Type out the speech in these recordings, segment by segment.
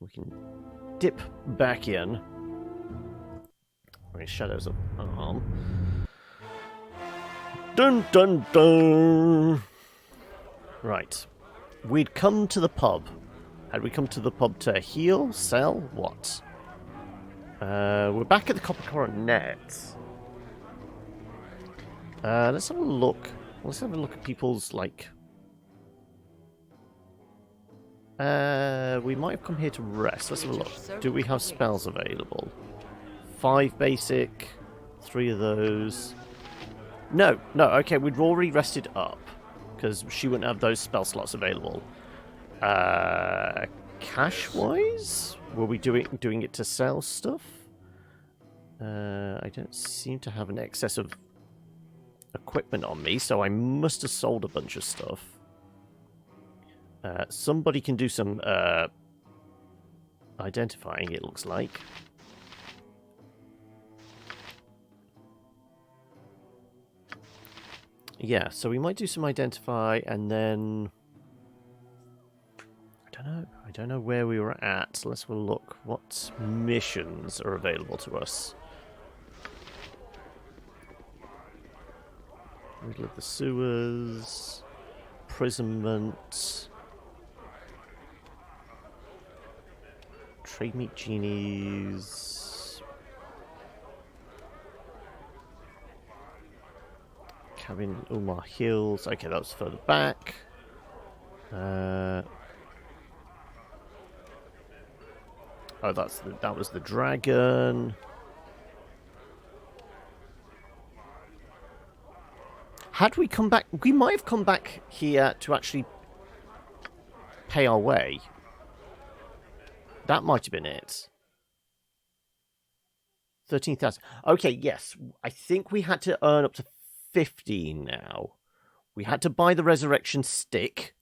We can dip back in. Shadows of Arm. Dun dun dun! Right. We'd come to the pub. Had we come to the pub to heal, sell, what? We're back at the Copper Coronet. Let's have a look. Let's have a look at people's, like... we might have come here to rest. Let's have a look. Do we have spells available? 5 basic, 3 of those. No, okay, we'd already rested up, because she wouldn't have those spell slots available. Cash-wise? Were we doing it to sell stuff? I don't seem to have an excess of equipment on me, so I must have sold a bunch of stuff. Somebody can do some identifying, it looks like. Yeah, so we might do some identify, and then... I don't know where we were at. So let's have a look. What missions are available to us? Middle of the sewers. Imprisonment. Trade meat genies. Cabin Umar Hills. Okay, that was further back. Oh, that was the dragon. Had we come back... We might have come back here to actually pay our way. That might have been it. 13,000. Okay, yes. I think we had to earn up to 15 now. We had to buy the resurrection stick,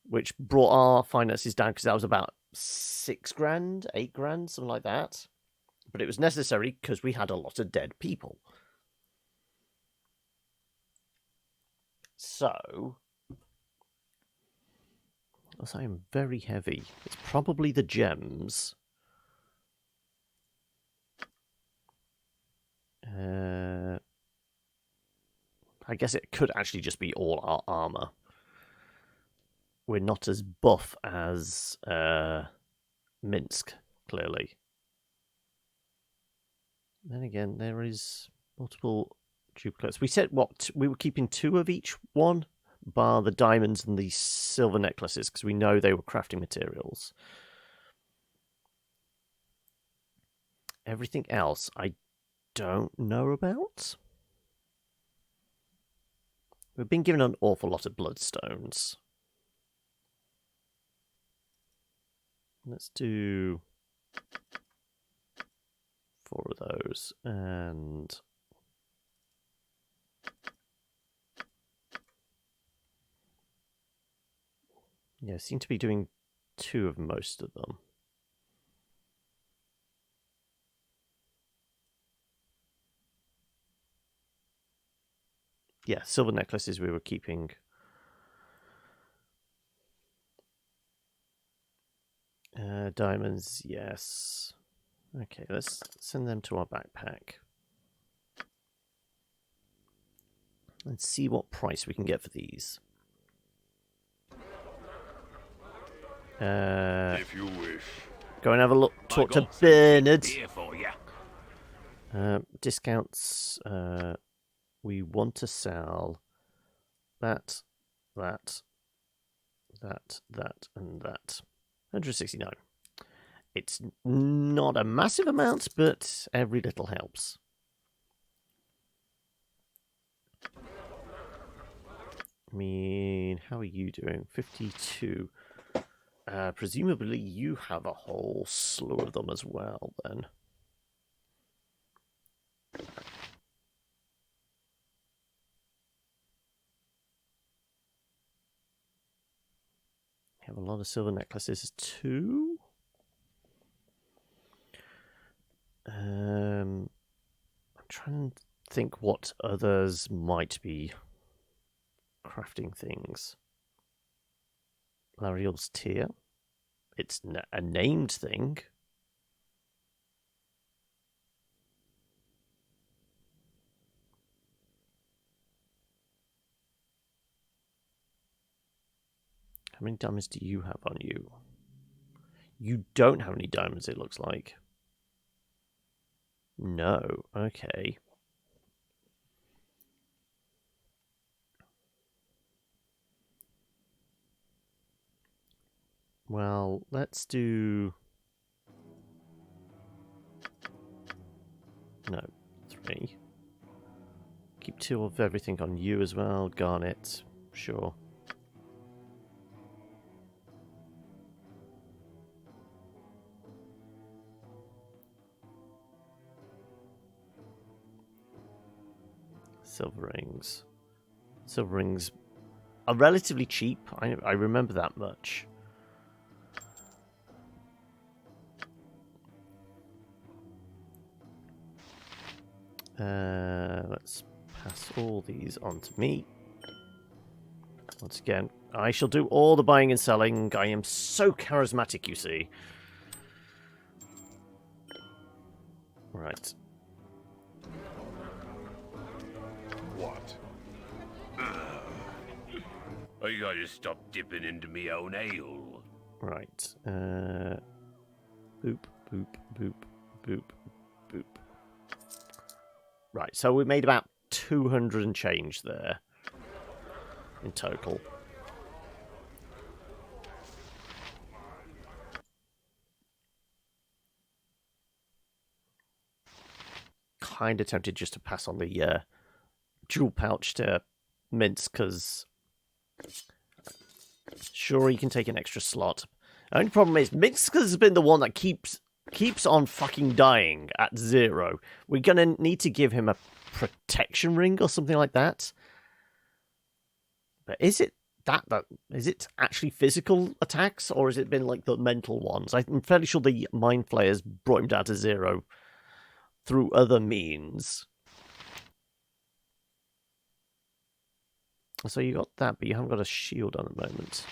which brought our finances down because that was about 6 grand, 8 grand, something like that. But it was necessary because we had a lot of dead people. So, as I am very heavy, it's probably the gems. I guess it could actually just be all our armor. We're not as buff as Minsk, clearly. Then again, there is multiple duplicates. We said what? We were keeping 2 of each one, bar the diamonds and the silver necklaces, because we know they were crafting materials. Everything else, I don't know about. We've been given an awful lot of bloodstones. Let's do 4 of those, and yeah, seem to be doing 2 of most of them. Yeah, silver necklaces we were keeping. Diamonds, yes. Okay, let's send them to our backpack. Let's see what price we can get for these. If you wish. Go and have a look. Talk to Bernard. Discounts. We want to sell that, and that. 169. It's not a massive amount, but every little helps. I mean, how are you doing? 52. Presumably you have a whole slew of them as well, then. You have a lot of silver necklaces too. I'm trying to think what others might be crafting things. Lariel's Tear. it's a named thing. How many diamonds do you have on you? You don't have any diamonds, it looks like. No. Okay. Well, let's do... No, 3. Keep 2 of everything on you as well. Garnet, sure. Silver rings. Silver rings are relatively cheap. I remember that much. Let's pass all these on to me. Once again, I shall do all the buying and selling. I am so charismatic, you see. Right. What? I gotta stop dipping into me own ale. Right. Boop, boop, boop, boop, boop. Right, so we made about 200 and change there in total. Kind of tempted just to pass on the jewel pouch to Mince, because sure, he can take an extra slot. The only problem is Minsk has been the one that keeps on fucking dying at 0. We're gonna need to give him a protection ring or something like that. But is it that is it actually physical attacks, or has it been like the mental ones? I'm fairly sure the mind flayers brought him down to 0 through other means. So you got that, but you haven't got a shield on at the moment.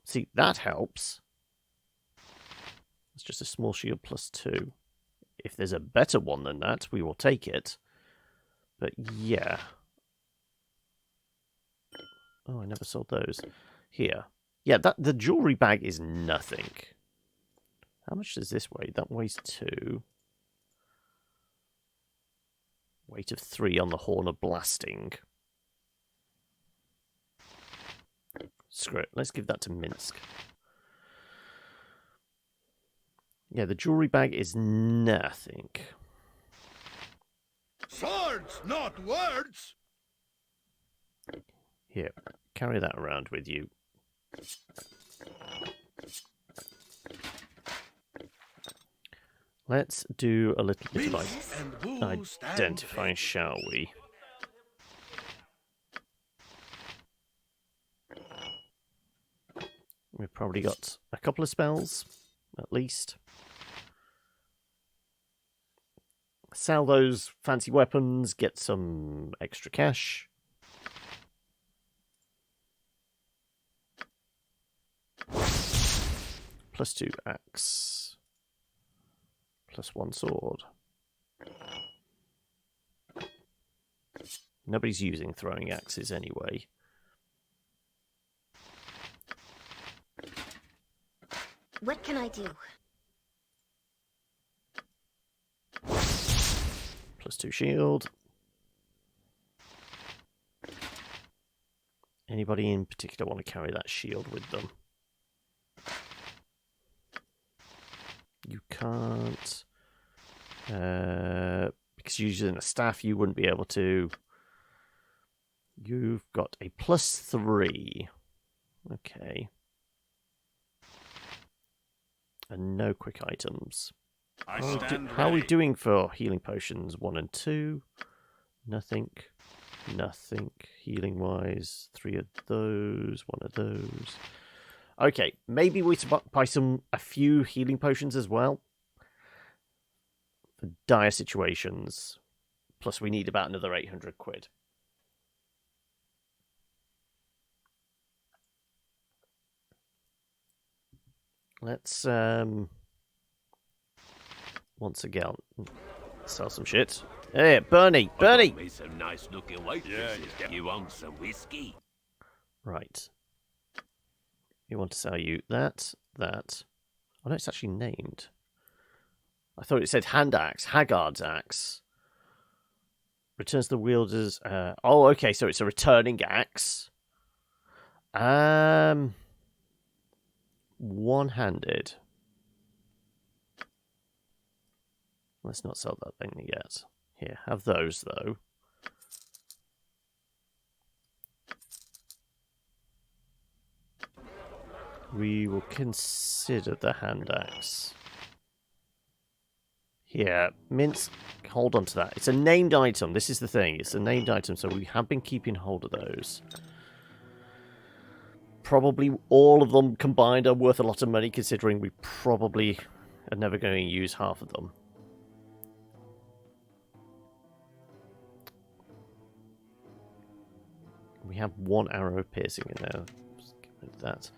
See, that helps. It's just a small shield plus 2. If there's a better one than that, we will take it. But yeah. Oh, I never sold those. Here. Yeah, the jewelry bag is nothing. How much does this weigh? That weighs 2. Weight of 3 on the Horn of Blasting. Screw it. Let's give that to Minsk. Yeah, the jewelry bag is nothing. Swords, not words! Here, carry that around with you. Let's do a little bit of identifying, shall we? We've probably got a couple of spells, at least. Sell those fancy weapons, get some extra cash. Plus 2 axe. Plus 1 sword. Nobody's using throwing axes anyway. What can I do? Plus 2 shield. Anybody in particular want to carry that shield with them? You can't. Because you're using a staff, you wouldn't be able to. You've got a plus 3. Okay. And no quick items. How are we doing for healing potions? 1 and 2. Nothing. Nothing. Healing wise. 3 of those. 1 of those. Okay. Maybe we buy a few healing potions as well. For dire situations. Plus we need about another 800 quid. Let's once again sell some shit. Hey, Bernie! I got Bernie! me some nice looking waitresses. You want some whiskey? Right. We want to sell you that. Oh no, it's actually named. I thought it said hand axe, Haggard's axe. Returns the wielder's. Oh, okay, so it's a returning axe. One-handed. Let's not sell that thing yet. Here, have those though. We will consider the hand axe. Here, Mince, hold on to that. It's a named item. This is the thing. It's a named item, so we have been keeping hold of those. Probably all of them combined are worth a lot of money, considering we probably are never going to use half of them. We have one arrow piercing in there. Just get rid of that.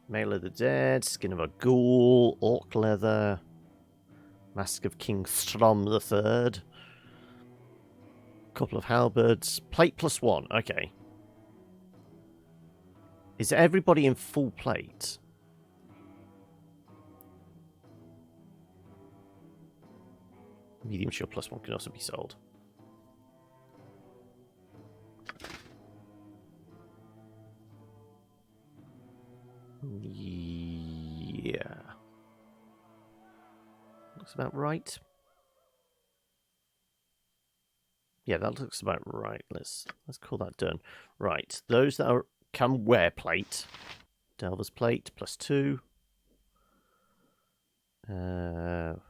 Mail of the Dead, Skin of a Ghoul, Orc Leather, Mask of King Strom III, couple of halberds, plate +1, okay. Is everybody in full plate? Medium shield +1 can also be sold. Yeah. Looks about right. Yeah, that looks about right. Let's call that done. Right, those that can wear plate. Delver's plate +2. When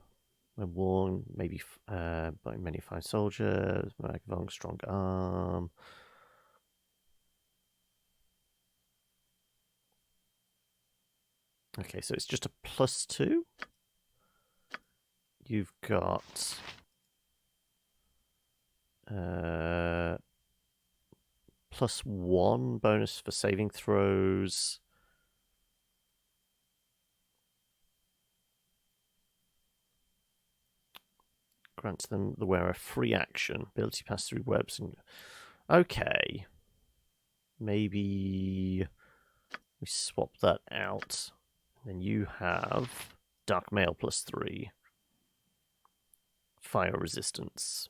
worn, maybe by many fine soldiers. Magvong, strong arm. Okay, so it's just a +2. You've got +1 bonus for saving throws. Grants them the wearer free action. Ability pass through webs. And... Okay. Maybe we swap that out. Then you have Dark Mail +3. Fire resistance.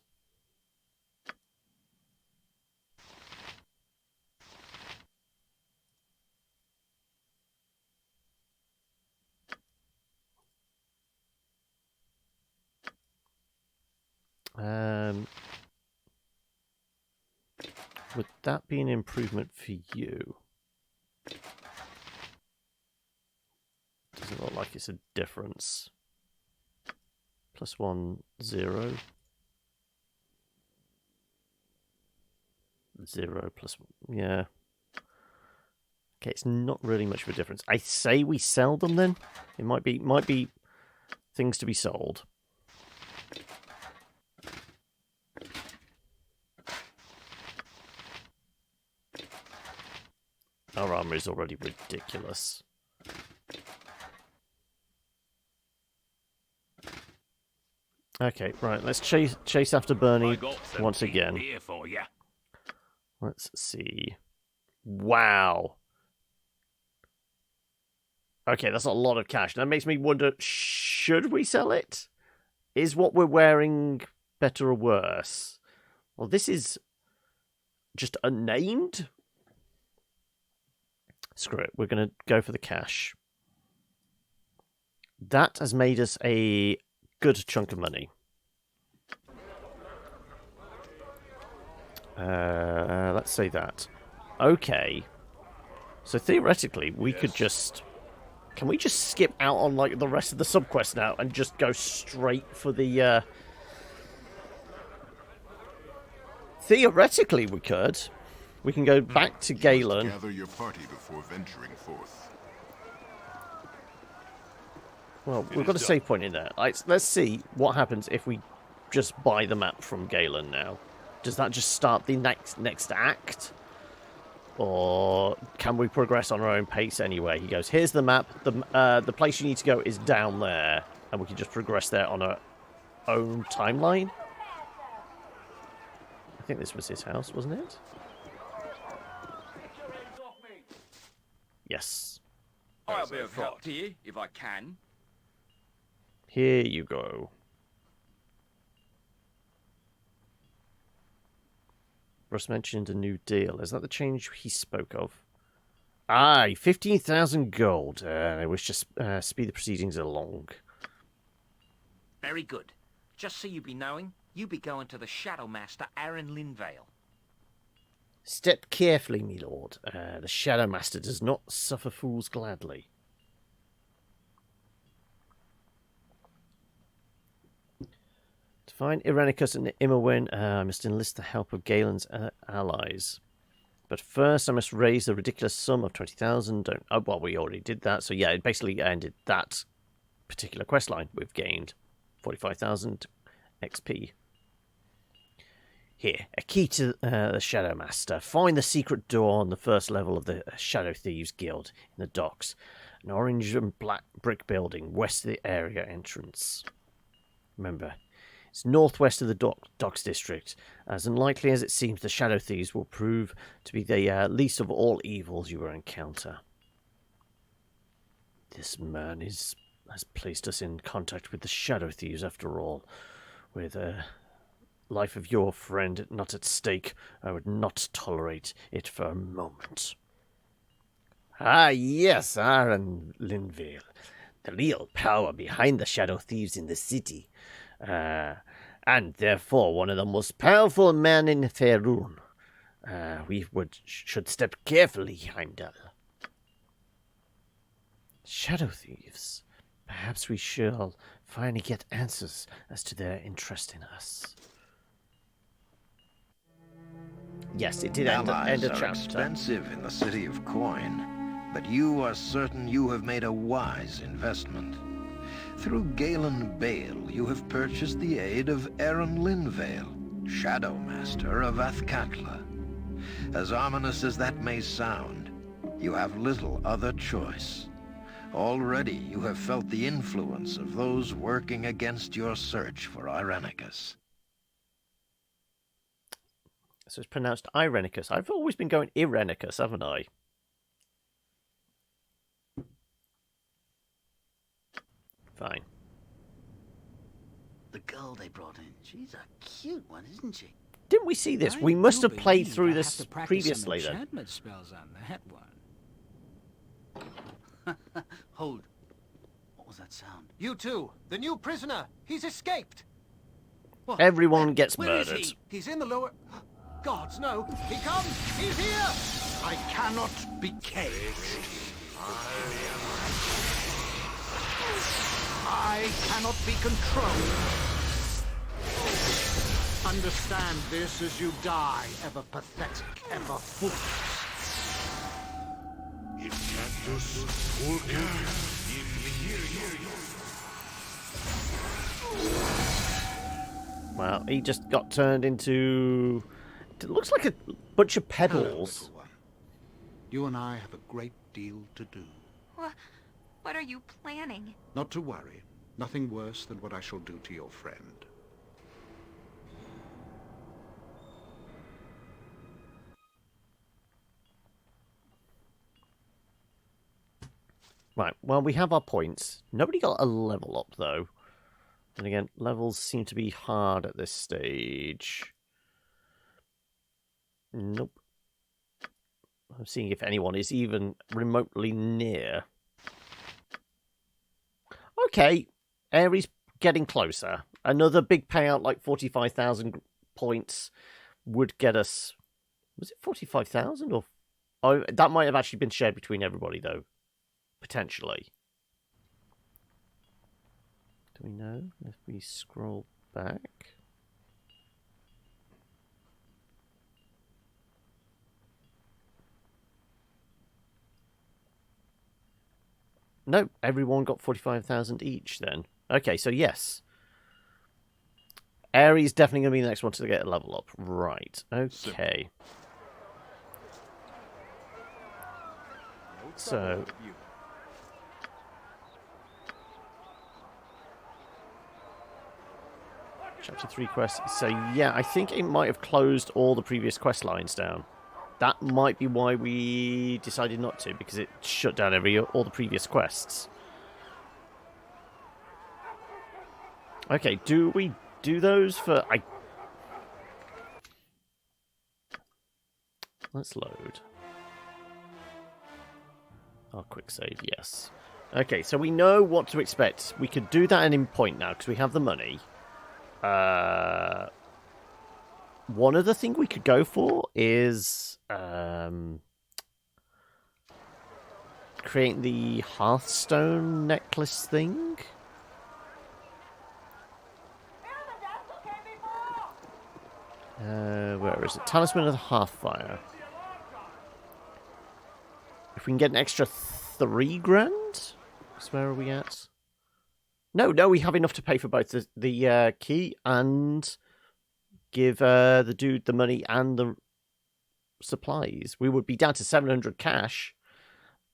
Would that be an improvement for you? Doesn't look like it's a difference. +1, 0. 0 plus, yeah. Okay, it's not really much of a difference. I say we sell them then. It might be things to be sold. Our armor is already ridiculous. Okay, right. Let's chase after Bernie once again. Here for you. Let's see. Wow. Okay, that's a lot of cash. That makes me wonder, should we sell it? Is what we're wearing better or worse? Well, this is just unnamed. Screw it. We're going to go for the cash. That has made us a good chunk of money. Let's say that. Okay. So theoretically, we could just... Can we just skip out on like the rest of the subquest now and just go straight for the... Theoretically, we could. We can go back to Galen. Gather your party before venturing forth. Well, we've got a save point in there. Let's see what happens if we just buy the map from Galen now. Does that just start the next act? Or can we progress on our own pace anyway? He goes, here's the map. The place you need to go is down there. And we can just progress there on our own timeline. I think this was his house, wasn't it? Yes. I'll be of help to you, if I can. Here you go. Russ mentioned a new deal. Is that the change he spoke of? Aye, 15,000 gold. I wish to speed the proceedings along. Very good. Just so you be knowing, you be going to the Shadow Master Aaron Linvale. Step carefully, me lord. The Shadow Master does not suffer fools gladly. To find Irenicus and Immerwin, I must enlist the help of Galen's allies. But first, I must raise the ridiculous sum of 20,000. Oh, well, we already did that. So yeah, it basically ended that particular questline. We've gained 45,000 XP. Here, a key to the Shadow Master. Find the secret door on the first level of the Shadow Thieves Guild in the docks. An orange and black brick building west of the area entrance. Remember, it's northwest of the docks district. As unlikely as it seems, the Shadow Thieves will prove to be the least of all evils you will encounter. This man has placed us in contact with the Shadow Thieves after all. With life of your friend not at stake, I would not tolerate it for a moment. Ah, yes, Aaron Linvale, the real power behind the Shadow Thieves in the city, and therefore one of the most powerful men in Faerun. We should step carefully, Heimdall. Shadow Thieves. Perhaps we shall finally get answers as to their interest in us. Yes, it did end a Allies are chapter. expensive in the city of coin, but you are certain you have made a wise investment. Through Galen Bale, you have purchased the aid of Aaron Linvale, Shadow Master of Athkatla. As ominous as that may sound, you have little other choice. Already you have felt the influence of those working against your search for Irenicus. So it's pronounced Irenicus. I've always been going Irenicus, haven't I? Fine. The girl they brought in, she's a cute one, isn't she? Didn't we see this? We must have played through this previously then. Enchantment spells on that one. Hold. What was that sound? You two, the new prisoner. He's escaped. What? Everyone gets Where is murdered. he? He's in the lower... Gods, no. He comes. He's here. I cannot be caged. I cannot be controlled. Understand this as you die, ever pathetic, ever foolish. Well, he just got turned into... It looks like a bunch of Hello, pebbles. little one. You and I have a great deal to do. What are you planning? Not to worry. Nothing worse than what I shall do to your friend. Right, well, we have our points. Nobody got a level up, though. And again, levels seem to be hard at this stage. Nope. I'm seeing if anyone is even remotely near. Okay, Ares getting closer. Another big payout like 45,000 points would get us... Was it 45,000 or... Oh, that might have actually been shared between everybody, though. Potentially. Do we know if we scroll back? No, everyone got 45,000 each then. Okay, so yes. Ares definitely going to be the next one to get a level up. Right, okay. So... Chapter 3 quests. So, yeah, I think it might have closed all the previous quest lines down. That might be why we decided not to, because it shut down all the previous quests. Okay, do we do those for... Let's load. Our quick save, yes. Okay, so we know what to expect. We could do that at any point now, because we have the money. One other thing we could go for is creating the Hearthstone necklace thing. Where is it? Talisman of the Hearthfire. If we can get an extra 3 grand? So where are we at? No, we have enough to pay for both the key and give the dude the money and the supplies. We would be down to 700 cash,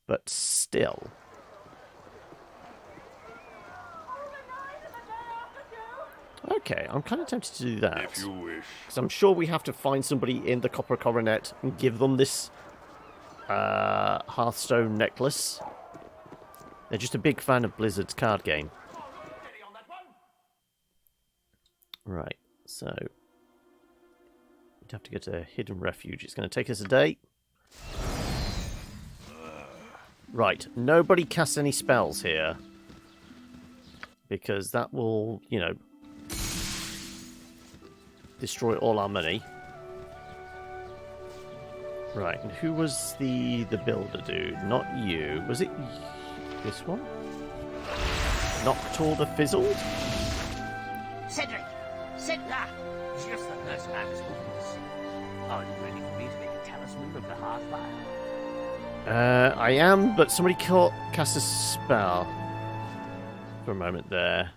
but still. Okay, I'm kind of tempted to do that. If you wish. Because I'm sure we have to find somebody in the Copper Coronet and give them this Hearthstone necklace. They're just a big fan of Blizzard's card game. Right, so we'd have to go to Hidden Refuge. It's going to take us a day. Right, nobody casts any spells here. Because that will, you know, destroy all our money. Right, and who was the builder dude? Not you. Was it this one? Noctor the Fizzled? Cedric! Just the person I was hoping to see. Are you ready for me to make a talisman of the Hearthfire? I am, but somebody cast a spell for a moment there.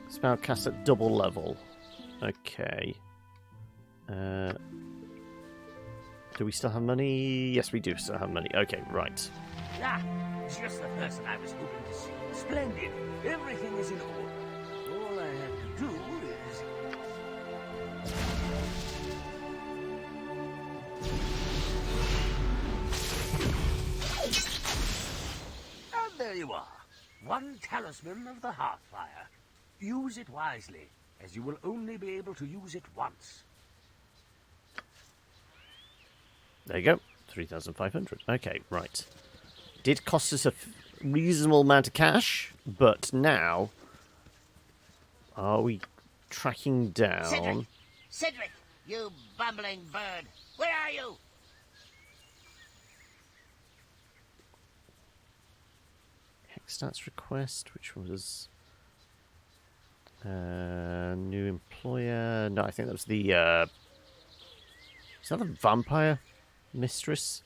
Spell cast at double level. Okay. Do we still have money? Yes, we do still have money. Okay, right. Just the person I was hoping to see. Splendid. Everything is in order. All I have to do is... And there you are. One talisman of the Hearthfire. Use it wisely, as you will only be able to use it once. There you go. 3,500. Okay, right. Did cost us a reasonable amount of cash, but now... Are we tracking down... Cedric, you bumbling bird! Where are you? Hexstats request, which was... new employer... No, I think that was the... Is that the vampire mistress?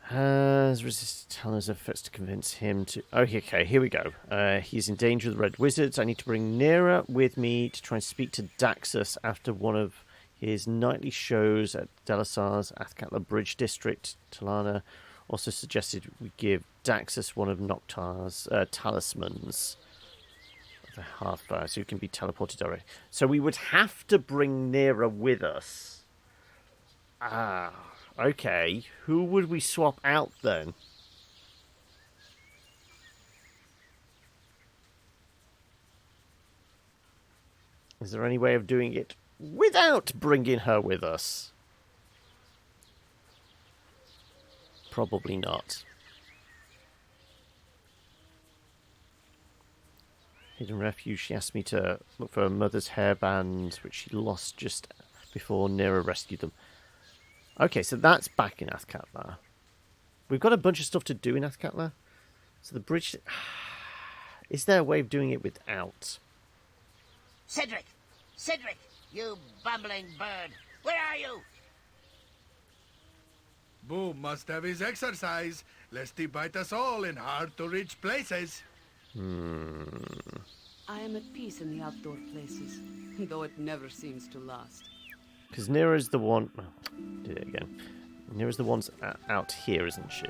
Has resisted Talon's efforts to convince him to... Oh, okay, here we go. He's in danger of the Red Wizards. I need to bring Nera with me to try and speak to Daxus after one of his nightly shows at Delasar's Athkatla Bridge District. Talana also suggested we give Daxus one of Noctar's talismans of the Hearthfire, so he can be teleported directly. So we would have to bring Nera with us. Okay, who would we swap out then? Is there any way of doing it without bringing her with us? Probably not. Hidden Refuge, she asked me to look for her mother's hairbands, which she lost just before Nera rescued them. Okay, so that's back in Athkatla. We've got a bunch of stuff to do in Athkatla. So the bridge... Is there a way of doing it without? Cedric, you bumbling bird! Where are you? Boom must have his exercise, lest he bite us all in hard-to-reach places. I am at peace in the outdoor places, though it never seems to last. Because Nera's the one... Oh, did it again. Neara's the one's out here, isn't she?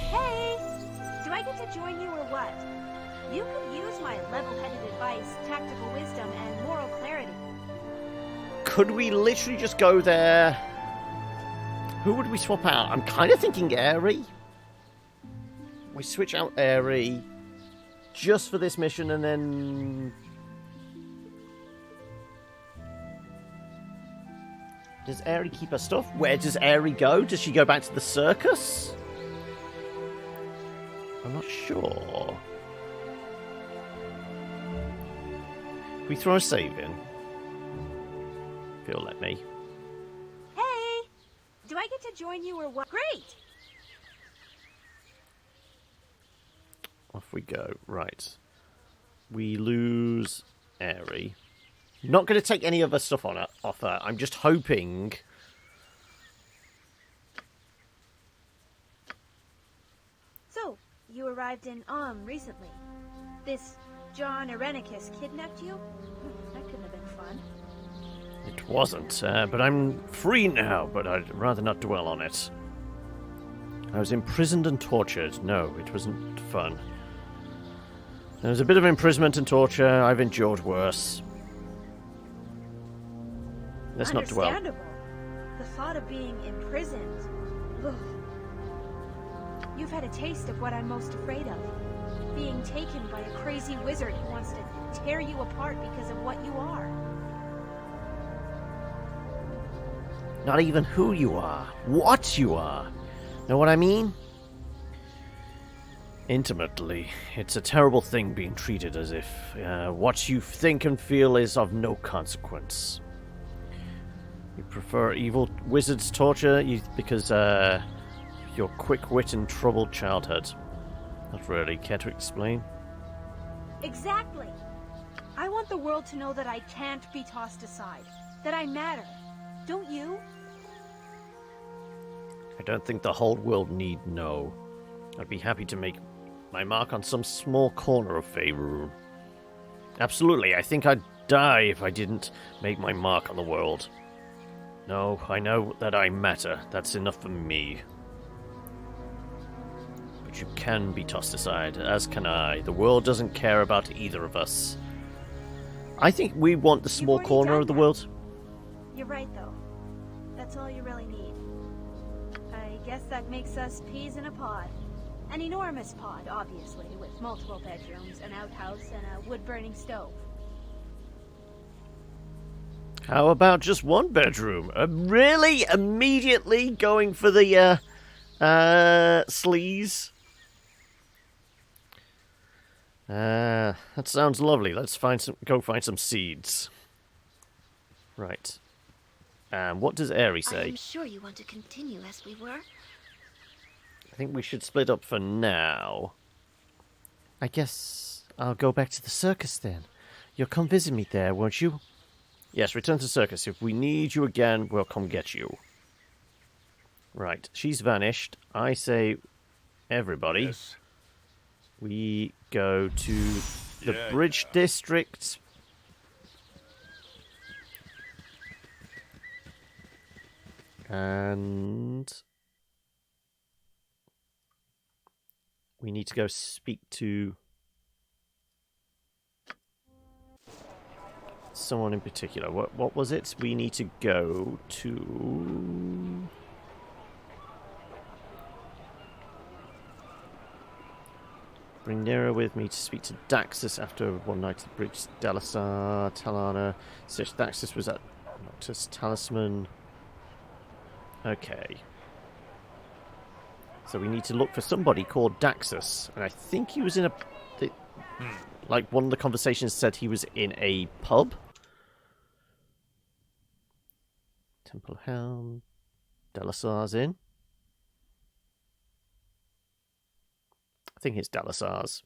Hey! Do I get to join you or what? You could use my level-headed advice, tactical wisdom, and moral clarity. Could we literally just go there? Who would we swap out? I'm kind of thinking Aerie. We switch out Aerie just for this mission, and then... Does Aerie keep her stuff? Where does Aerie go? Does she go back to the circus? I'm not sure. Can we throw a save in? If you'll let me. Hey! Do I get to join you or what? Great! Off we go. Right. We lose Aerie. Not going to take any other stuff off her. I'm just hoping... So, you arrived in recently. This John Irenicus kidnapped you? That couldn't have been fun. It wasn't, but I'm free now, but I'd rather not dwell on it. I was imprisoned and tortured. No, it wasn't fun. There was a bit of imprisonment and torture. I've endured worse. Let's not dwell. Understandable. The thought of being imprisoned. Ugh. You've had a taste of what I'm most afraid of. Being taken by a crazy wizard who wants to tear you apart because of what you are. Not even who you are. What you are. Know what I mean? Intimately. It's a terrible thing being treated as if what you think and feel is of no consequence. You prefer evil wizards' torture because your quick wit and troubled childhood. Not really. Care to explain? Exactly. I want the world to know that I can't be tossed aside. That I matter. Don't you? I don't think the whole world need know. I'd be happy to make my mark on some small corner of Faerun. Absolutely, I think I'd die if I didn't make my mark on the world. No, I know that I matter. That's enough for me. But you can be tossed aside, as can I. The world doesn't care about either of us. I think we want the small corner of the world. You're right, though. That's all you really need. I guess that makes us peas in a pod. An enormous pod, obviously, with multiple bedrooms, an outhouse, and a wood-burning stove. How about just one bedroom? Really? Immediately going for the sleaze? That sounds lovely. Let's go find some seeds. Right. What does Aerie say? I'm sure you want to continue as we were. I think we should split up for now. I guess I'll go back to the circus then. You'll come visit me there, won't you? Yes, return to the circus. If we need you again, we'll come get you. Right, she's vanished. I say, everybody, yes. We go to the Bridge District. And we need to go speak to someone in particular. What was it? We need to go to... Bring Nero with me to speak to Daxus after one night at the bridge. Dalasar, Talana. Search Daxus was at Noctis Talisman. Okay. So we need to look for somebody called Daxus. And I think he was in a... Like, one of the conversations said he was in a pub. Temple Helm. Dalasar's in. I think it's Dalasar's.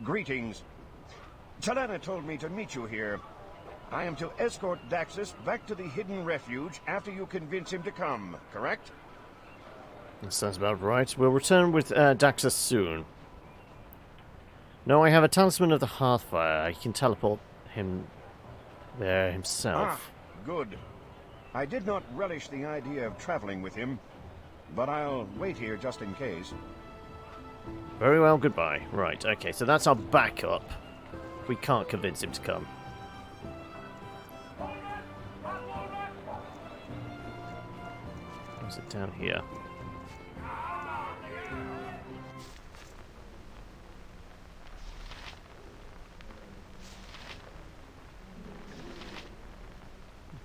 Greetings. Talana told me to meet you here. I am to escort Daxus back to the hidden refuge after you convince him to come, correct? That sounds about right. We'll return with Daxus soon. No, I have a talisman of the Hearthfire. He can teleport him there himself. Ah, good. I did not relish the idea of traveling with him, but I'll wait here just in case. Very well, goodbye. Right, okay, so that's our backup. We can't convince him to come. Is it down here?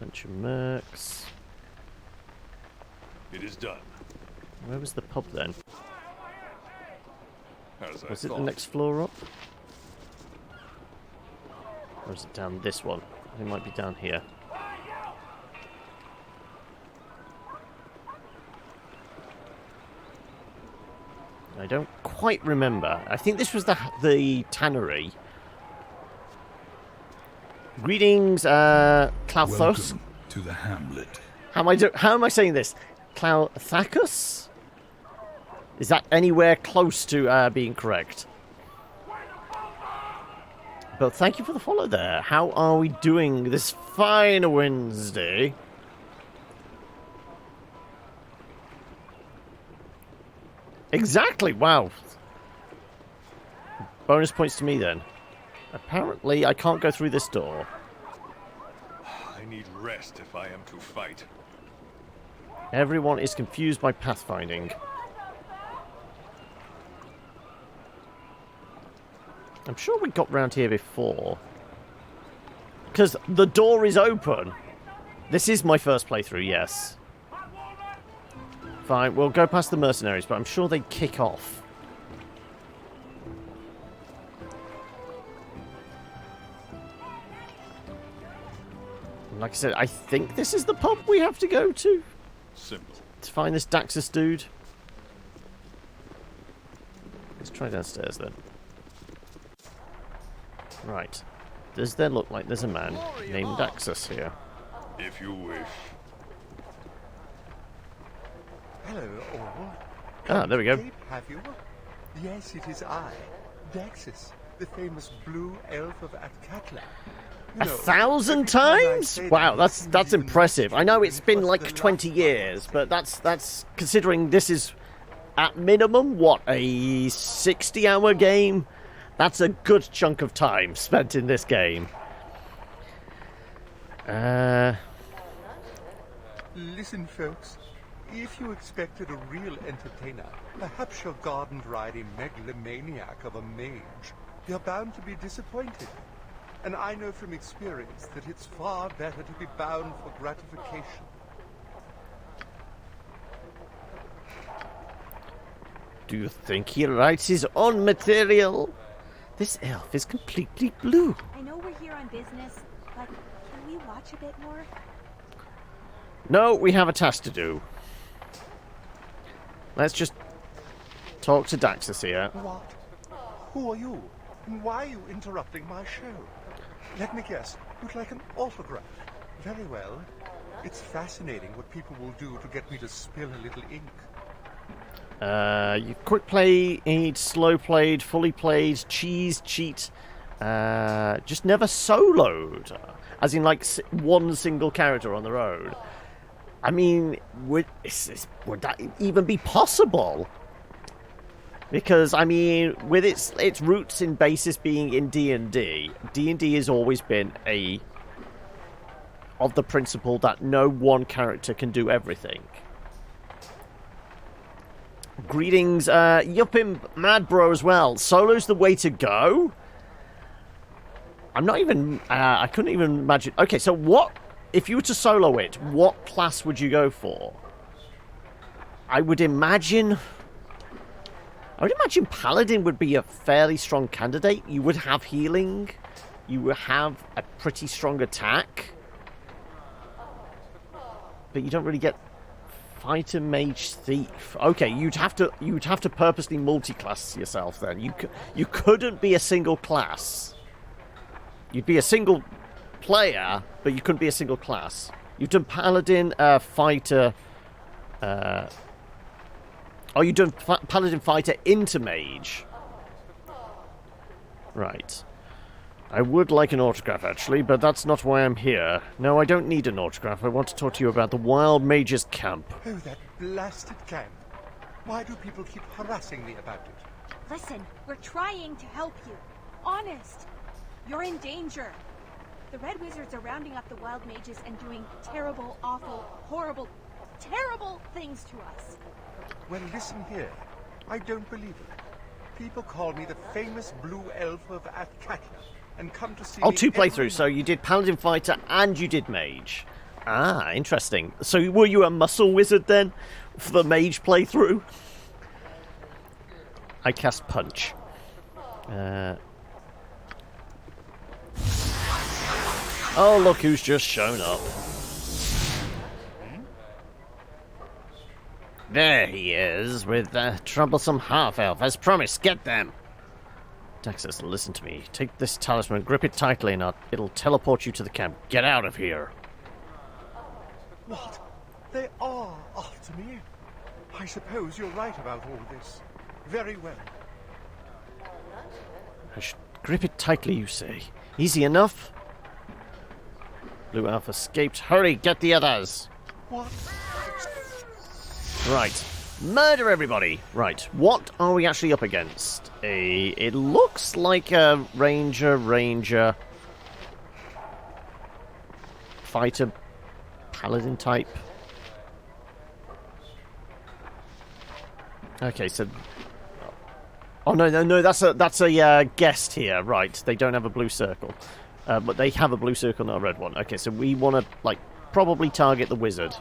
Bunch of mercs. It is done. Where was the pub then? As Was I it thought. the next floor up? Or is it down this one? It might be down here. I don't quite remember. I think this was the tannery. Greetings, Klauthos. Welcome to the hamlet. How am I saying this? Klauthakos? Is that anywhere close to being correct? But thank you for the follow there. How are we doing this fine Wednesday? Exactly, wow. Bonus points to me then. Apparently, I can't go through this door. I need rest if I am to fight. Everyone is confused by pathfinding. I'm sure we got round here before. Because the door is open. This is my first playthrough, yes. Fine, we'll go past the mercenaries, but I'm sure they kick off. Like I said, I think this is the pub we have to go to. Simple. To find this Daxus dude. Let's try downstairs then. Right. Does there look like there's a man named Daxus here? If you wish. Hello, all. Ah, there we go. Have you? Yes, it is I, Daxus, the famous blue elf of Atkatla. 1,000 times? Wow, that's impressive. I know it's been like 20 years, but that's considering this is at minimum what, a 60-hour game. That's a good chunk of time spent in this game. Listen, folks. If you expected a real entertainer, perhaps your garden-riding megalomaniac of a mage, you're bound to be disappointed. And I know from experience that it's far better to be bound for gratification. Do you think he writes his own material? This elf is completely blue. I know we're here on business, but can we watch a bit more? No, we have a task to do. Let's just talk to Daxus here. What? Who are you? And why are you interrupting my show? Let me guess. You'd like an autograph. Very well. It's fascinating what people will do to get me to spill a little ink. You quick played, slow played, fully played, cheese, cheat, just never soloed. As in, like, one single character on their own. I mean, would that even be possible? Because, I mean, with its roots in basis being in D&D, D&D has always been of the principle that no one character can do everything. Greetings, Yuppim Mad Bro as well. Solo's the way to go? I'm not even, I couldn't even imagine. Okay, so what, if you were to solo it, what class would you go for? I would imagine Paladin would be a fairly strong candidate. You would have healing. You would have a pretty strong attack. But you don't really get Fighter, Mage, Thief. Okay, you'd have to purposely multi-class yourself then. You couldn't be a single class. You'd be a single player, but you couldn't be a single class. You've done Paladin, Fighter, Oh, you done Paladin Fighter into Mage. Right. I would like an autograph, actually, but that's not why I'm here. No, I don't need an autograph. I want to talk to you about the Wild Mages Camp. Oh, that blasted camp. Why do people keep harassing me about it? Listen, we're trying to help you. Honest. You're in danger. The Red Wizards are rounding up the Wild Mages and doing terrible, awful, horrible, terrible things to us. Well, listen here. I don't believe it. People call me the famous blue elf of Athkatla and come to see Oh, me 2 every playthroughs. So you did Paladin Fighter and you did Mage. Ah, interesting. So were you a muscle wizard then for the Mage playthrough? I cast Punch. Oh, look who's just shown up. There he is, with the troublesome half-elf. As promised, get them! Daxus, listen to me. Take this talisman, grip it tightly, and it'll teleport you to the camp. Get out of here. What? They are after me? I suppose you're right about all this. Very well. I should grip it tightly, you say. Easy enough? Blue Elf escaped. Hurry, get the others! What? Right. Murder everybody! Right, what are we actually up against? It looks like a ranger, fighter, paladin type. Okay, so... Oh, no, that's a guest here. Right, they don't have a blue circle. But they have a blue circle, not a red one. Okay, so we want to, like, probably target the wizard.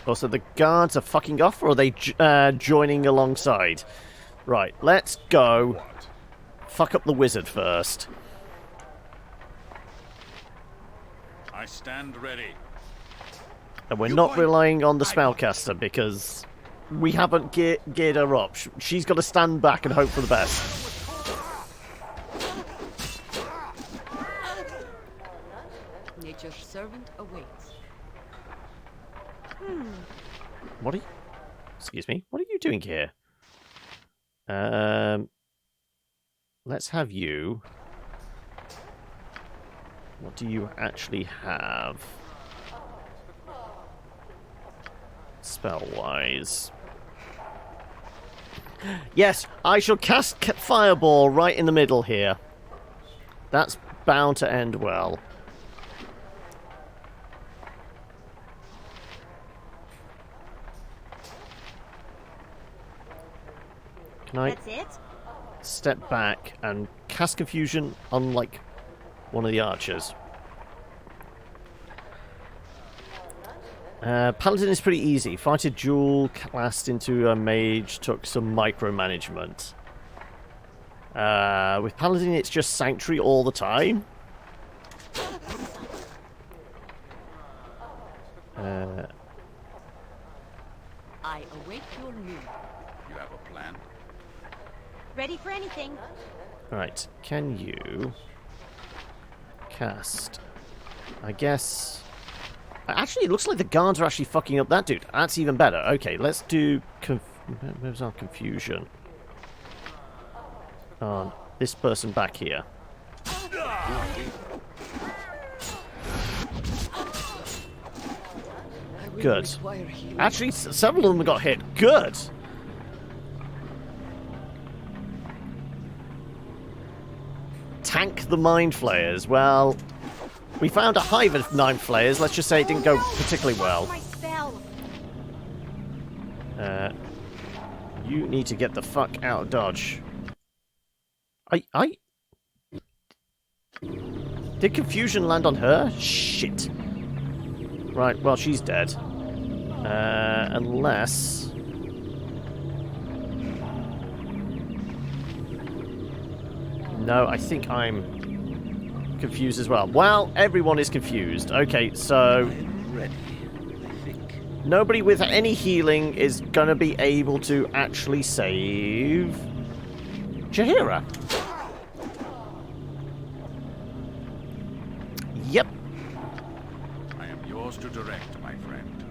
Also, the guards are fucking off, or are they joining alongside? Right, let's go. Fuck up the wizard first. I stand ready. And we're not relying on the spellcaster because we haven't geared her up. She's got to stand back and hope for the best. Nature's servant awaits. What are you... Excuse me. What are you doing here? Let's have you. What do you actually have? Spell-wise. Yes, I shall cast Fireball right in the middle here. That's bound to end well. Can I That's it? step back and cast Confusion on, like, one of the archers? Paladin is pretty easy. Fight a duel, cast into a mage, took some micromanagement. With Paladin, it's just Sanctuary all the time. I await your move. You have a plan? Ready for anything. Alright, can you cast... I guess... Actually, it looks like the guards are actually fucking up that dude. That's even better. Okay, let's do... Where's our Confusion? On this person back here. Good. Actually, several of them got hit. Good! Tank the Mind Flayers. Well, we found a hive of Mind Flayers. Let's just say it didn't go particularly well. You need to get the fuck out of Dodge. Did Confusion land on her? Shit. Right, well, she's dead. Unless... No, I think I'm confused as well. Well, everyone is confused. Okay, so... Nobody with any healing is going to be able to actually save... Jaheira. Yep. I am yours to direct, my friend.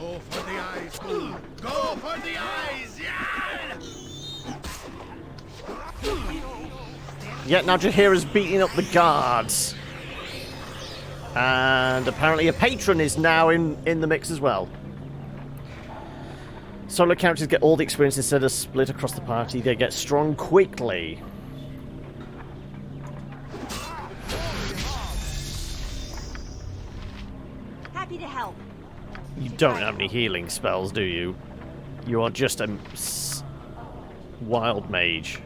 Go for the eyes, fool! Go for the eyes! Yeah! Yet now Jaheira's beating up the guards. And apparently a patron is now in the mix as well. Solo characters get all the experience instead of split across the party. They get strong quickly. Happy to help. You don't have any healing spells, do you? You are just a wild mage.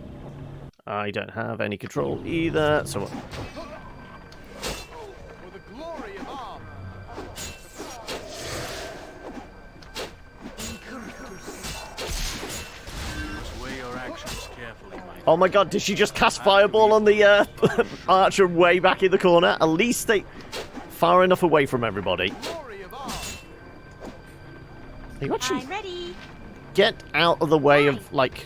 I don't have any control either, so... For the glory of arm! Weigh your actions carefully, my Oh my god, did she just cast Fireball on the archer way back in the corner? At least they... far enough away from everybody. You actually... I'm ready. Get out of the way of, like...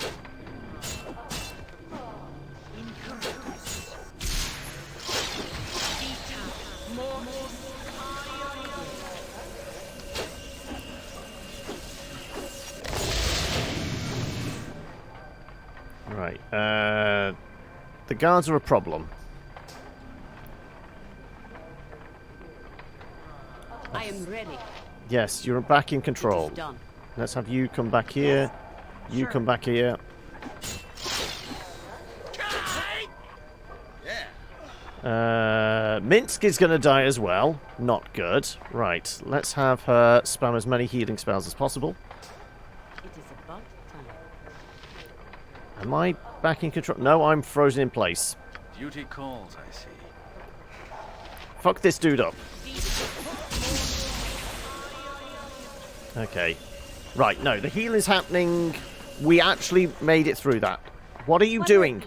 Right, the guards are a problem. I am ready. Yes, you're back in control. Done. Let's have you come back here. You come back here. Minsk is going to die as well. Not good. Right, let's have her spam as many healing spells as possible. It is about time. Am I back in control? No, I'm frozen in place. Duty calls, I see. Fuck this dude up. Okay. Right, no, the healing's happening. We actually made it through that. What are you doing?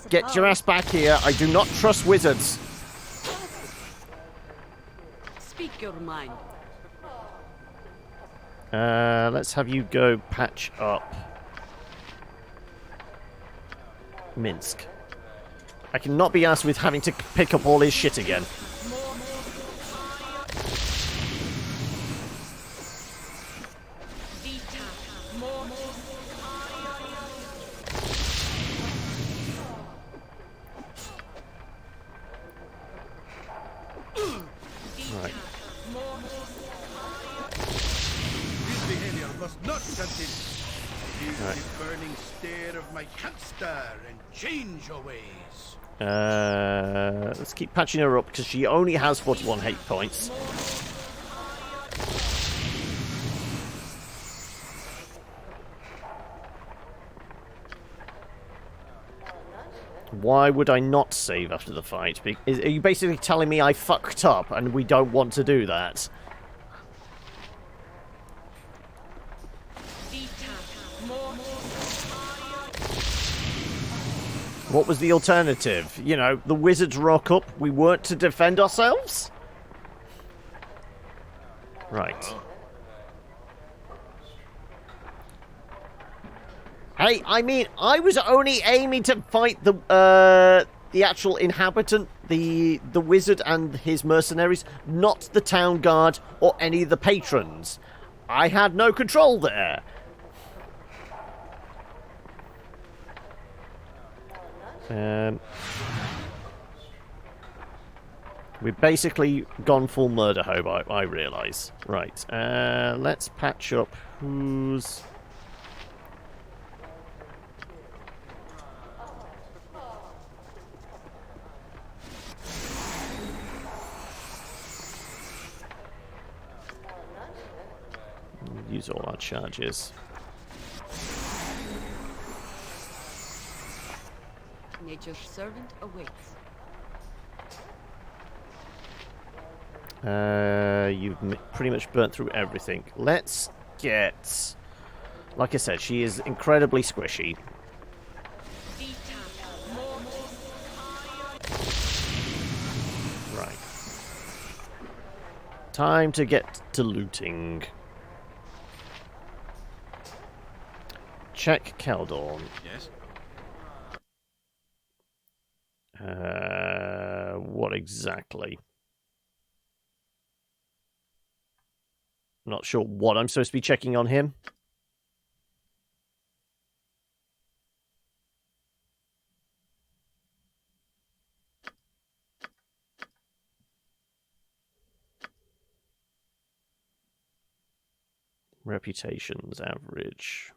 Get your ass back here. I do not trust wizards. Speak your mind. Let's have you go patch up Minsk. I cannot be asked with having to pick up all his shit again. Right. This behavior must not continue. Use Right. the burning stare of my hamster and change your ways. Let's keep patching her up because she only has 41 hate points. Why would I not save after the fight? Are you basically telling me I fucked up and we don't want to do that? What was the alternative? You know, the wizards rock up, we weren't to defend ourselves? Right. Hey, I mean, I was only aiming to fight the actual inhabitant, the wizard and his mercenaries, not the town guard or any of the patrons. I had no control there. We've basically gone full murder hobo, I realise. Right, let's patch up who's... Use all our charges. Nature's servant awaits. You've pretty much burnt through everything. Let's get... Like I said, she is incredibly squishy. Right. Time to get to looting. Check Keldorn. Yes. What exactly? not sure what I'm supposed to be checking on him. Reputation's average.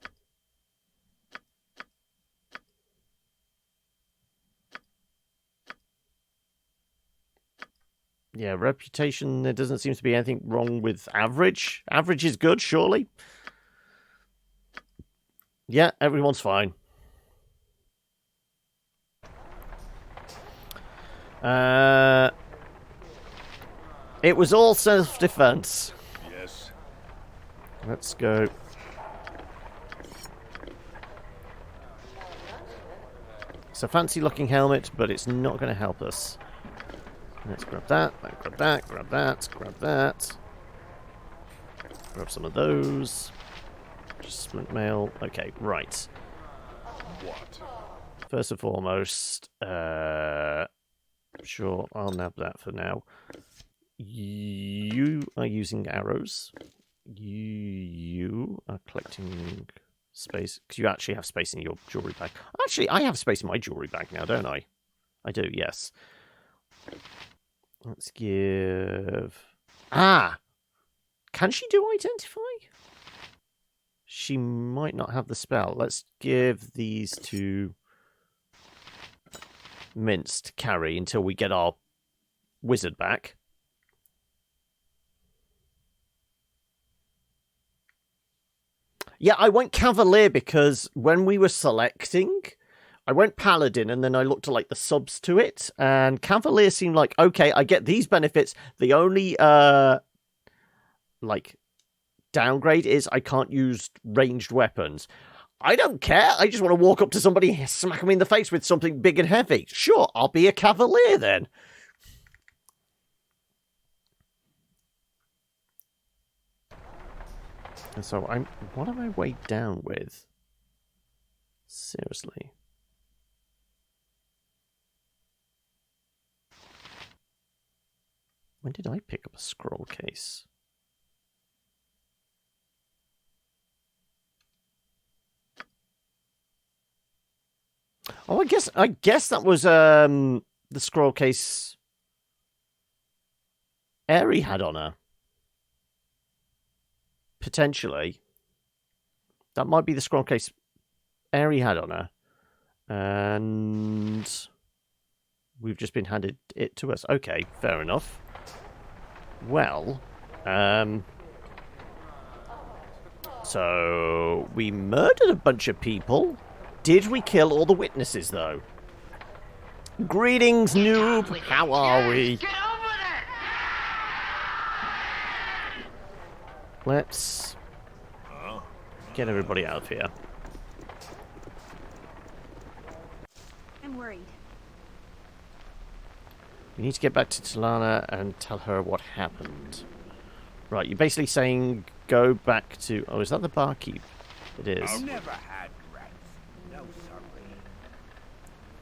Yeah, reputation, there doesn't seem to be anything wrong with average. Average is good, surely. Yeah, everyone's fine. It was all self-defense. Yes. Let's go. It's a fancy-looking helmet, but it's not going to help us. Let's grab that, grab that, grab that, grab that. Grab some of those. Just splint mail. Okay, right. What? First and foremost, sure, I'll nab that for now. You are using arrows. You are collecting space, because you actually have space in your jewelry bag. Actually, I have space in my jewelry bag now, don't I? I do, yes. Let's give... Ah! Can she do identify? She might not have the spell. Let's give these to Mince to carry until we get our wizard back. Yeah, I went Cavalier because when we were selecting, I went Paladin and then I looked at like the subs to it, and Cavalier seemed like, okay, I get these benefits. The only like downgrade is I can't use ranged weapons. I don't care. I just want to walk up to somebody and smack them in the face with something big and heavy. Sure, I'll be a Cavalier then. And so what am I weighed down with? Seriously. When did I pick up a scroll case? Oh, I guess that was the scroll case Aerie had on her. Potentially. That might be the scroll case Aerie had on her. And we've just been handed it to us. Okay, fair enough. Well, so we murdered a bunch of people. Did we kill all the witnesses, though? Greetings, noob. How are we? Let's get everybody out of here. I'm worried. We need to get back to Talana and tell her what happened. Right, you're basically saying go back to... Oh, is that the barkeep? It is. I've never had rats. No, sorry.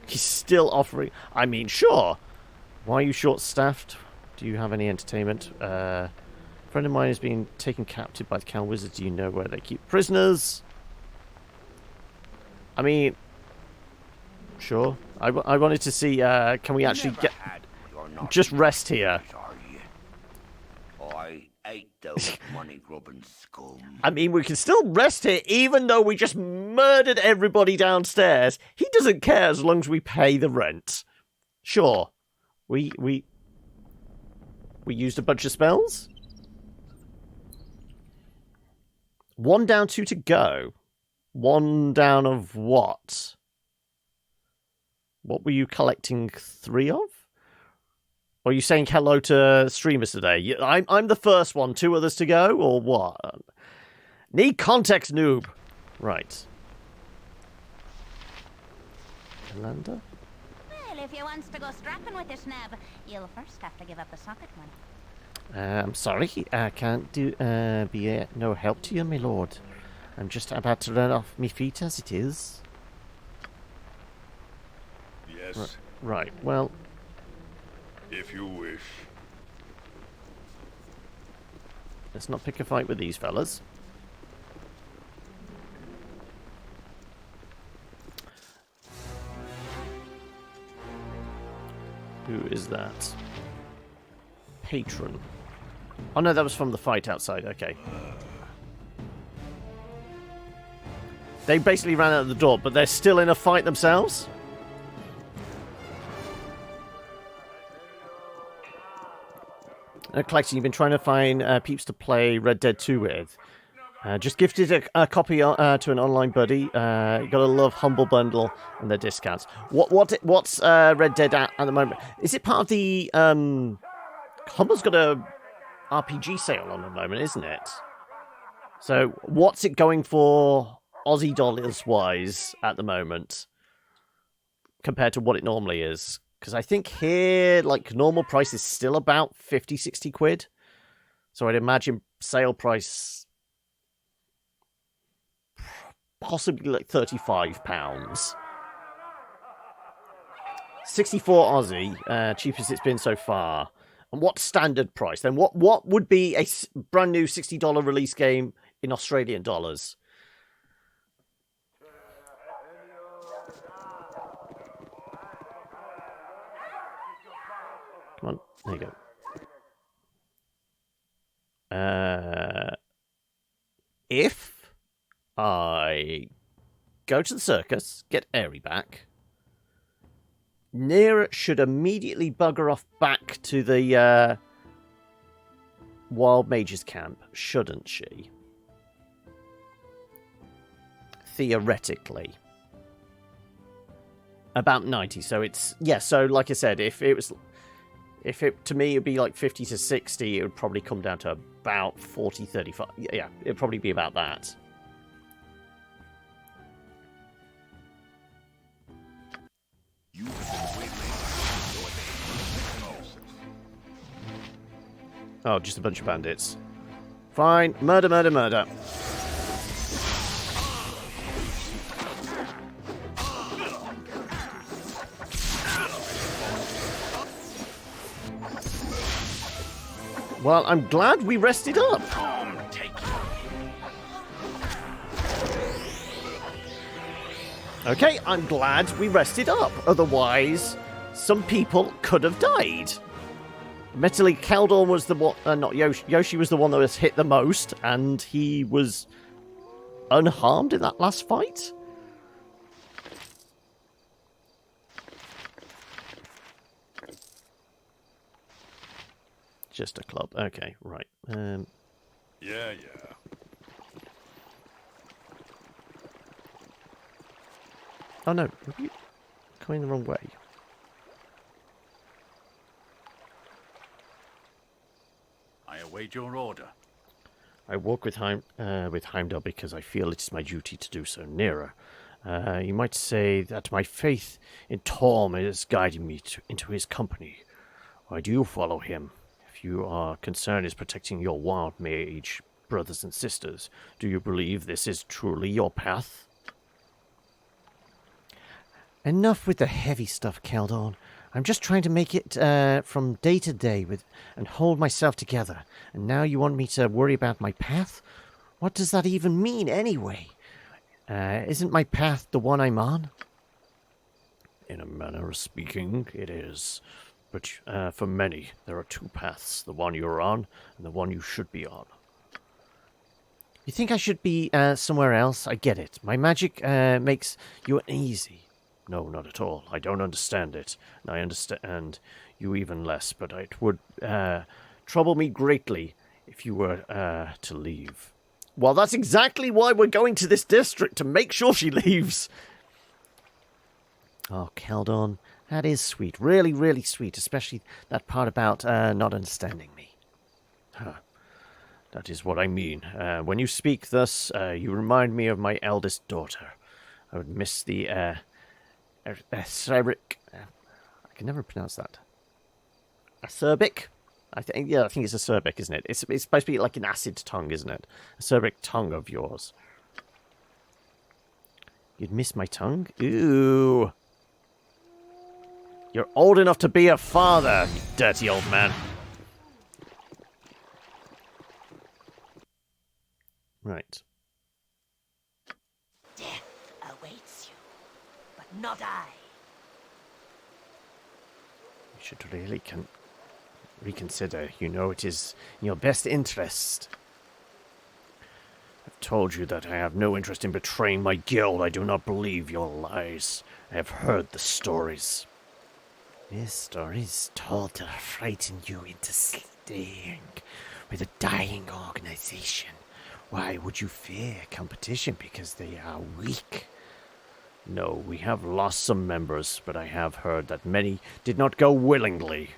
He's still offering... I mean, sure. Why are you short-staffed? Do you have any entertainment? A friend of mine is being taken captive by the Cal Wizards. Do you know where they keep prisoners? I mean... Sure. I wanted to see, can we actually get... Just rest here. I ate those money-grubbing scum. I mean, we can still rest here, even though we just murdered everybody downstairs. He doesn't care as long as we pay the rent. Sure. We used a bunch of spells. 1 down, 2 to go. 1 down of what? What were you collecting 3 of? Or are you saying hello to streamers today? I'm the first one, 2 others to go, or what? Need context, noob. Right. Yolanda? Well, if you wants to go strapping with this nab, you'll first have to give up the socket money. I'm sorry, I can't be no help to you, my lord. I'm just about to run off me feet as it is. Yes. Right, well... If you wish. Let's not pick a fight with these fellas. Who is that? Patron. Oh no, that was from the fight outside. Okay. They basically ran out of the door, but they're still in a fight themselves? Claxton, you've been trying to find peeps to play Red Dead 2 with. Just gifted a copy to an online buddy. You gotta love Humble Bundle and their discounts. What's Red Dead at the moment? Is it part of the... Humble's got a RPG sale on at the moment, isn't it? So what's it going for Aussie dollars wise at the moment compared to what it normally is? Because I think here, like, normal price is still about 50, 60 quid. So I'd imagine sale price possibly like £35. 64 Aussie, cheapest it's been so far. And what standard price? Then what would be a brand new $60 release game in Australian dollars? Come on, there you go. If I go to the circus, get Airy back, Nera should immediately bugger off back to the Wild Mages camp, shouldn't she? Theoretically. About 90, so it's... Yeah, so like I said, if it, to me, it would be like 50 to 60, it would probably come down to about 40, 35. Yeah, it'd probably be about that. Oh, just a bunch of bandits. Fine. Murder, murder, murder. Well, I'm glad we rested up. Okay, I'm glad we rested up. Otherwise, some people could have died. Admittedly, Keldor was the one, not Yoshi. Yoshi was the one that was hit the most, and he was unharmed in that last fight. Just a club. Okay, right. Yeah. Oh no, are you going the wrong way? I await your order. I walk with Heimdall because I feel it is my duty to do so. Nearer. You might say that my faith in Torm is guiding me into his company. Why do you follow him? If you are concerned is protecting your wild mage brothers and sisters, do you believe this is truly your path? Enough with the heavy stuff, Keldorn. I'm just trying to make it from day to day and hold myself together. And now you want me to worry about my path? What does that even mean anyway? Isn't my path the one I'm on? In a manner of speaking, it is. But for many, there are two paths. The one you're on and the one you should be on. You think I should be somewhere else? I get it. My magic makes you uneasy. No, not at all. I don't understand it. And I understand you even less, but it would trouble me greatly if you were to leave. Well, that's exactly why we're going to this district, to make sure she leaves. Oh, Keldorn, that is sweet. Really, really sweet, especially that part about not understanding me. Huh. That is what I mean. When you speak thus, you remind me of my eldest daughter. I would miss the... acerbic. I can never pronounce that. Acerbic? I think it's acerbic, isn't it? It's supposed to be like an acid tongue, isn't it? Acerbic tongue of yours. You'd miss my tongue? Ooh. You're old enough to be a father, you dirty old man. Right. Death awaits you, but not I. You should really reconsider. You know it is in your best interest. I've told you that I have no interest in betraying my guild. I do not believe your lies. I have heard the stories. These stories told to frighten you into staying with a dying organization. Why would you fear competition? Because they are weak. No, we have lost some members, but I have heard that many did not go willingly.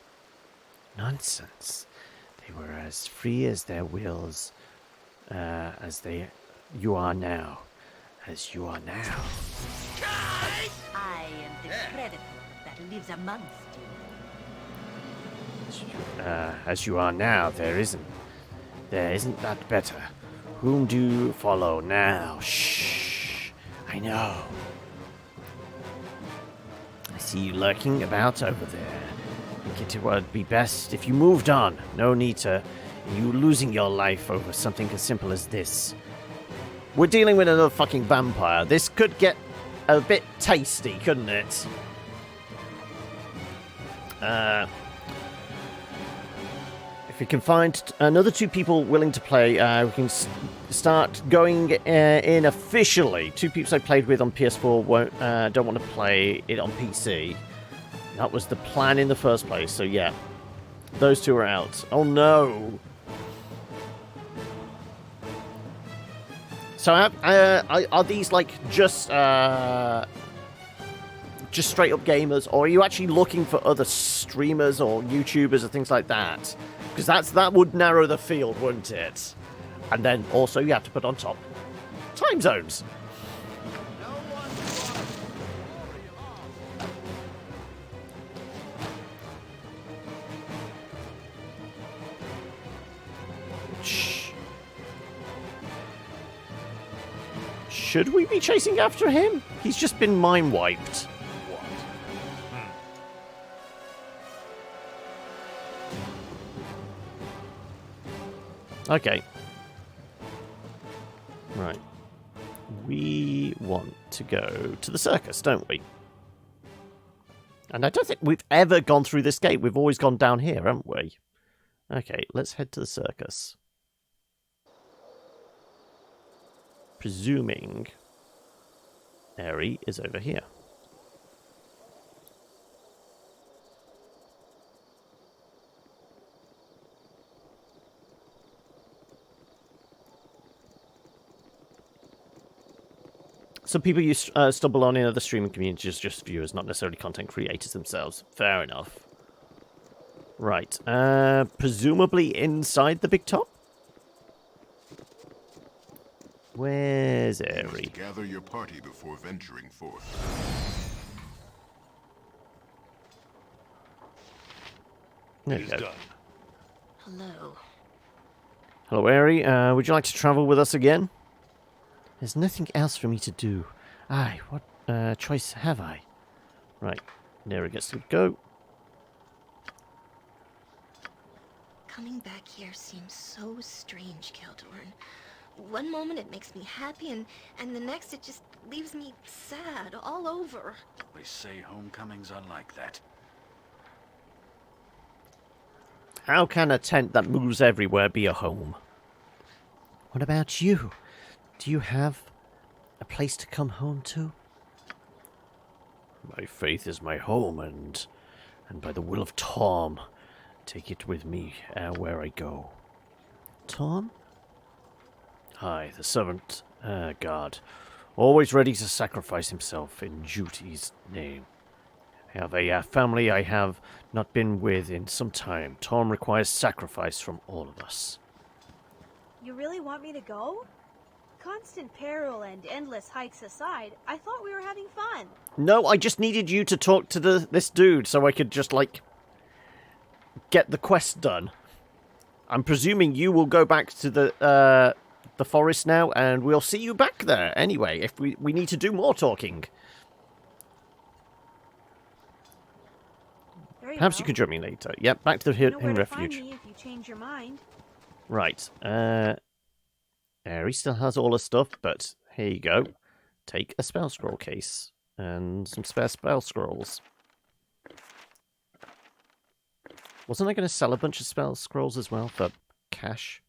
Nonsense. They were as free as their wills, you are now. As you are now. I am the predator that lives amongst you. As you are now, there isn't that better. Whom do you follow now? Shh. I know. I see you lurking about over there. I think it would be best if you moved on. No need to you losing your life over something as simple as this. We're dealing with another fucking vampire. This could get a bit tasty, couldn't it? If we can find another 2 people willing to play, we can start going in officially. 2 people I played with on PS4 don't want to play it on PC. That was the plan in the first place, so yeah. Those 2 are out. Oh no! So are these like just straight up gamers, or are you actually looking for other streamers or YouTubers or things like that? Because that would narrow the field, wouldn't it? And then also you have to put on top time zones. Should we be chasing after him? He's just been mind-wiped. Okay. Right. We want to go to the circus, don't we? And I don't think we've ever gone through this gate. We've always gone down here, haven't we? Okay, let's head to the circus. Presuming Eri is over here. Some people you stumble on in other streaming communities, just viewers, not necessarily content creators themselves. Fair enough. Right. Presumably inside the big top? Where's Eri? Gather your party before venturing forth. There you go. Hello. Hello, Eri. Would you like to travel with us again? There's nothing else for me to do. Aye, what choice have I? Right, Eri gets to go. Coming back here seems so strange, Kildorn. One moment it makes me happy, and the next it just leaves me sad all over. They say homecomings are like that. How can a tent that moves everywhere be a home? What about you? Do you have a place to come home to? My faith is my home, and by the will of Tom, take it with me where I go. Tom? Aye, the servant guard, always ready to sacrifice himself in duty's name. I have a family I have not been with in some time. Tom requires sacrifice from all of us. You really want me to go? Constant peril and endless hikes aside, I thought we were having fun. No, I just needed you to talk to this dude so I could just, like, get the quest done. I'm presuming you will go back to the forest now, and we'll see you back there anyway, if we need to do more talking. Perhaps you can join me later. Yep, back to the Hidden Refuge. Find me if you change your mind. Right. Aerie still has all her stuff, but here you go. Take a spell scroll case and some spare spell scrolls. Wasn't I going to sell a bunch of spell scrolls as well for cash?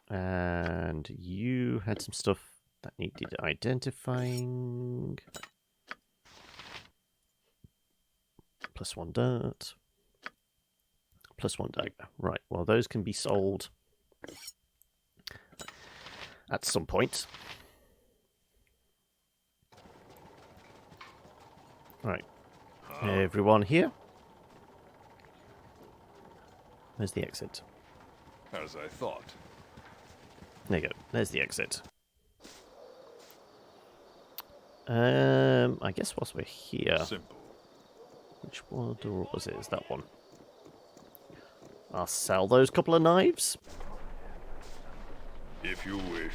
And you had some stuff that needed identifying. +1 dirt. +1 dagger. Right, well, those can be sold at some point. Right. Everyone here? Where's the exit? As I thought. There you go. There's the exit. I guess whilst we're here... Simple. Which one door was it? Is that one? I'll sell those couple of knives. If you wish.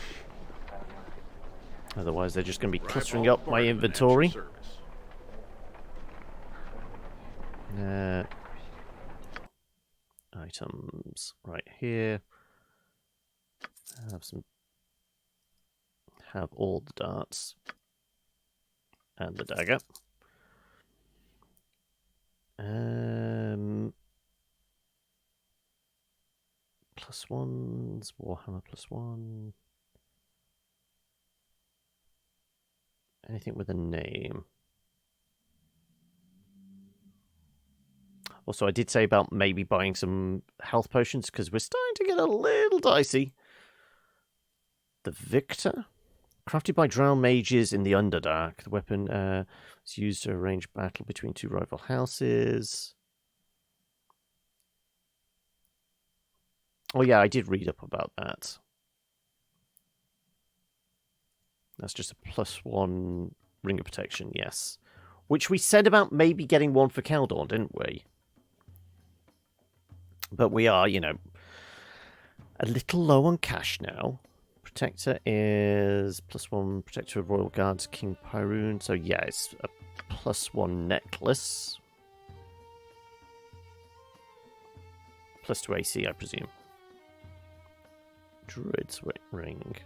Otherwise, they're just going to be clustering up my inventory. Items right here. Have all the darts and the dagger. +1s, Warhammer +1. Anything with a name. Also, I did say about maybe buying some health potions because we're starting to get a little dicey. The Victor? Crafted by drowned mages in the Underdark. The weapon is used to arrange battle between two rival houses. Oh yeah, I did read up about that. That's just a +1 ring of protection, yes. Which we said about maybe getting one for Caldorn, didn't we? But we are, you know, a little low on cash now. Protector is +1 Protector of Royal Guards, King Pyroon. So yeah, it's a +1 necklace. +2 AC, I presume. Druid's ring.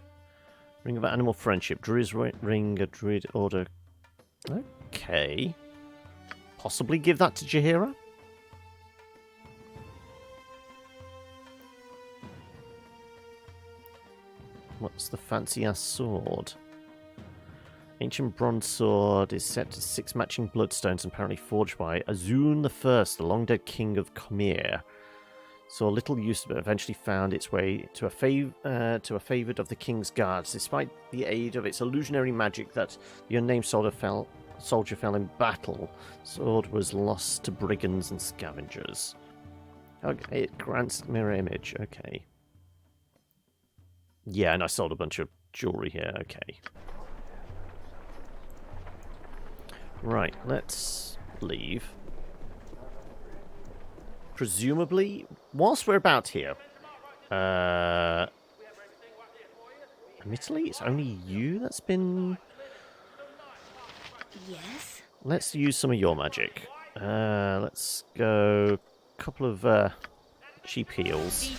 Ring of Animal Friendship. Druid's ring, a Druid order. Okay. Possibly give that to Jaheira? What's the fancy-ass sword? Ancient bronze sword is set to 6 matching bloodstones and apparently forged by Azun I, the long-dead king of Khmer. Saw little use but eventually found its way to a favoured of the king's guards. Despite the aid of its illusionary magic that the unnamed soldier fell in battle, sword was lost to brigands and scavengers. Okay, it grants mirror image. Okay. Yeah, and I sold a bunch of jewellery here. Okay. Right, let's leave. Presumably, whilst we're about here, admittedly, it's only you that's been... Yes? Let's use some of your magic. Let's go a couple of cheap heals.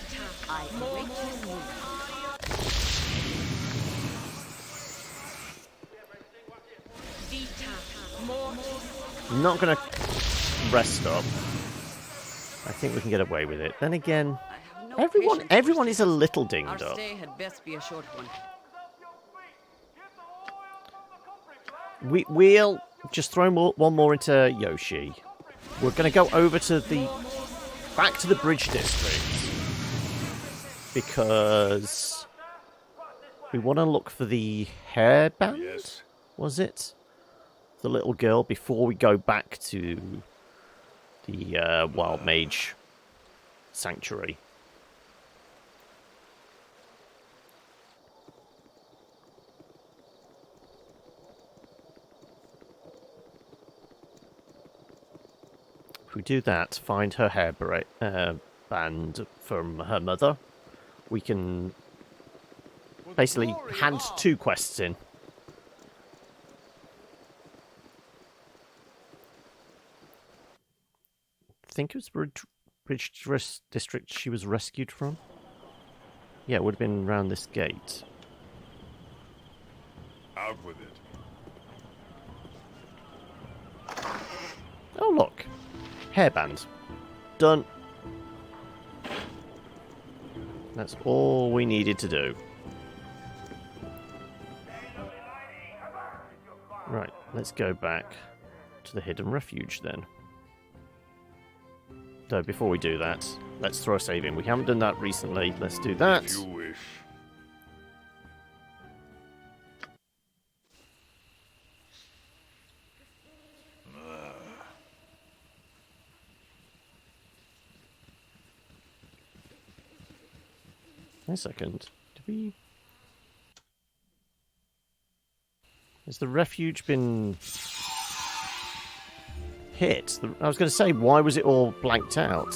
I'm not going to rest up. I think we can get away with it. Then again, everyone is a little dinged up. Our stay had best be a short one. We'll just throw one more into Yoshi. We're going to go over to back to the Bridge District because we want to look for the hairband. Yes. Was it the little girl before we go back to the Wild Mage Sanctuary? If we do that, find her hair band from her mother, we can basically hand 2 quests in. think it was Bridge District she was rescued from. Yeah, it would have been around this gate. Out with it. Oh, look. Hairband. Done. That's all we needed to do. Right, let's go back to the hidden refuge then. Though before we do that, let's throw a save in. We haven't done that recently. Let's do that. If you wish. Wait a second. Did we... Has the refuge been hit? I was going to say, why was it all blanked out?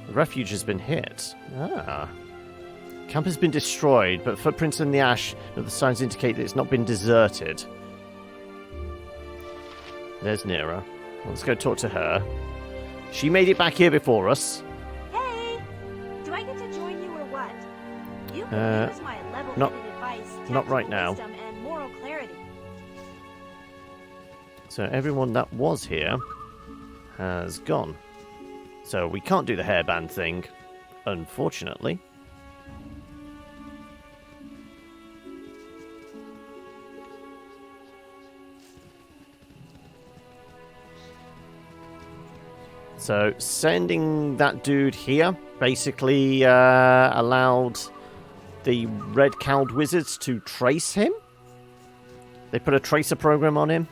The refuge has been hit. Ah. Camp has been destroyed, but footprints in the ash and the signs indicate that it's not been deserted. There's Nira. Let's go talk to her. She made it back here before us. Hey! Do I get to join you or what? You can use my level-headed advice, not right now. wisdom, and moral clarity. So everyone that was here has gone. So we can't do the hairband thing, unfortunately. So sending that dude here basically allowed the red-cowled wizards to trace him. They put a tracer program on him.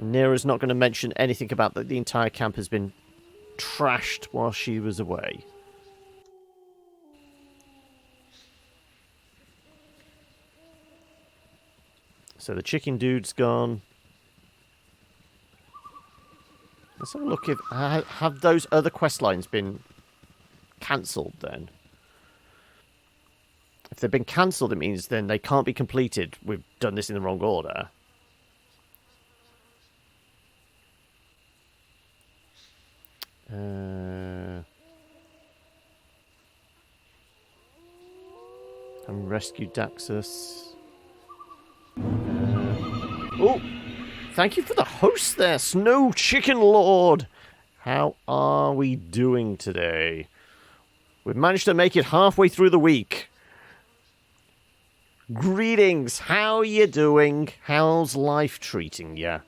Nira's not going to mention anything about that the entire camp has been trashed while she was away. So the chicken dude's gone. Let's have a look if... have those other quest lines been cancelled then? If they've been cancelled, it means then they can't be completed. We've done this in the wrong order. And rescued Daxus. Oh! Thank you for the host there, Snow Chicken Lord! How are we doing today? We've managed to make it halfway through the week. Greetings, how you doing? How's life treating you?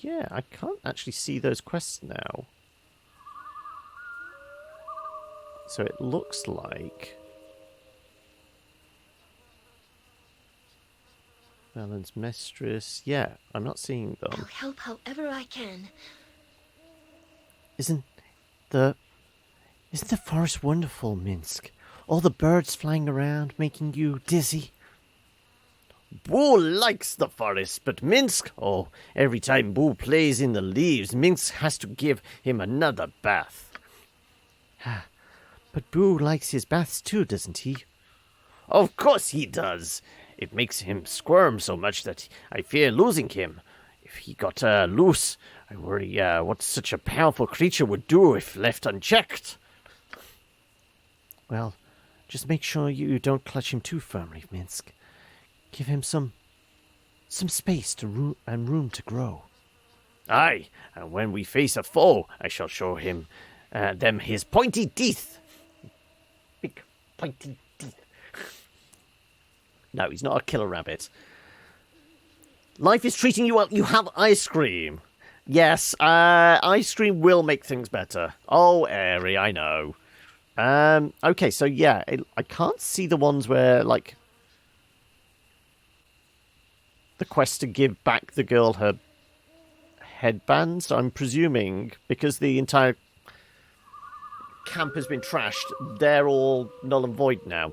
Yeah, I can't actually see those quests now. So it looks like... Balance Mistress. Yeah, I'm not seeing them. I'll help however I can. Isn't the forest wonderful, Minsk? All the birds flying around, making you dizzy. Boo likes the forest, but Minsk... Oh, every time Boo plays in the leaves, Minsk has to give him another bath. But Boo likes his baths too, doesn't he? Of course he does. It makes him squirm so much that I fear losing him. If he got loose, I worry what such a powerful creature would do if left unchecked. Well, just make sure you don't clutch him too firmly, Minsk. Give him some space and room to grow. Aye, and when we face a foe, I shall show him them his pointy teeth. Big pointy teeth. No, he's not a killer rabbit. Life is treating you well. You have ice cream. Yes, ice cream will make things better. Oh, Airy, I know. Okay, so yeah, I can't see the ones where, like, the quest to give back the girl her headband. So I'm presuming, because the entire camp has been trashed, they're all null and void now.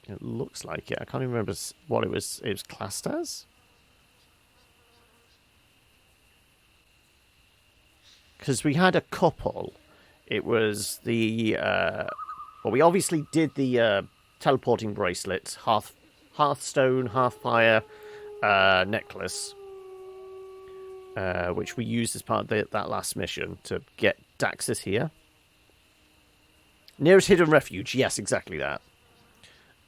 It looks like it. I can't even remember what it was classed as. Because we had a couple It was the... well, we obviously did the teleporting bracelet, Hearthstone, Hearthfire necklace, which we used as part of that last mission to get Daxus here. Nearest hidden refuge, yes, exactly that.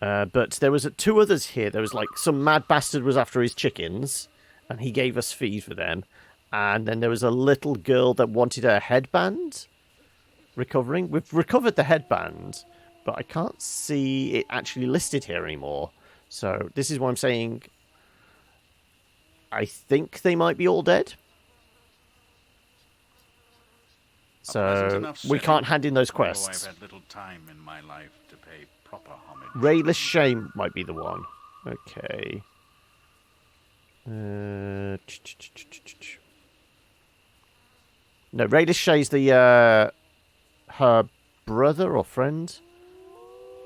But there was 2 others here. There was like some mad bastard was after his chickens, and he gave us feed for them. And then there was a little girl that wanted a headband recovering. We've recovered the headband, but I can't see it actually listed here anymore. So this is why I'm saying I think they might be all dead. So we can't hand in those quests. I've had little time in my life to pay proper homage. Rayless Shame might be the one. Okay. No, Rayless Shay's the her brother or friend.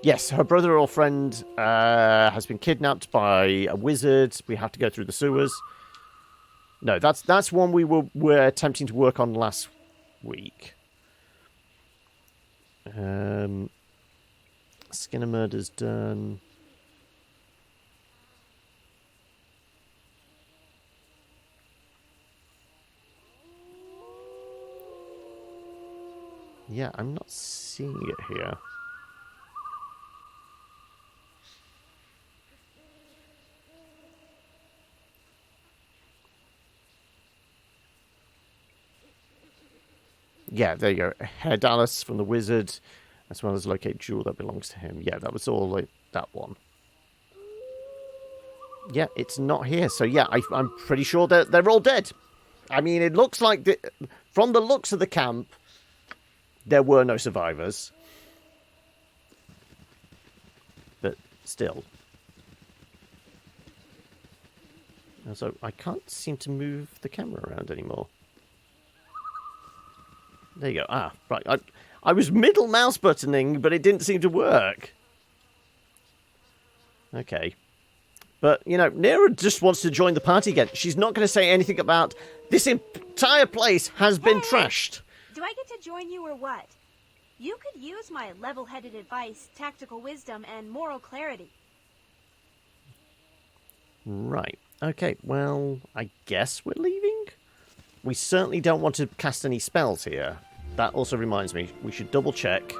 Yes, her brother or friend has been kidnapped by a wizard. We have to go through the sewers. No, that's one we were attempting to work on last week. Skinner Murder's done. Yeah, I'm not seeing it here. Yeah, there you go. Hair Dallas from the wizard, as well as locate jewel that belongs to him. Yeah, that was all like that one. Yeah, it's not here. So yeah, I'm pretty sure that they're all dead. I mean, it looks like from the looks of the camp, there were no survivors. But still. So I can't seem to move the camera around anymore. There you go. Ah, right. I was middle mouse buttoning, but it didn't seem to work. Okay. But, you know, Nera just wants to join the party again. She's not going to say anything about this entire place has been trashed. Do I get to join you or what? You could use my level-headed advice, tactical wisdom, and moral clarity. Right. Okay, well, I guess we're leaving? We certainly don't want to cast any spells here. That also reminds me, we should double check.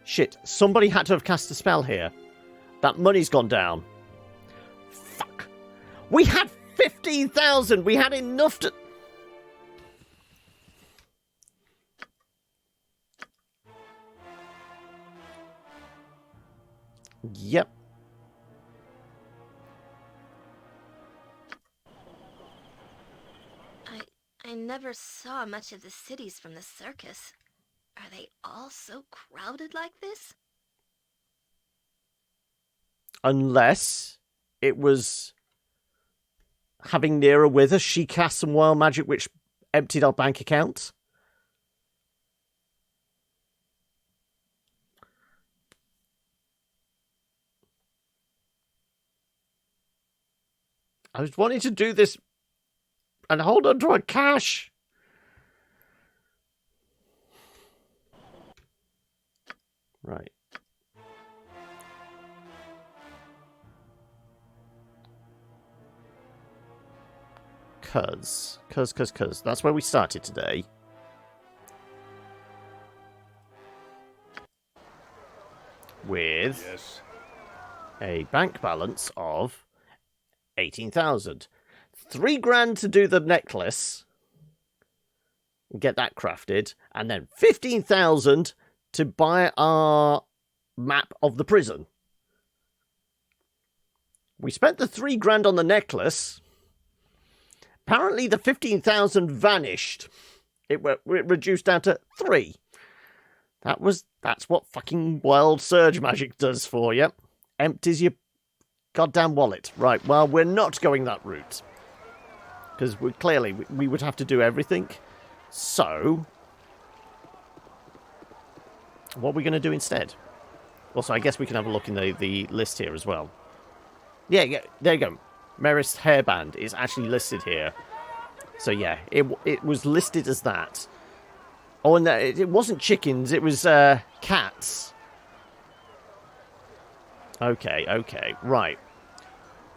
Shit, somebody had to have cast a spell here. That money's gone down. Fuck. We had 15,000! We had enough to... Yep. I never saw much of the cities from the circus. Are they all so crowded like this? Unless it was having Nera with us, she cast some wild magic which emptied our bank account. I was wanting to do this and hold on to our cash. Right. Cuz. That's where we started today. With a bank balance of 18,000. 3 grand to do the necklace. Get that crafted. And then 15,000 to buy our map of the prison. We spent the 3 grand on the necklace. Apparently the 15,000 vanished. It reduced down to 3. That's what fucking wild surge magic does for you. Empties your goddamn wallet. Right, well, we're not going that route. Because clearly we would have to do everything. So, what are we going to do instead? Also, I guess we can have a look in the list here as well. Yeah, there you go. Merith's hairband is actually listed here. So yeah, it was listed as that. Oh, and it wasn't chickens, it was cats. Okay, right.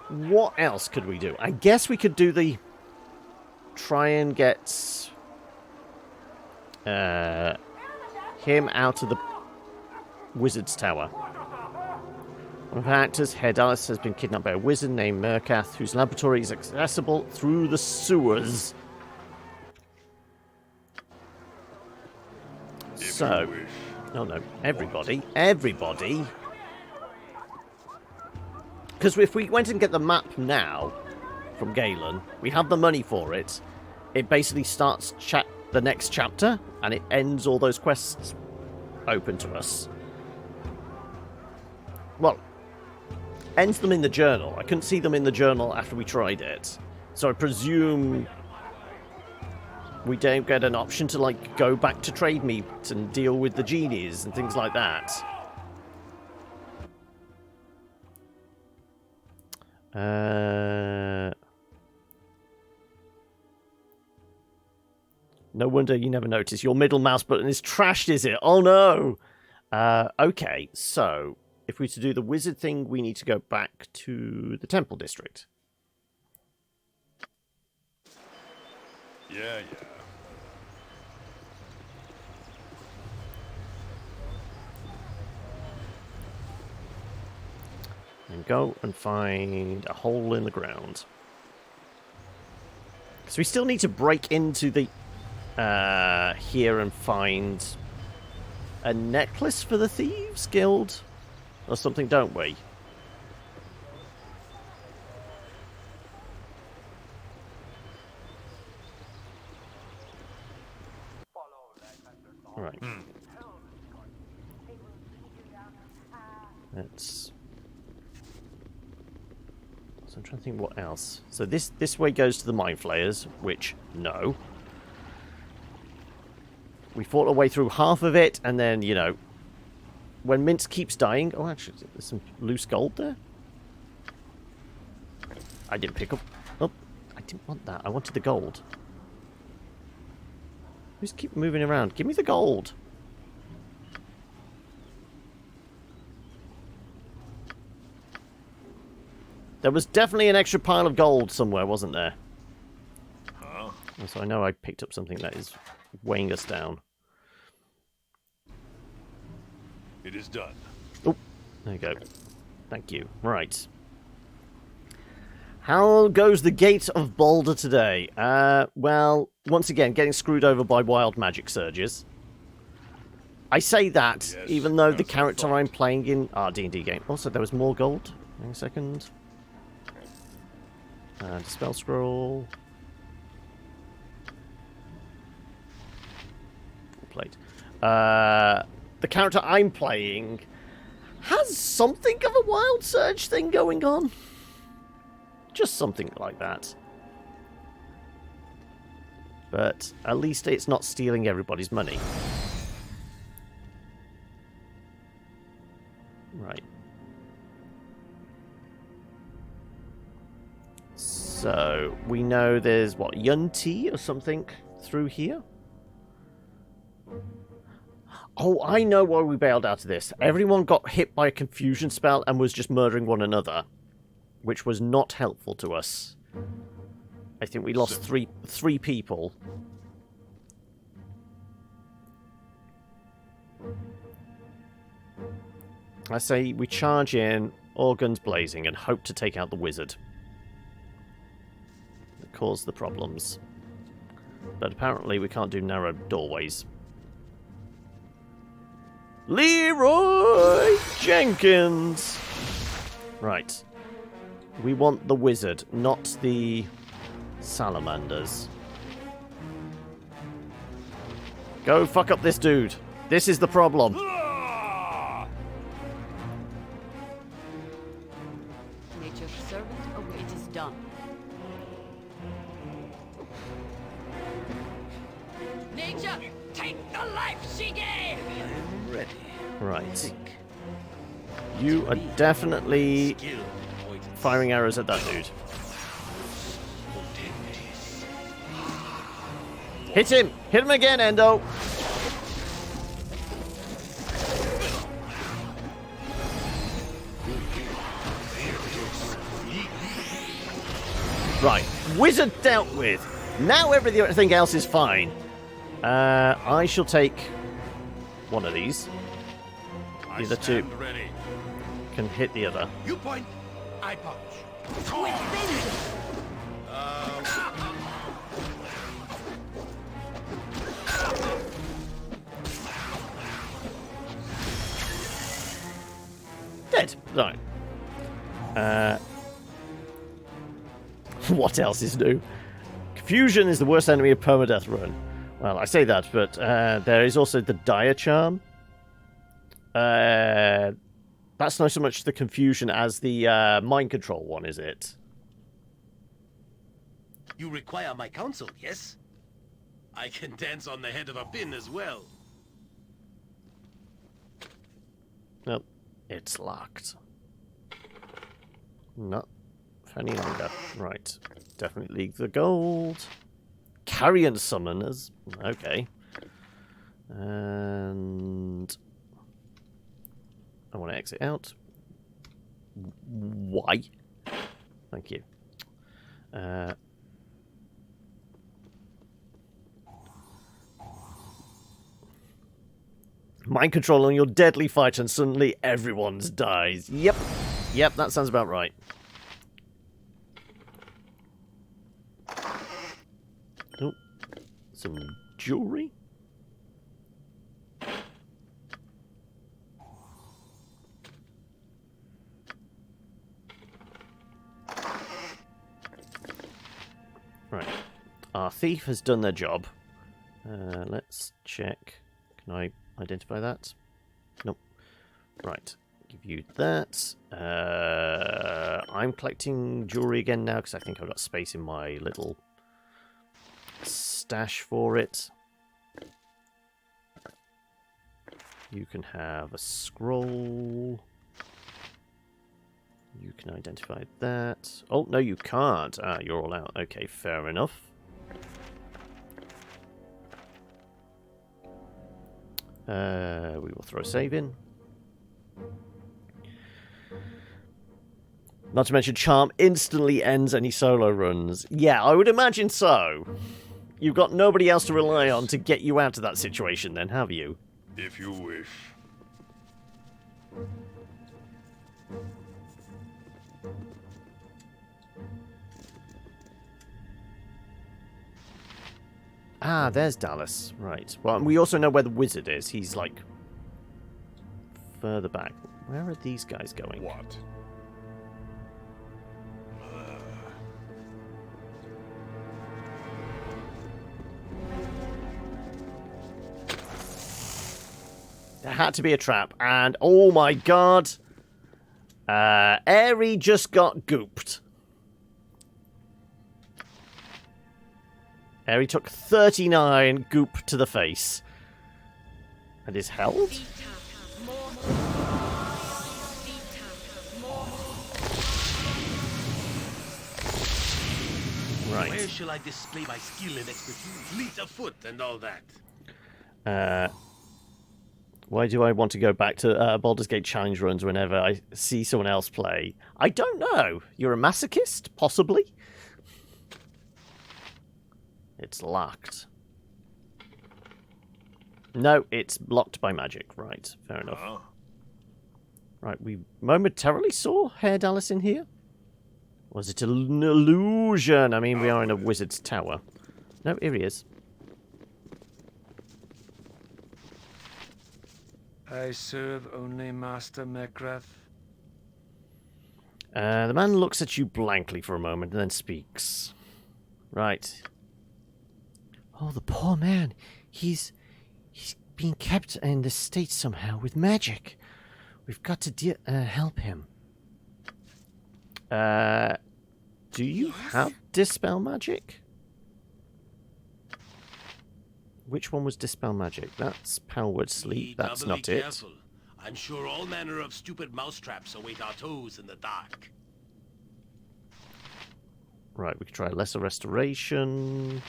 What else could we do? I guess we could do the... Try and get... him out of the wizard's tower. One of our actors, Head Alice, has been kidnapped by a wizard named Mercath, whose laboratory is accessible through the sewers. So... Oh no, everybody. Because if we went and get the map now from Galen, we have the money for it. It basically starts the next chapter, and it ends all those quests open to us. Well, ends them in the journal. I couldn't see them in the journal after we tried it. So I presume we don't get an option to, like, go back to trade meet and deal with the genies and things like that. No wonder you never noticed. Your middle mouse button is trashed, is it? Oh no! Okay, so if we're to do the wizard thing, we need to go back to the temple district. Yeah. And go and find a hole in the ground. So we still need to break into the here and find a necklace for the Thieves Guild or something, don't we? Right. Let's... So I'm trying to think what else. So this way goes to the Mind Flayers, which, no. We fought our way through half of it, and then, you know, when Mince keeps dying... Oh, actually, there's some loose gold there. I didn't pick up... Oh, I didn't want that. I wanted the gold. Just keep moving around. Give me the gold. There was definitely an extra pile of gold somewhere, wasn't there? Huh? And so I know I picked up something that is weighing us down. It is done. Oh, there you go. Thank you. Right. How goes the Gate of Baldur today? Well, once again, getting screwed over by wild magic surges. I say that, yes, even though the character I'm playing in our D&D game... Also, there was more gold. Hang on a second. And a spell scroll. Plate. The character I'm playing has something of a wild surge thing going on. Just something like that. But at least it's not stealing everybody's money. Right. So, we know there's, what, Yunti or something through here? Oh, I know why we bailed out of this. Everyone got hit by a confusion spell and was just murdering one another, which was not helpful to us. I think we lost three people. I say we charge in, all guns blazing, and hope to take out the wizard. That caused the problems. But apparently we can't do narrow doorways. Leroy Jenkins! Right. We want the wizard, not the salamanders. Go fuck up this dude. This is the problem. Nature's servant, it is done. Nature, take the life she gave! I'm ready. Right. You are definitely firing arrows at that dude. Hit him! Hit him again, Endo! Right, wizard dealt with. Now everything else is fine. I shall take one of these. The other two can hit the other. You point, I punch. Dead. Right. What else is new? Confusion is the worst enemy of permadeath run. Well, I say that, but there is also the dire charm. That's not so much the confusion as the mind control one, is it? You require my counsel, yes? I can dance on the head of a pin as well. Nope. It's locked. Not for any longer. Right. Definitely leave the gold. Carrion summoners. Okay. And I want to exit out. Why? Thank you. Mind control on your deadly fight and suddenly everyone's dies. Yep. Yep, that sounds about right. Oh, some jewelry. Right. Our thief has done their job. Let's check. Can I identify that? Nope. Right. Give you that. I'm collecting jewelry again now because I think I've got space in my little stash for it. You can have a scroll. You can identify that. Oh, no, you can't. Ah, you're all out. Okay, fair enough. We will throw a save in. Not to mention, Charm instantly ends any solo runs. Yeah, I would imagine so. You've got nobody else to rely on to get you out of that situation then, have you? If you wish. Ah, there's Dallas. Right. Well, and we also know where the wizard is. He's, like, further back. Where are these guys going? What? There had to be a trap, and oh my god, Aerie just got gooped. Aerie took 39 goop to the face, and is held. Right. Where shall I display my skill and expertise? Fleet of foot and all that. Why do I want to go back to Baldur's Gate challenge runs whenever I see someone else play? I don't know. You're a masochist? Possibly? It's locked. No, it's blocked by magic. Right, fair enough. Right, we momentarily saw Herr Dallas in here. Was it an illusion? I mean, we are in a wizard's tower. No, here he is. I serve only Master Megrath. The man looks at you blankly for a moment and then speaks. Right. Oh, the poor man. He's being kept in this state somehow with magic. We've got to help him. Do you have Dispel Magic? Which one was Dispel Magic? That's Powered Sleep. That's not it. Careful. I'm sure all manner of stupid mousetraps await our toes in the dark. Right, we can try Lesser Restoration.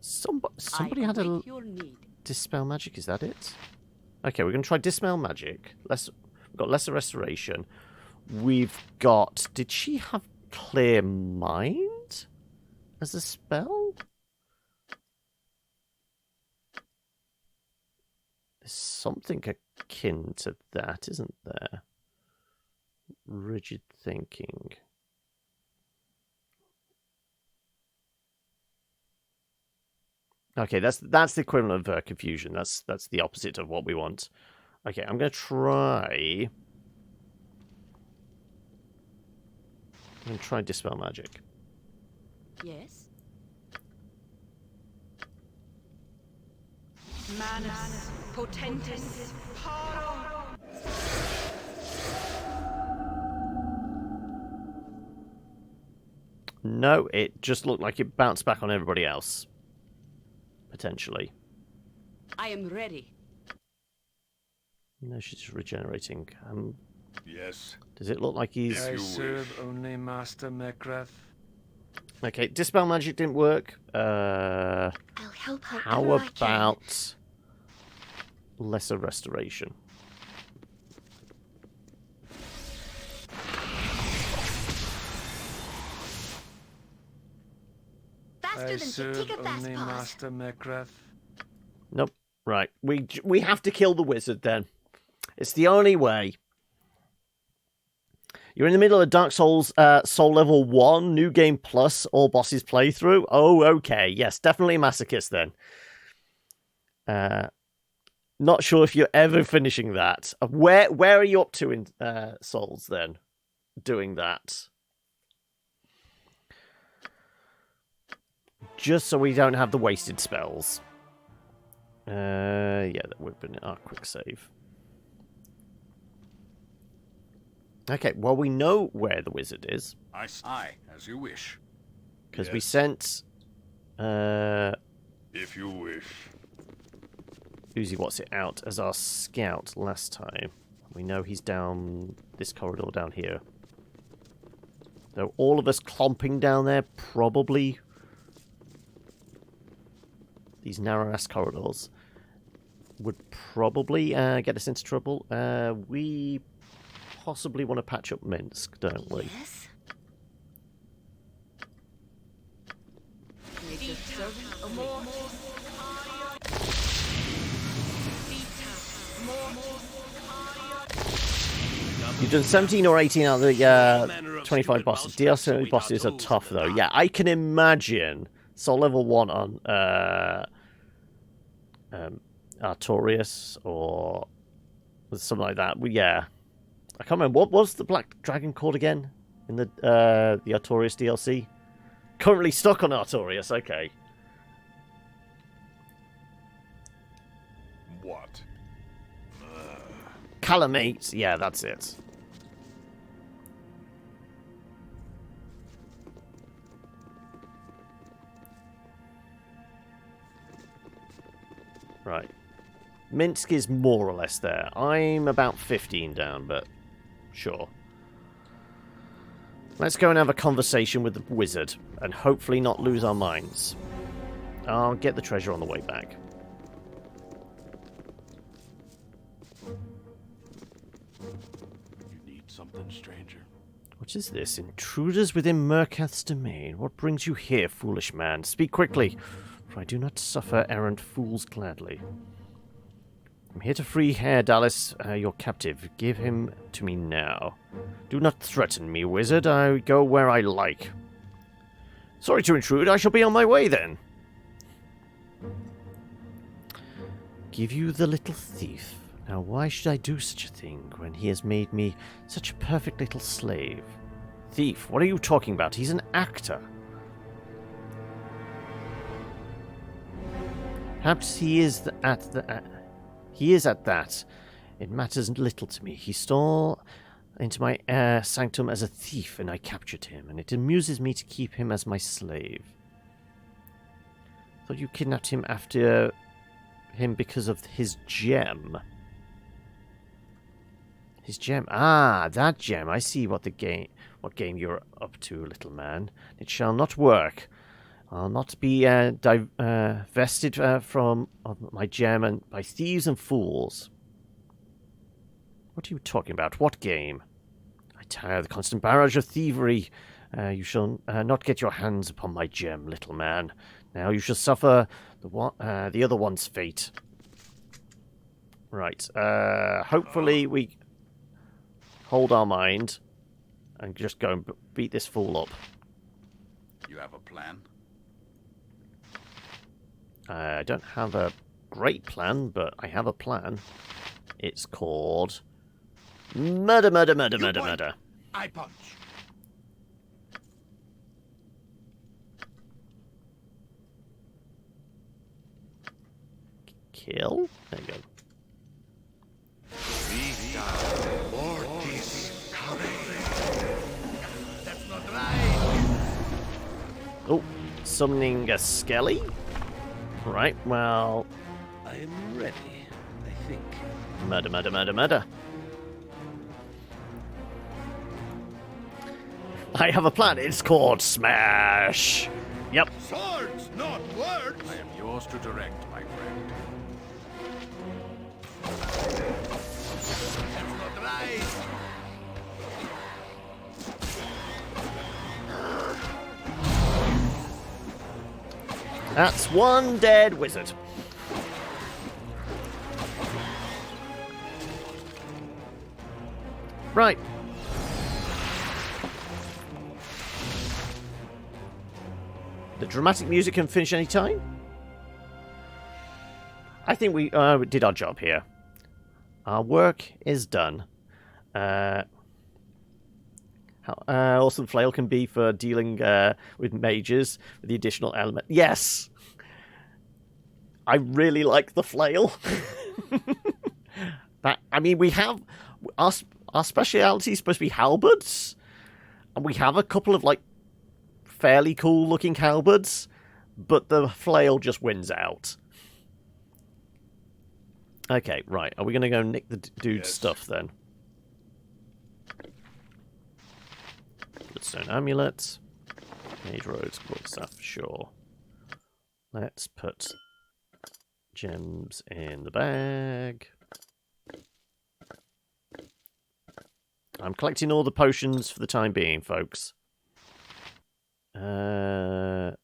Somebody had a dispel magic. Is that it? Okay, we're going to try dispel magic. We've got lesser restoration. We've got... Did she have clear mind as a spell? There's something akin to that, isn't there? Rigid thinking. Okay, that's the equivalent of confusion. That's the opposite of what we want. Okay, I'm going to try... I'm going to try dispel magic. Yes. Manus potentis paro. No, it just looked like it bounced back on everybody else. Potentially. I am ready. No, she's regenerating. Yes. Does it look like he's... I serve only Master Mekrath. Okay, dispel magic didn't work. I'll help how about lesser restoration? I serve only Master Mekrath. Nope. Right. We have to kill the wizard then. It's the only way. You're in the middle of Dark Souls Soul Level 1, New Game Plus, all bosses playthrough. Oh, okay. Yes, definitely a masochist then. Not sure if you're ever finishing that. Where are you up to in Souls then? Doing that. Just so we don't have the wasted spells. Yeah, that would have been our quick save. Okay, well, we know where the wizard is. Aye, as you wish. Because we sent... if you wish. Uzi What's It out as our scout last time. We know he's down this corridor down here. Though all of us clomping down there, probably... These narrow-ass corridors would probably get us into trouble. We possibly want to patch up Minsk, don't we? Yes. You've done 17 or 18 out of the 25 bosses. DLC bosses are tough, though. Yeah, I can imagine Soul Level 1 on Artorias or something like that. Yeah. I can't remember. What was the Black Dragon called again in the Artorias DLC? Currently stuck on Artorias. Okay. What? Calamate. Yeah, that's it. Right. Minsk is more or less there. I'm about 15 down, but sure. Let's go and have a conversation with the wizard, and hopefully not lose our minds. I'll get the treasure on the way back. You need something, stranger? What is this? Intruders within Merkath's domain. What brings you here, foolish man? Speak quickly, for I do not suffer errant fools gladly. I'm here to free Herr Dallas, your captive. Give him to me now. Do not threaten me, wizard. I go where I like. Sorry to intrude. I shall be on my way, then. Give you the little thief. Now, why should I do such a thing when he has made me such a perfect little slave? Thief? What are you talking about? He's an actor. Perhaps he is at that. It matters little to me. He stole into my sanctum as a thief, and I captured him, and it amuses me to keep him as my slave. Thought you kidnapped him after him because of his gem. His gem. Ah, that gem. I see what game you're up to, little man. It shall not work. I'll not be divested from my gem and by thieves and fools. What are you talking about? What game? I tire of the constant barrage of thievery. You shall not get your hands upon my gem, little man. Now you shall suffer the other one's fate. Right. Hopefully we hold our mind and just go and beat this fool up. You have a plan? I don't have a great plan, but I have a plan. It's called murder, murder, murder, murder, murder. I punch. Kill? There you go. That's not right. Oh, summoning a Skelly? Right, well... I am ready, I think. Murder, murder, murder, murder. I have a plan. It's called Smash. Yep. Swords, not words. I am yours to direct, my friend. That's not right. That's one dead wizard. Right. The dramatic music can finish any time. I think we did our job here. Our work is done. How awesome Flail can be for dealing with mages with the additional element. Yes! I really like the Flail. I mean, we have... Our speciality is supposed to be halberds. And we have a couple of, like, fairly cool-looking halberds. But the Flail just wins out. Okay, right. Are we going to go nick the dude's stuff, then? Bloodstone amulet. Mage Rose, Quarterstaff, sure. Let's put gems in the bag. I'm collecting all the potions for the time being, folks.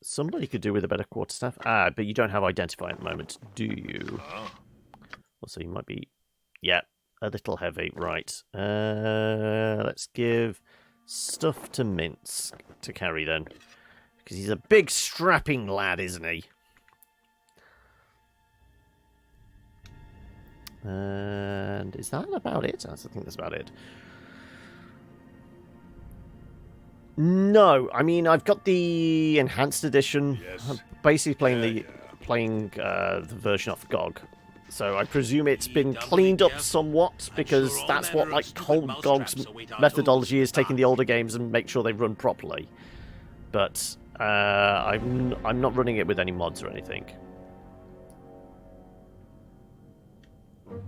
Somebody could do with a better quarterstaff. Ah, but you don't have Identify at the moment, do you? Also, you might be... Yeah, a little heavy. Right. Let's give stuff to Mince to carry, then. Because he's a big, strapping lad, isn't he? And is that about it? I think that's about it. No, I mean, I've got the enhanced edition. Yes. I'm basically playing the version off GOG. So I presume it's been cleaned up somewhat, because that's what like Cold GOG's methodology is, taking the older games and make sure they run properly. But I'm not running it with any mods or anything.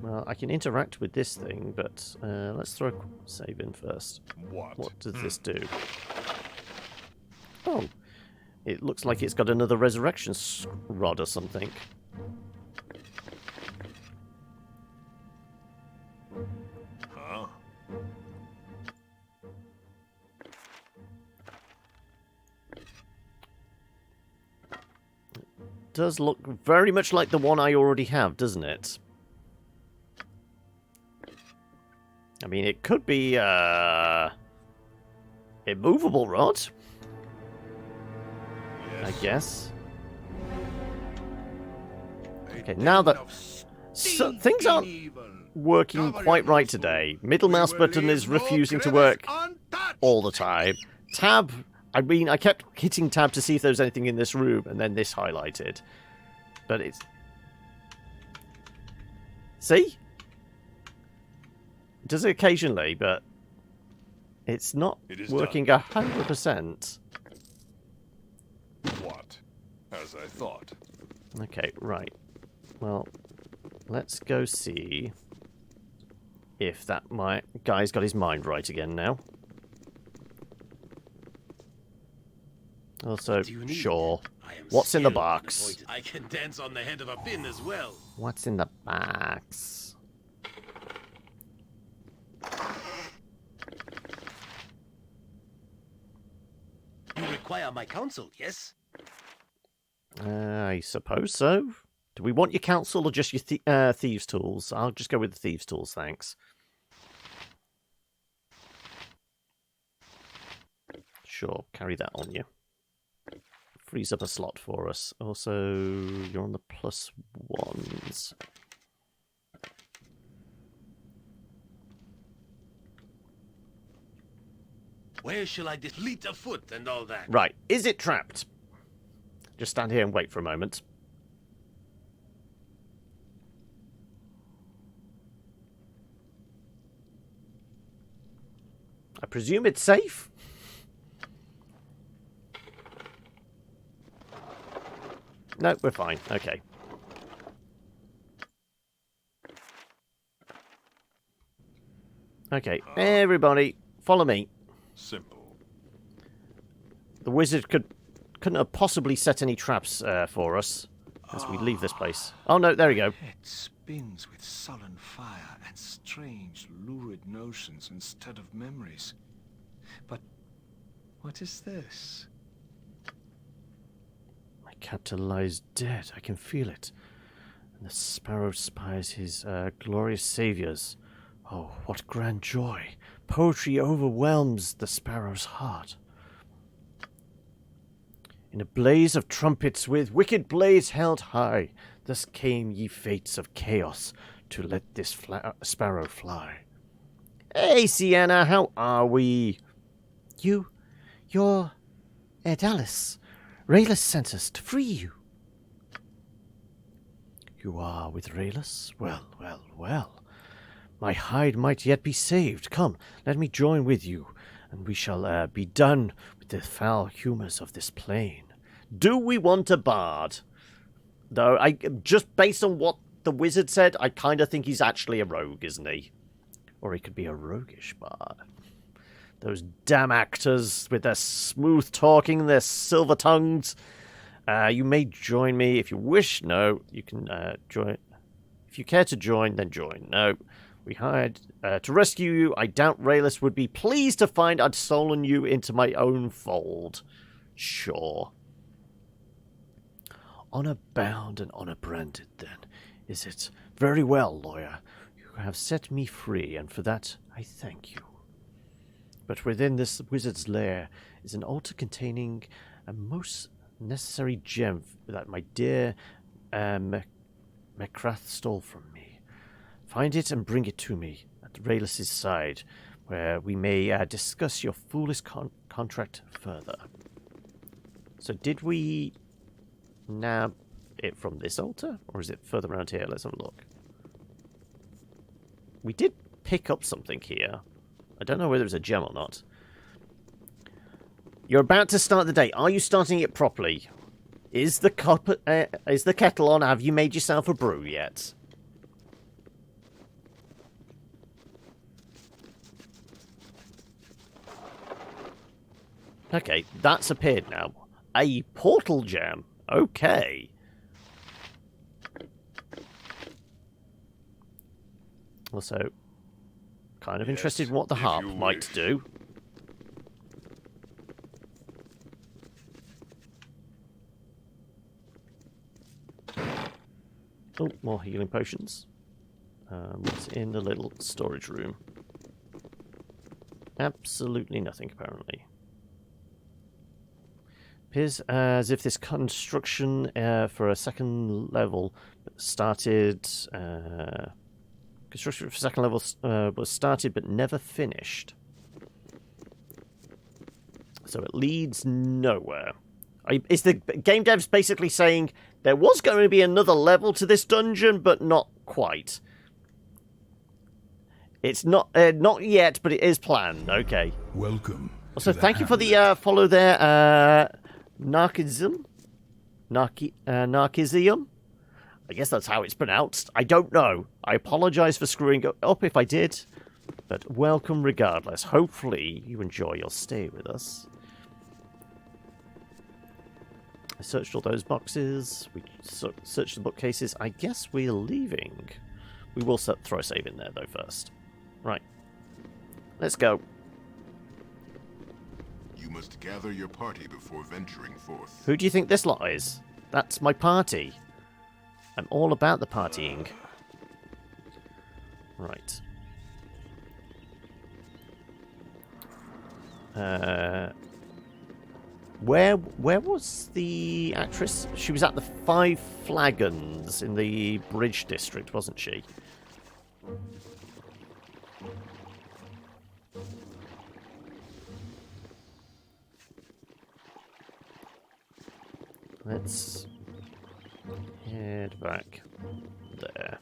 Well, I can interact with this thing, but let's throw a save in first. What does this do? Oh, it looks like it's got another resurrection rod or something. Huh? It does look very much like the one I already have, doesn't it? I mean, it could be a movable rod. Yes. I guess. Okay, now that things aren't working quite right today. Middle mouse button is refusing to work all the time. Tab, I mean, I kept hitting tab to see if there was anything in this room, and then this highlighted. But it's... See? It does it occasionally, but it's not working 100%. What? As I thought. Okay, right. Well, let's go see if that guy's got his mind right again now. Also, Do you need? sure. I am What's in the skilled and box? appointed. I can dance on the head of a pin as well. What's in the box? You require my counsel, yes? I suppose so. Do we want your counsel or just your thieves' tools? I'll just go with the thieves' tools, thanks. Sure, carry that on you. Frees up a slot for us. Also, you're on the +1s. Where shall I fleet of foot and all that? Right, is it trapped? Just stand here and wait for a moment. I presume it's safe? No, we're fine. Okay. Okay, everybody, follow me. Simple. The wizard couldn't have possibly set any traps for us as we leave this place. Oh no, there we go. It spins with sullen fire and strange, lurid notions instead of memories. But what is this? My captain lies dead. I can feel it. And the sparrow spies his glorious saviors. Oh, what grand joy! Poetry overwhelms the sparrow's heart. In a blaze of trumpets with wicked blades held high, thus came ye fates of chaos to let this sparrow fly. Hey, Sienna, how are we? You're Edalis. Raylus sent us to free you. You are with Raylus? Well, well, well. My hide might yet be saved. Come, let me join with you, and we shall be done with the foul humours of this plain. Do we want a bard? Though, just based on what the wizard said, I kind of think he's actually a rogue, isn't he? Or he could be a roguish bard. Those damn actors with their smooth talking, their silver tongues. You may join me if you wish. No, you can join. If you care to join, then join. No. We hired to rescue you. I doubt Raylus would be pleased to find I'd stolen you into my own fold. Sure. Honour bound and honour branded, then, is it? Very well, lawyer. You have set me free, and for that I thank you. But within this wizard's lair is an altar containing a most necessary gem that my dear Mekrath stole from me. Find it and bring it to me at Raylus' side, where we may discuss your foolish contract further. So did we nab it from this altar, or is it further around here? Let's have a look. We did pick up something here. I don't know whether it's a gem or not. You're about to start the day. Are you starting it properly? Is the kettle on? Have you made yourself a brew yet? Okay, that's appeared now. A portal gem. Okay. Also, kind of interested in what the harp might do. Oh, more healing potions. What's in the little storage room? Absolutely nothing, apparently. Appears as if this construction for a second level started... construction for second level was started but never finished. So it leads nowhere. Is the game devs basically saying there was going to be another level to this dungeon, but not quite? It's not yet, but it is planned. Okay. Welcome. Also, thank you for the follow there, Narchism? Narchism? I guess that's how it's pronounced. I don't know. I apologise for screwing up if I did. But welcome regardless. Hopefully you enjoy your stay with us. searched all those boxes. We searched the bookcases. I guess we're leaving. We will throw a save in there, though, first. Right. Let's go. You must gather your party before venturing forth. Who do you think this lot is? That's my party. I'm all about the partying. Right. Where was the actress? She was at the Five Flagons in the Bridge District, wasn't she? Let's head back there.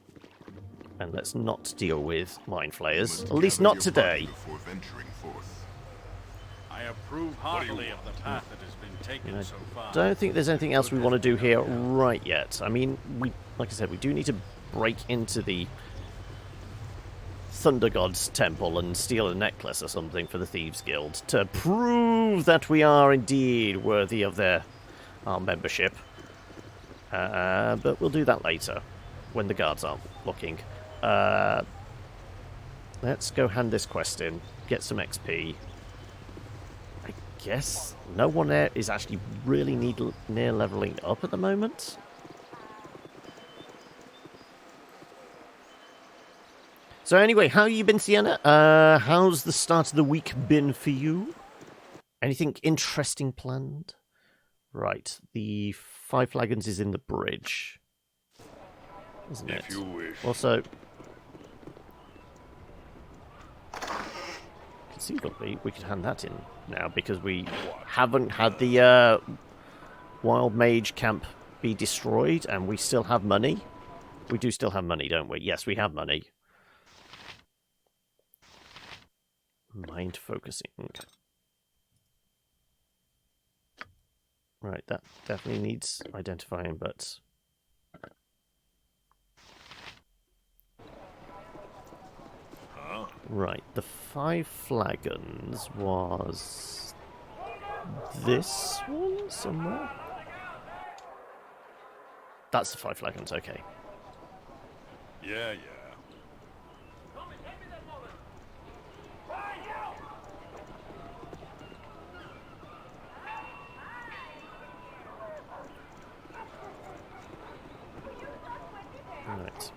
And let's not deal with mind flayers. At least not today. Before venturing forth. I approve heartily of the path that has been taken so far. Don't think there's anything else we want to do here right yet. I mean, like I said, we do need to break into the Thunder God's temple and steal a necklace or something for the Thieves Guild to prove that we are indeed worthy of our membership. But we'll do that later, when the guards aren't looking. Let's go hand this quest in, get some XP. I guess no one there is actually really near leveling up at the moment. So anyway, how you been, Sienna? How's the start of the week been for you? Anything interesting planned? Right, the Five Flagons is in the bridge, isn't it? If you wish. Also, conceivably, we could hand that in now because we haven't had the Wild Mage camp be destroyed, and we still have money. We do still have money, don't we? Yes, we have money. Mind focusing. Right, that definitely needs identifying, but... Right, the Five Flagons was... this one somewhere? That's the Five Flagons, okay. Yeah. Right.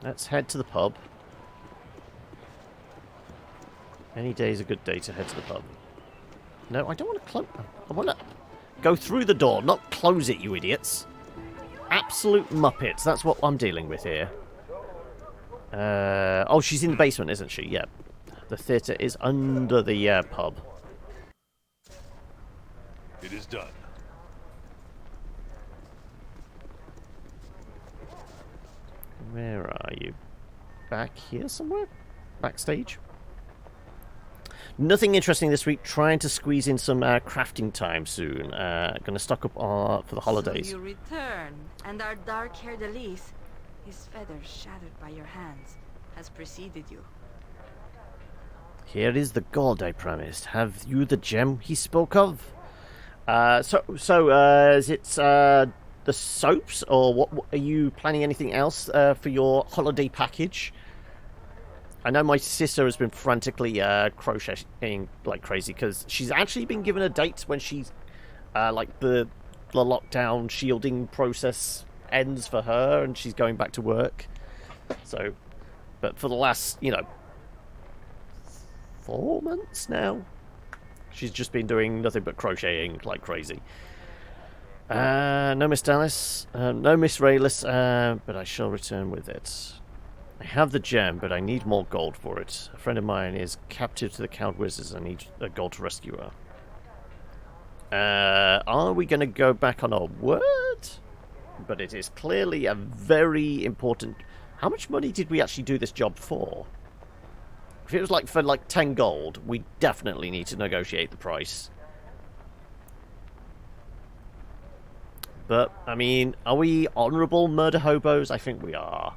Let's head to the pub. Any day is a good day to head to the pub. No, I don't want to close... I want to go through the door, not close it, you idiots. Absolute muppets. That's what I'm dealing with here. Oh, she's in the basement, isn't she? Yep. The theatre is under the pub. It is done. Where are you? Back here somewhere? Backstage? Nothing interesting this week. Trying to squeeze in some crafting time soon. Gonna stock up for the holidays. So you return, and our dark-haired Elise, his feathers shattered by your hands, has preceded you. Here is the gold I promised. Have you the gem he spoke of? Is it the soaps, or what? Are you planning anything else for your holiday package? I know my sister has been frantically crocheting like crazy because she's actually been given a date when she's like the lockdown shielding process ends for her and she's going back to work. So, but for the last 4 months now, she's just been doing nothing but crocheting like crazy. No Miss Dallas, no Miss Rayless, but I shall return with it. I have the gem, but I need more gold for it. A friend of mine is captive to the Count Wizards. I need gold to rescue her. Are we going to go back on our word? But it is clearly a very important... How much money did we actually do this job for? If it was like for 10 gold, we definitely need to negotiate the price. But, I mean, are we honourable murder hobos? I think we are.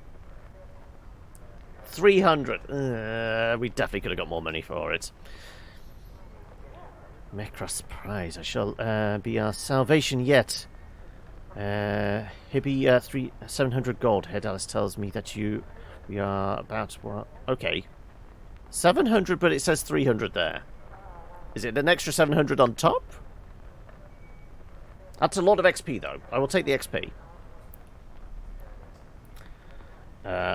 300. We definitely could have got more money for it. Mecra's prize. I shall be our salvation yet. Here be 700 gold. Head Alice tells me that we are about... Well, okay. 700, but it says 300 there. Is it an extra 700 on top? That's a lot of XP, though. I will take the XP.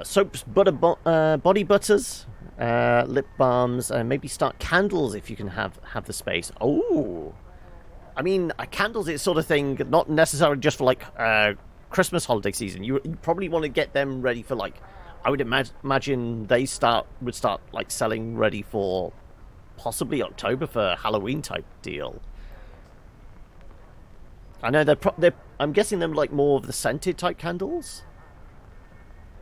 Soaps, body butters, lip balms, and maybe start candles if you can have the space. Oh! I mean, candles is sort of thing, not necessarily just for, like, Christmas holiday season. You probably want to get them ready for, like... I would imagine they would start, like, selling ready for possibly October for Halloween type deal. I know I'm guessing them like more of the scented type candles.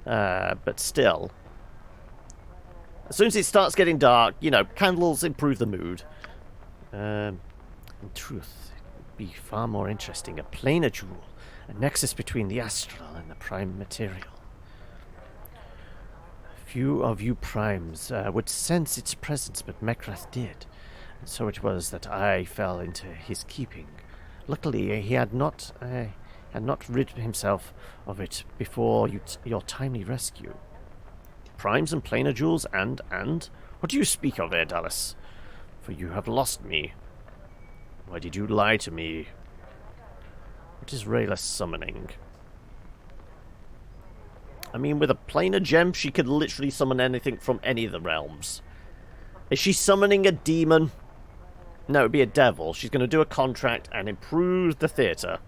But still. As soon as it starts getting dark, you know, candles improve the mood. In truth, it would be far more interesting. A planar jewel. A nexus between the astral and the prime material. Few of you primes would sense its presence, but Mekrath did. And so it was that I fell into his keeping. Luckily, he had not rid himself of it before your timely rescue. Primes and planar jewels and... What do you speak of, Dallas? For you have lost me. Why did you lie to me? What is Rayla summoning? I mean, with a planar gem, she could literally summon anything from any of the realms. Is she summoning a demon? No, it would be a devil. She's going to do a contract and improve the theatre.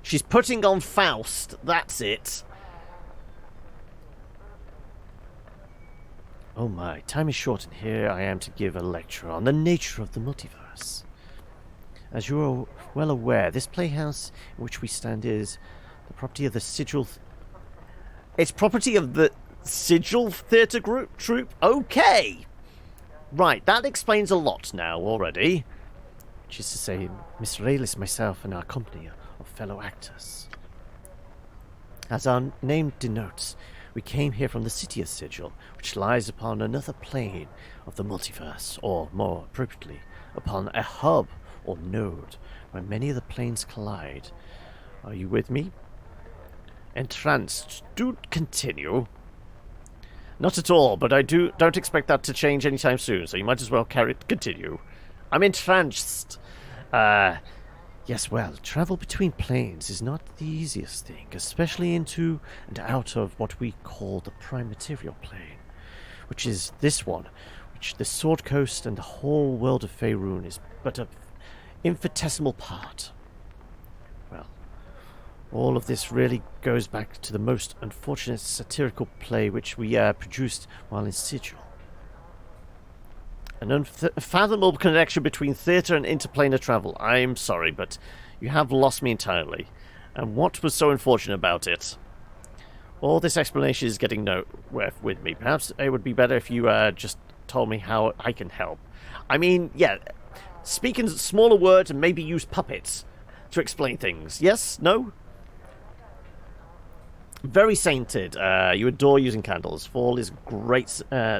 She's putting on Faust. That's it. Oh my, time is short, and here I am to give a lecture on the nature of the multiverse. As you are well aware, this playhouse in which we stand is the property of the Sigil... It's property of the Sigil Theatre Troupe? Okay! Right, that explains a lot now already. Which is to say, Miss Raylis, myself, and our company of fellow actors. As our name denotes, we came here from the city of Sigil, which lies upon another plane of the multiverse, or more appropriately, upon a hub or node where many of the planes collide. Are you with me? Entranced. Do continue. Not at all, but I don't expect that to change anytime soon, so you might as well continue. I'm entranced. Yes, well, travel between planes is not the easiest thing, especially into and out of what we call the prime material plane, which is this one, which the Sword Coast and the whole world of Faerun is but an infinitesimal part. Well, all of this really goes back to the most unfortunate satirical play which we produced while in Sigil. An unfathomable connection between theatre and interplanar travel. I'm sorry, but you have lost me entirely. And what was so unfortunate about it? All this explanation is getting nowhere with me. Perhaps it would be better if you just told me how I can help. I mean, yeah, speak in smaller words and maybe use puppets to explain things. Yes? No? Very sainted. You adore using candles. Fall is a great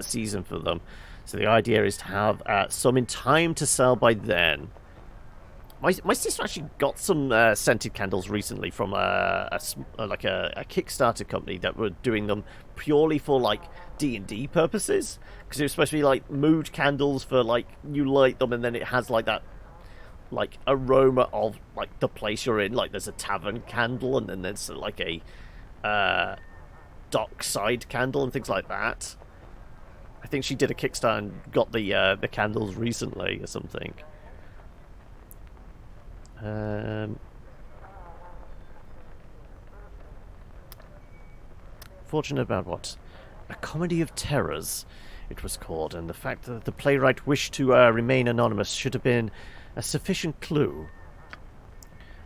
season for them. So the idea is to have some in time to sell by then. My sister actually got some scented candles recently from a Kickstarter company that were doing them purely for like D&D purposes, because it was supposed to be like mood candles for like you light them and then it has like that like aroma of like the place you're in. Like there's a tavern candle and then there's like a dockside candle and things like that. I think she did a Kickstarter and got the candles recently or something. Fortunate about what? A Comedy of Terrors, it was called, and the fact that the playwright wished to remain anonymous should have been a sufficient clue.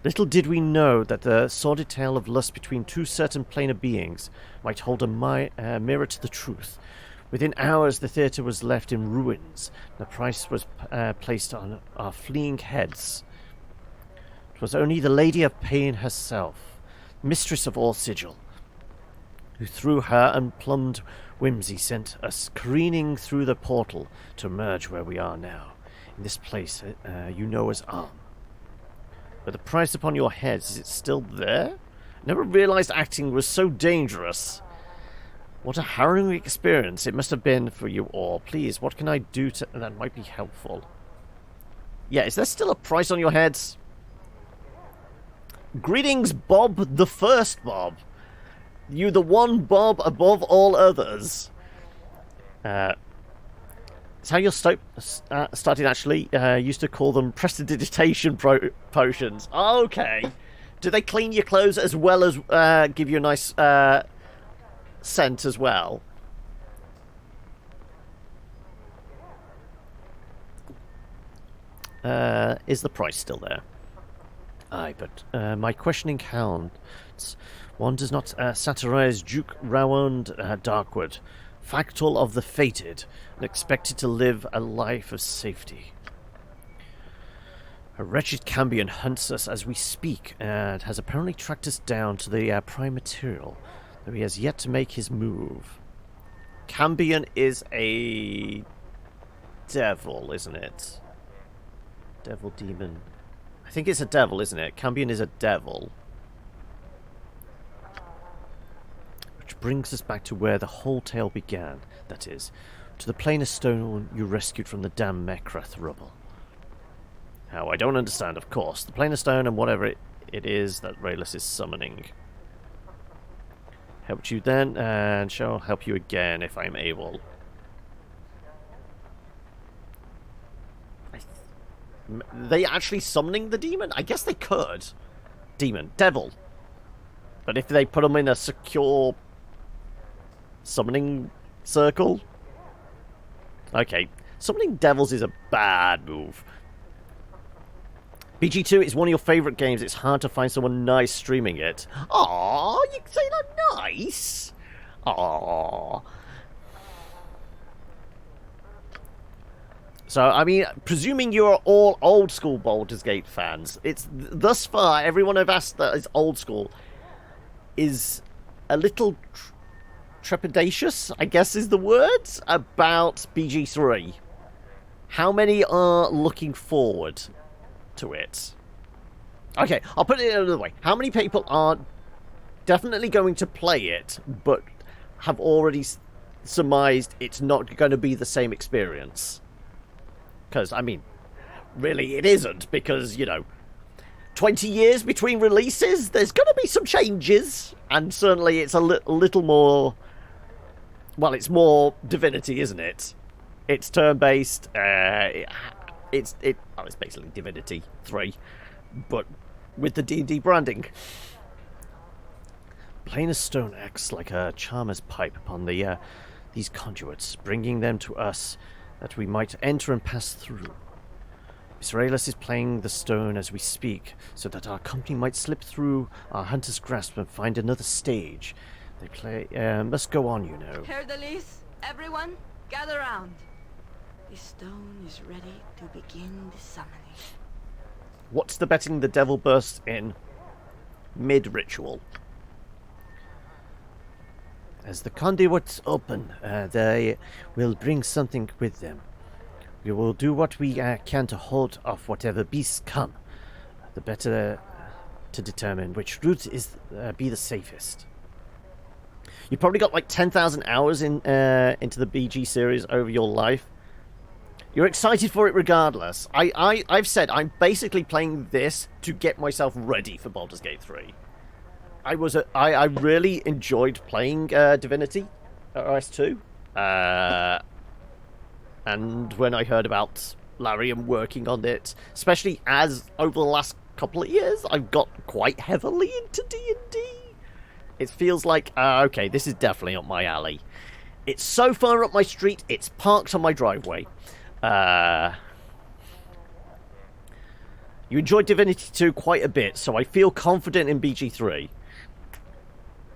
Little did we know that the sordid tale of lust between two certain planar beings might hold a mirror to the truth. Within hours, the theatre was left in ruins. The price was placed on our fleeing heads. It was only the Lady of Pain herself, mistress of all Sigil, who through her unplumbed whimsy sent us careening through the portal to emerge where we are now. This place you know as Arm. But the price upon your heads, is it still there? Never realized acting was so dangerous. What a harrowing experience it must have been for you all. Please, what can I do that might be helpful? Yeah, is there still a price on your heads? Greetings, Bob, the first Bob. You the one Bob above all others. It's how you're started, actually. Used to call them prestidigitation potions. Okay. Do they clean your clothes as well as give you a nice scent as well? Is the price still there? Aye, but my questioning counts. One does not satirize Duke Round Darkwood, factual of the fated, and expected to live a life of safety. A wretched Cambion hunts us as we speak, and has apparently tracked us down to the prime material, though he has yet to make his move. Cambion is a devil, isn't it? Devil demon. I think it's a devil, isn't it? Cambion is a devil. Which brings us back to where the whole tale began, that is, to the plane of stone you rescued from the damned Mekrath rubble. How, I don't understand, of course. The plane of stone and whatever it is that Rayless is summoning. Helped you then, and shall help you again if I'm able. They actually summoning the demon? I guess they could. Demon. Devil. But if they put them in a secure summoning circle? Okay. Summoning devils is a bad move. BG2 is one of your favourite games. It's hard to find someone nice streaming it. Aww, you say that nice? Aww. So, I mean, presuming you're all old school Baldur's Gate fans, it's thus far, everyone I've asked that is old school is a little trepidatious, I guess is the word, about BG3. How many are looking forward to it? Okay, I'll put it another way. How many people are definitely going to play it, but have already surmised it's not going to be the same experience? Because, I mean, really it isn't, because, you know, 20 years between releases, there's going to be some changes, and certainly it's a little more, well, it's more Divinity, isn't it? It's turn-based, it's basically Divinity 3, but with the D&D branding. Plane of stone acts like a charmer's pipe upon these conduits, bringing them to us that we might enter and pass through. Miss Rayless is playing the stone as we speak, so that our company might slip through our hunter's grasp and find another stage. They play must go on, you know. Herr Delis, everyone, gather round. The stone is ready to begin the summoning. What's the betting the devil bursts in mid-ritual? As the conduits open, they will bring something with them. We will do what we can to hold off whatever beasts come. The better to determine which route is be the safest. You probably got like 10,000 hours into the BG series over your life. You're excited for it regardless. I've said I'm basically playing this to get myself ready for Baldur's Gate 3. I really enjoyed playing Divinity OS2. And when I heard about Larian working on it, especially as over the last couple of years, I've got quite heavily into D&D. It feels like, okay, this is definitely up my alley. It's so far up my street, it's parked on my driveway. You enjoyed Divinity 2 quite a bit, so I feel confident in BG3.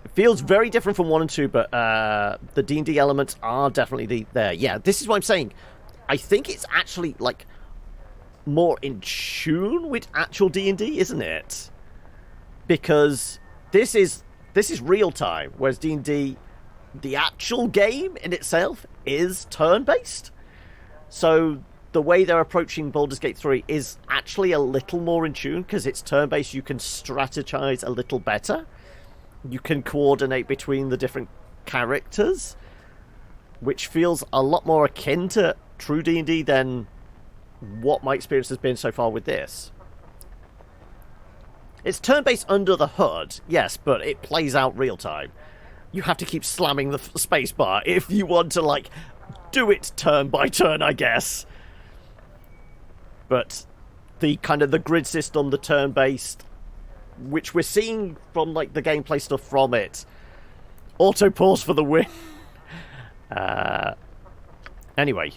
It feels very different from 1 and 2, but the D&D elements are definitely there. Yeah, this is what I'm saying. I think it's actually, like, more in tune with actual D&D, isn't it? Because this is real time, whereas D&D, the actual game in itself, is turn-based. So the way they're approaching Baldur's Gate 3 is actually a little more in tune, because it's turn-based. You can strategize a little better. You can coordinate between the different characters, which feels a lot more akin to true D&D than what my experience has been so far with this. It's turn-based under the hood, yes, but it plays out real-time. You have to keep slamming the space bar if you want to, like, do it turn by turn, I guess. But the kind of the grid system, the turn-based, which we're seeing from, like, the gameplay stuff from it. Auto-pause for the win. Anyway.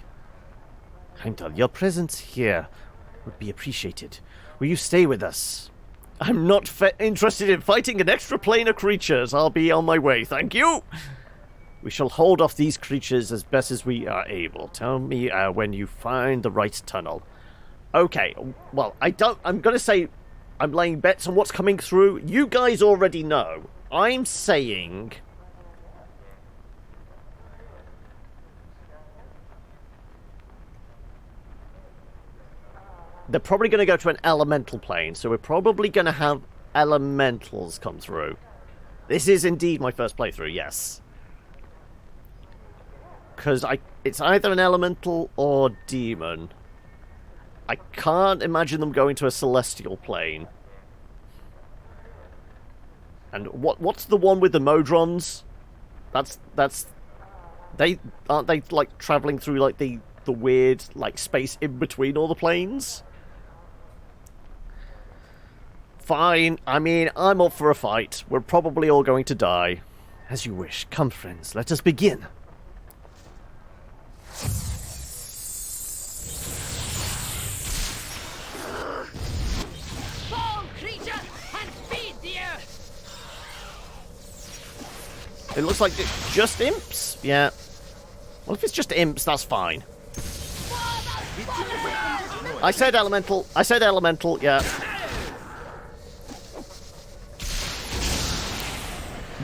Heimdall, your presence here would be appreciated. Will you stay with us? I'm not interested in fighting an extra plane of creatures. I'll be on my way, thank you. We shall hold off these creatures as best as we are able. Tell me when you find the right tunnel. Okay, well, I'm going to say I'm laying bets on what's coming through. You guys already know. I'm saying... they're probably going to go to an elemental plane, so we're probably going to have elementals come through. This is indeed my first playthrough, yes. Because it's either an elemental or demon. I can't imagine them going to a celestial plane. And what's the one with the Modrons? That's aren't they like traveling through like the weird like space in between all the planes? Fine, I mean, I'm up for a fight. We're probably all going to die. As you wish. Come, friends, let us begin. Fall, creature, and feed the earth! It looks like it's just imps. Yeah. Well, if it's just imps, that's fine. I said elemental. I said elemental, yeah.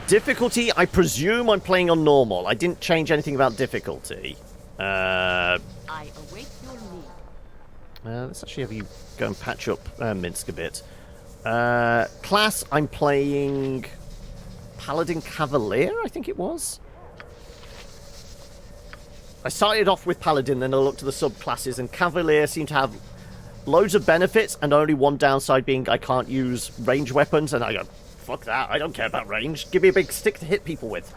Difficulty, I presume I'm playing on normal. I didn't change anything about difficulty. I await your need. Let's actually have you go and patch up Minsk a bit. Class, I'm playing Paladin Cavalier, I think it was. I started off with Paladin, then I looked at the subclasses, and Cavalier seemed to have loads of benefits, and only one downside being I can't use range weapons, and I go, fuck that, I don't care about range. Give me a big stick to hit people with.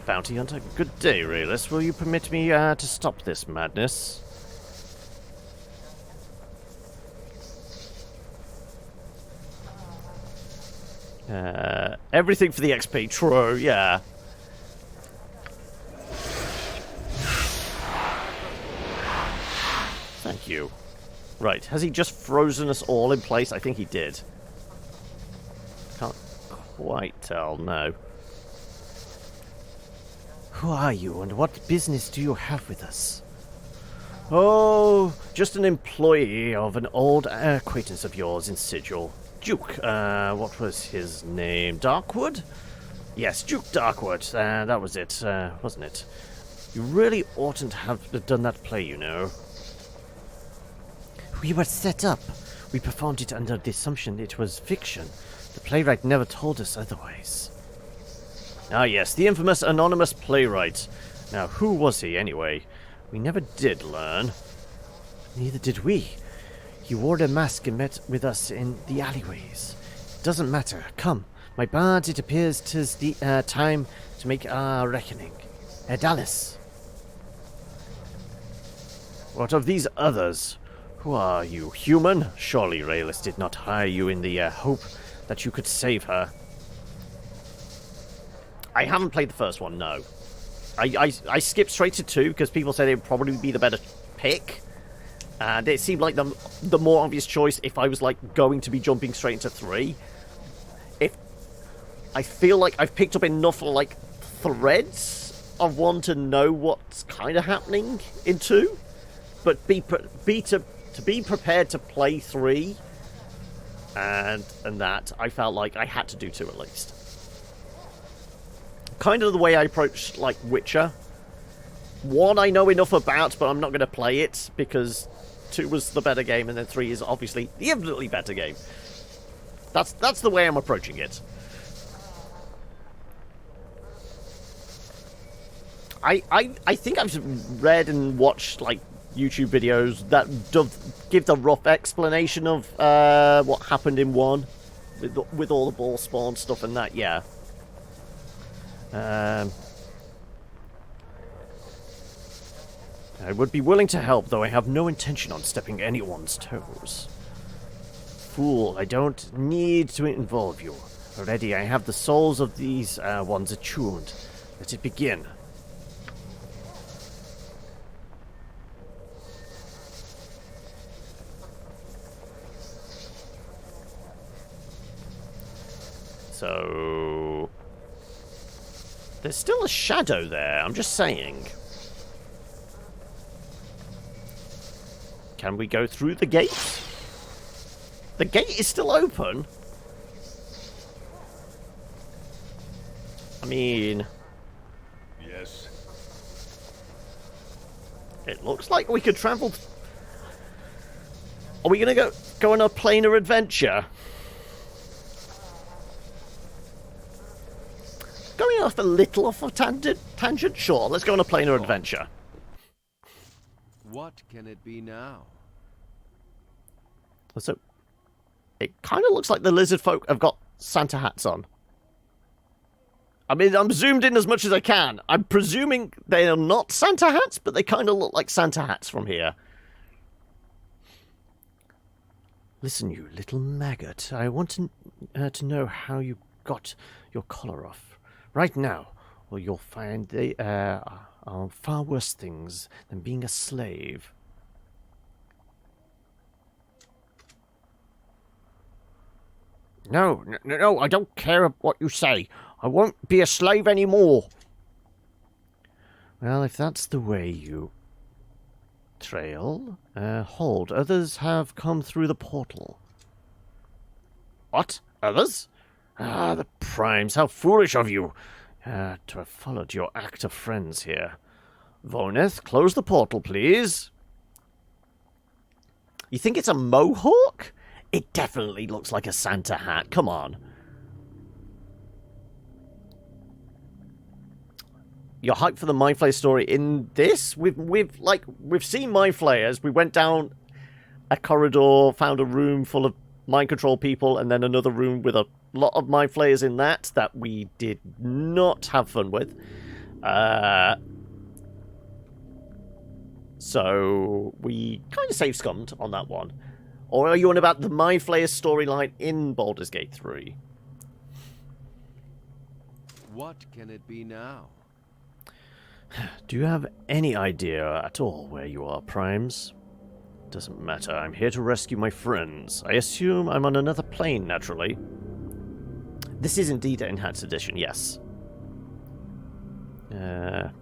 Bounty Hunter, good day, Realist. Will you permit me to stop this madness? Everything for the XP, true, yeah. Thank you. Right, has he just frozen us all in place? I think he did. Can't quite tell, no. Who are you, and what business do you have with us? Oh, just an employee of an old acquaintance of yours in Sigil. Duke, what was his name? Darkwood? Yes, Duke Darkwood. That was it, wasn't it? You really oughtn't to have done that play, you know. We were set up. We performed it under the assumption it was fiction. The playwright never told us otherwise. Ah yes, the infamous anonymous playwright. Now, who was he, anyway? We never did learn. Neither did we. He wore a mask and met with us in the alleyways. Doesn't matter. Come, my bards, it appears 'tis the time to make our reckoning. Dallas. What of these others? Who are you? Human? Surely Raelis did not hire you in the hope that you could save her. I haven't played the first one, no. I skipped straight to 2 because people said it would probably be the better pick. And it seemed like the more obvious choice if I was like going to be jumping straight into 3. If I feel like I've picked up enough like threads of 1 to know what's kind of happening in 2, but B to to be prepared to play 3 and that, I felt like I had to do 2 at least. Kind of the way I approach, like, Witcher. 1 I know enough about, but I'm not going to play it, because 2 was the better game, and then 3 is obviously the infinitely better game. That's the way I'm approaching it. I think I've read and watched, like, YouTube videos that give the rough explanation of what happened in 1 with all the ball spawn stuff and that, yeah. I would be willing to help, though I have no intention on stepping anyone's toes. Fool, I don't need to involve you. Already I have the souls of these ones attuned. Let it begin. So... there's still a shadow there, I'm just saying. Can we go through the gate? The gate is still open. I mean... yes. It looks like we could travel... Are we going to go on a planar adventure? Going off a little off a tangent? Sure, let's go on a planar adventure. What can it be now? So, it kind of looks like the lizard folk have got Santa hats on. I mean, I'm zoomed in as much as I can. I'm presuming they are not Santa hats, but they kind of look like Santa hats from here. Listen, you little maggot. I want to know how you got your collar off. Right now, or you'll find they are far worse things than being a slave. No, I don't care what you say. I won't be a slave anymore. Well, if that's the way you trail, hold. Others have come through the portal. What? Others? Ah, the primes, how foolish of you to have followed your actor friends here. Voneth, close the portal, please. You think it's a mohawk? It definitely looks like a Santa hat. Come on. You're hyped for the Mind Flayer story in this? We've seen Mind Flayers. We went down a corridor, found a room full of mind control people, and then another room with a lot of Mind Flayers in that we did not have fun with. So we kind of safe-scummed on that one. Or are you on about the Mind Flayer storyline in Baldur's Gate 3? What can it be now? Do you have any idea at all where you are, Primes? Doesn't matter. I'm here to rescue my friends. I assume I'm on another plane, naturally. This is indeed an enhanced edition, yes. Either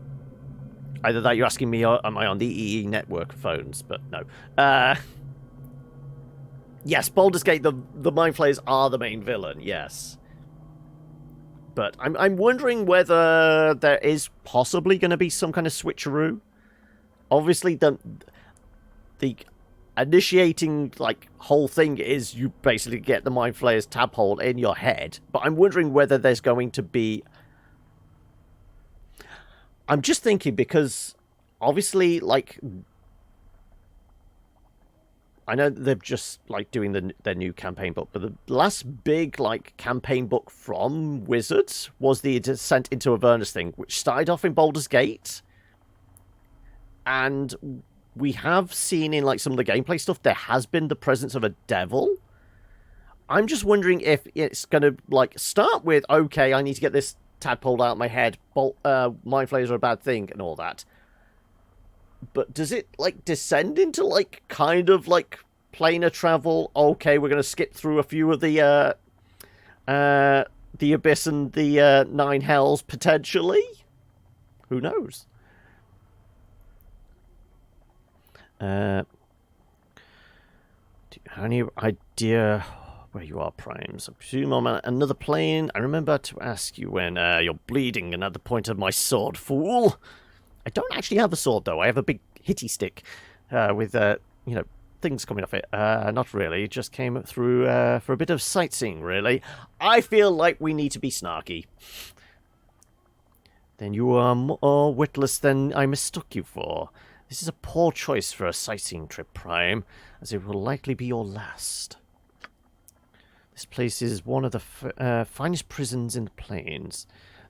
that you're asking me, am I on the EE network phones? But no. Yes, Baldur's Gate, the Mind Flayers are the main villain, yes. But I'm wondering whether there is possibly going to be some kind of switcheroo. Obviously, the initiating whole thing is you basically get the Mind Flayer's tab hole in your head. But I'm wondering whether there's going to be... I'm just thinking because obviously, I know they're just doing their new campaign book, but the last big campaign book from Wizards was the Descent into Avernus thing, which started off in Baldur's Gate, and we have seen in some of the gameplay stuff there has been the presence of a devil. I'm just wondering if it's going to start with, okay, I need to get this tadpole out of my head, Mind Flayers are a bad thing and all that. But does it descend into kind of planar travel? Okay, we're going to skip through a few of the Abyss and the Nine Hells potentially. Who knows? Any idea where you are, Primes? I presume I'm on another plane. I remember to ask you when you're bleeding and at the point of my sword, fool. I don't actually have a sword, though. I have a big hitty stick with, things coming off it. Not really. It just came through for a bit of sightseeing, really. I feel like we need to be snarky. Then you are more witless than I mistook you for. This is a poor choice for a sightseeing trip, Prime, as it will likely be your last. This place is one of the finest prisons in the plains.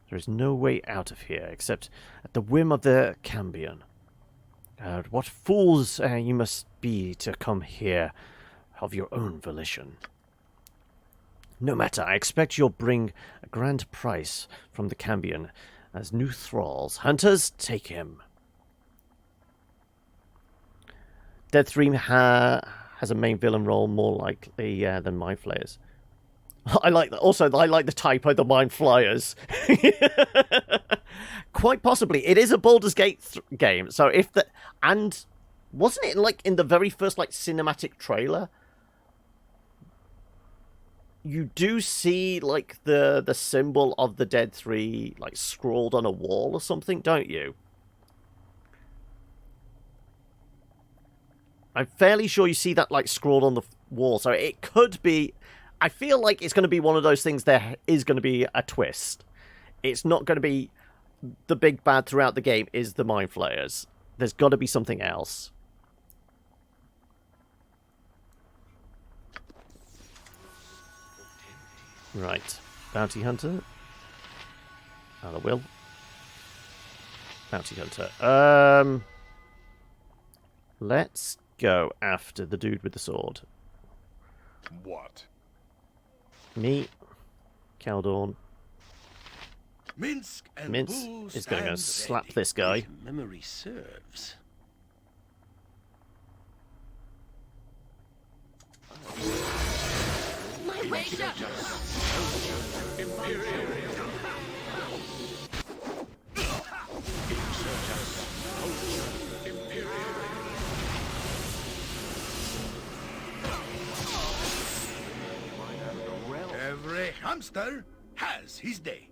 There is no way out of here, except at the whim of the Cambion. What fools you must be to come here of your own volition. No matter, I expect you'll bring a grand price from the Cambion as new thralls. Hunters, take him. Dead 3 has a main villain role more likely than Mind Flayers. I like that. Also, I like the typo, the Mind Flyers. Quite possibly, it is a Baldur's Gate game. So if the and wasn't it in the very first cinematic trailer? You do see the symbol of the Dead 3 scrawled on a wall or something, don't you? I'm fairly sure you see that scrawled on the wall, so it could be. I feel like it's going to be one of those things. There is going to be a twist. It's not going to be the big bad throughout the game. Is the Mind Flayers? There's got to be something else. Right, bounty hunter. I will. Bounty hunter. Let's go after the dude with the sword. What? Me, Caldorn. Minsk and Mince is going to go slap this guy. If memory serves. My razor! Every hamster has his day.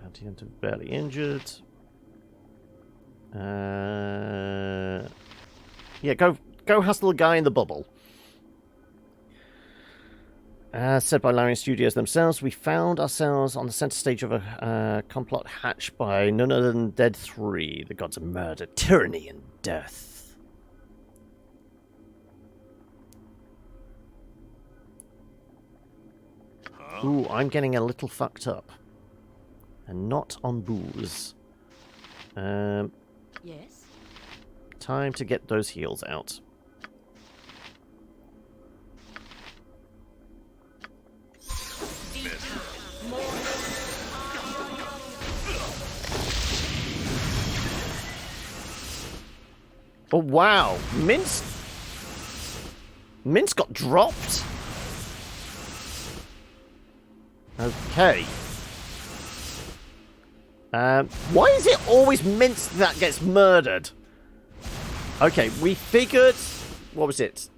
Bounty hunter barely injured. Yeah, go hustle the guy in the bubble. Said by Larian Studios themselves, we found ourselves on the center stage of a complot hatched by none other than Dead 3, the gods of murder, tyranny, and death. Ooh, I'm getting a little fucked up. And not on booze. Yes? Time to get those heals out. Oh, wow. Mince got dropped. Okay. Why is it always Mince that gets murdered? Okay, we figured... What was it?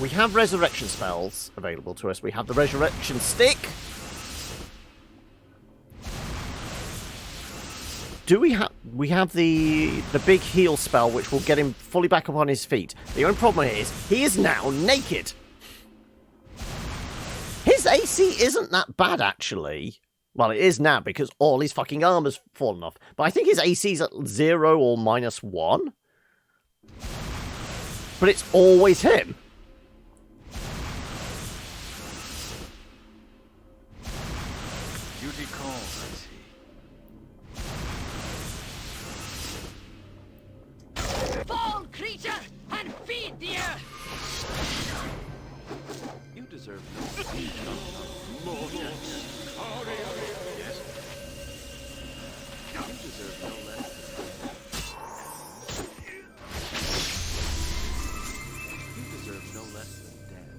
We have resurrection spells available to us. We have the resurrection stick. Do we have the big heal spell, which will get him fully back up on his feet. The only problem is, he is now naked. His AC isn't that bad, actually. Well, it is now, because all his fucking armor's fallen off. But I think his AC's at 0 or -1. But it's always him. Duty calls, I see. Fall, creature, and feed the earth! You deserve Mortals. Yes? You deserve no less. You deserve no less than death.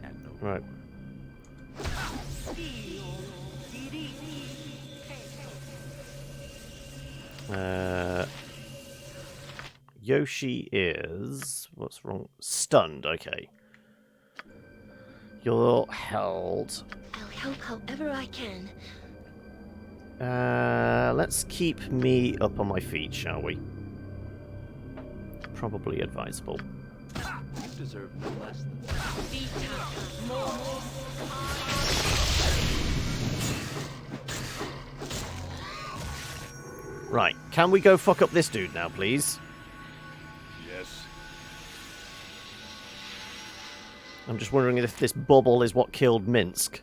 And no Right. Yoshi is... What's wrong? Stunned, okay. You're held. I'll help however I can. Let's keep me up on my feet, shall we? Probably advisable. You deserve no less than that. Right, can we go fuck up this dude now, please? Yes. I'm just wondering if this bubble is what killed Minsk.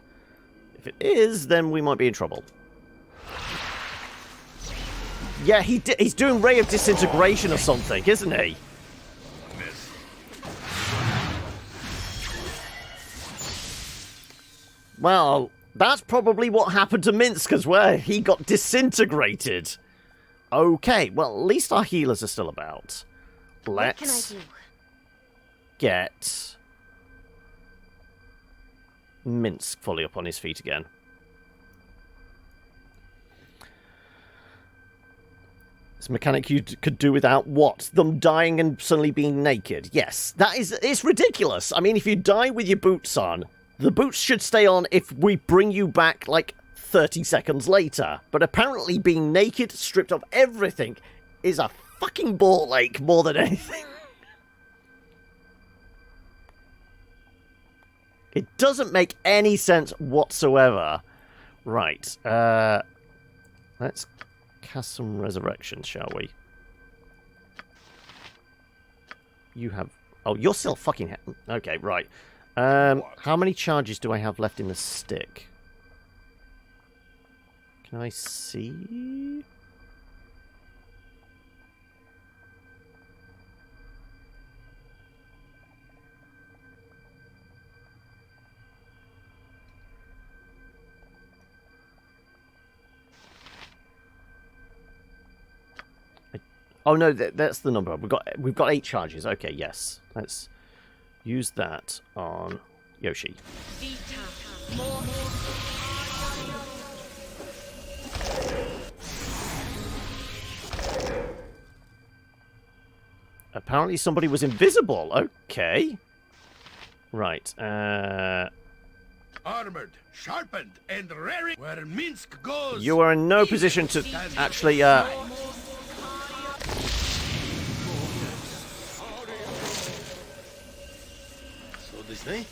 If it is, then we might be in trouble. Yeah, he's doing Ray of Disintegration or something, isn't he? Miss. Well, that's probably what happened to Minsk as well. He got disintegrated. Okay, well, at least our healers are still about. What can I Let's do? get Minsk fully up on his feet again. This mechanic you could do without what? Them dying and suddenly being naked. Yes, it's ridiculous. I mean, if you die with your boots on, the boots should stay on if we bring you back, like, 30 seconds later. But apparently being naked, stripped of everything, is a fucking ball ache more than anything. It doesn't make any sense whatsoever. Right, let's cast some resurrection, shall we? You have... Oh, you're still fucking... Okay, right. How many charges do I have left in the stick? Can I see? Oh no, that's the number. We've got 8 charges. Okay, yes. Let's use that on Yoshi. Apparently somebody was invisible. Okay. Right. Armored, sharpened, and raring. Where Minsk goes. You are in no position to actually. So they say.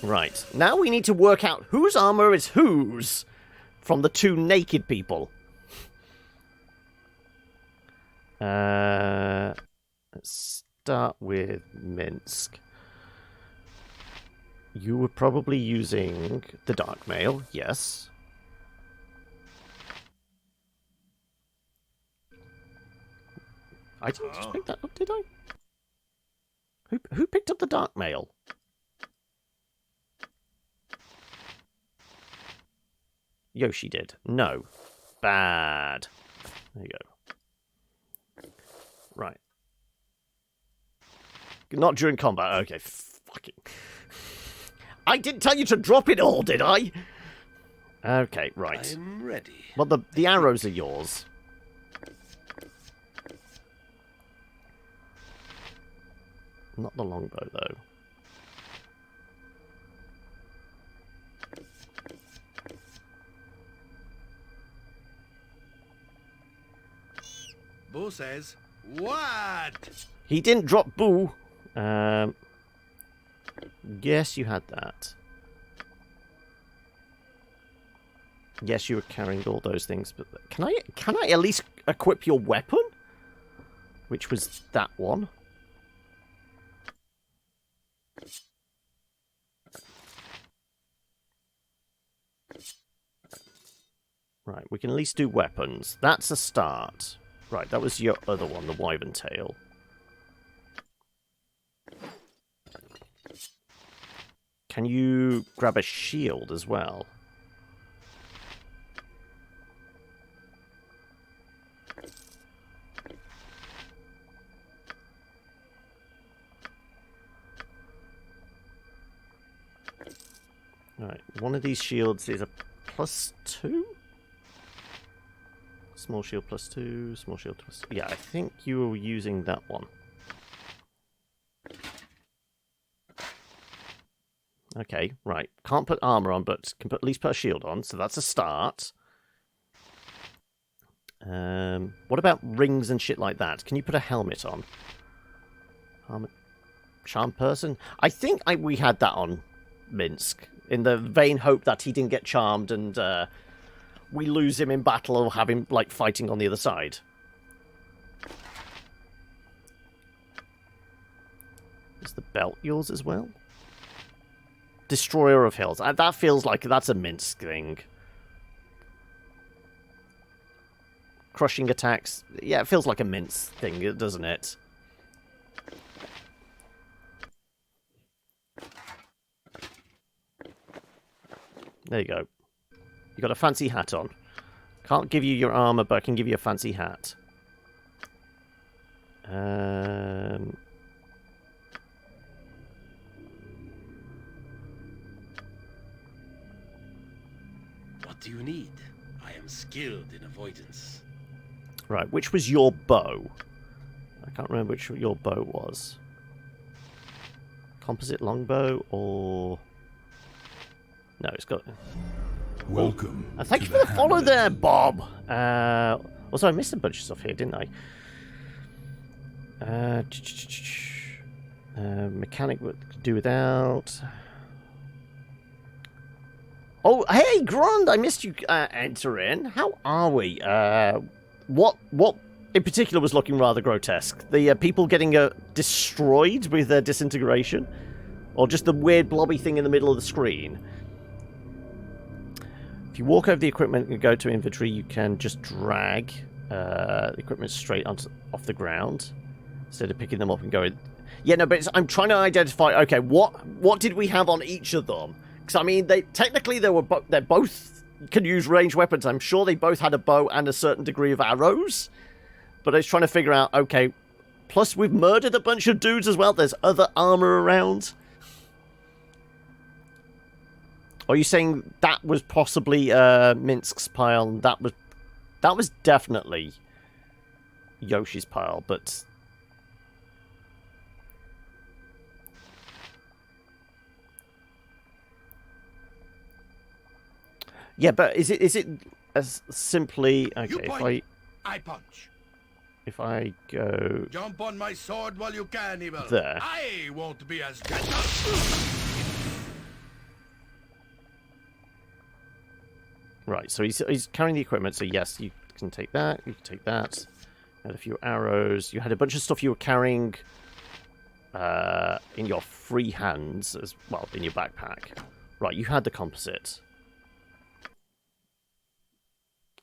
Right. Now we need to work out whose armor is whose from the 2 naked people. Let's start with Minsk. You were probably using the Dark Mail, yes. I didn't just pick that up, did I? Who picked up the Dark Mail? Yoshi did. No. Bad. There you go. Right. Not during combat. Okay, fucking... I didn't tell you to drop it all, did I? Okay, right. I'm ready. Well, the arrows are yours. Not the longbow, though. Boo says, what? He didn't drop Boo. Yes, you had that. Yes, you were carrying all those things, but can I at least equip your weapon? Which was that one. Right, we can at least do weapons. That's a start. Right, that was your other one, the Wyvern Tail. Can you grab a shield as well? Right, one of these shields is a +2? Small shield +2, small shield plus... Yeah, I think you were using that one. Okay, right. Can't put armor on, but can at least put a shield on, so that's a start. What about rings and shit like that? Can you put a helmet on? Charmed person? I think we had that on Minsk, in the vain hope that he didn't get charmed and we lose him in battle or have him like fighting on the other side. Is the belt yours as well? Destroyer of Hills. That feels like that's a Minsk thing. Crushing attacks. Yeah, it feels like a Minsk thing, doesn't it? There you go. You got a fancy hat on. Can't give you your armor, but I can give you a fancy hat. What do you need? I am skilled in avoidance. Right, which was your bow? I can't remember which your bow was. Composite longbow or... No, it's got... Welcome. Thank you for the follow there, Bob. Also, I missed a bunch of stuff here, didn't I? Mechanic would do without. Oh, hey, Grond! I missed you enter in. How are we? What in particular was looking rather grotesque? The people getting destroyed with their disintegration, or just the weird blobby thing in the middle of the screen? If you walk over the equipment and go to inventory, you can just drag the equipment straight off the ground instead of picking them up and going. Yeah, no, but I'm trying to identify. Okay, what did we have on each of them? Because I mean, they're both can use ranged weapons. I'm sure they both had a bow and a certain degree of arrows. But I was trying to figure out. Okay, plus we've murdered a bunch of dudes as well. There's other armor around. Are you saying that was possibly Minsk's pile? And that was definitely Yoshi's pile, but yeah, but is it as simply okay? You point, I punch. If I go jump on my sword while you can, evil. There. I won't be as gentle. Right, so he's carrying the equipment, so yes, you can take that, you can take that. You had a few arrows, you had a bunch of stuff you were carrying in your free hands, as well, in your backpack. Right, you had the composite.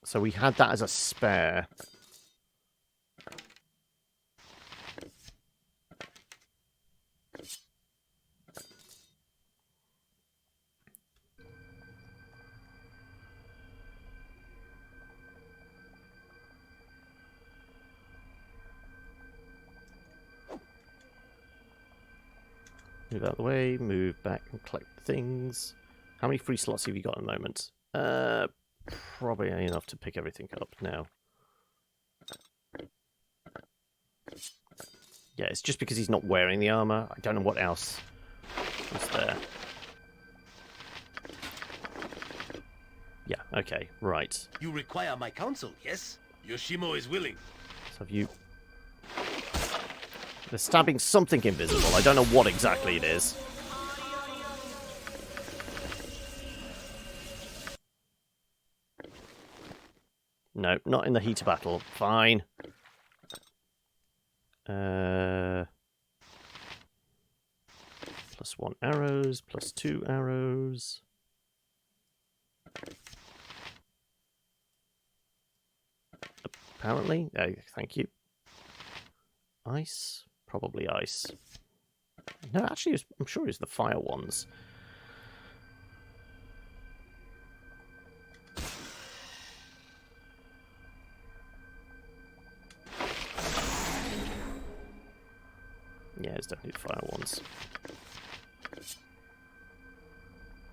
So we had that as a spare. Move out of the way, move back and collect things. How many free slots have you got at the moment? Probably enough to pick everything up now. Yeah, it's just because he's not wearing the armor. I don't know what else is there. Yeah, okay, right. You require my counsel, yes? Yoshimo is willing. So have you... They're stabbing something invisible. I don't know what exactly it is. No, not in the heat of battle. Fine. +1 arrows, +2 arrows. Apparently. Thank you. Ice. Probably ice. No, actually, I'm sure it's the fire ones. Yeah, it's definitely the fire ones.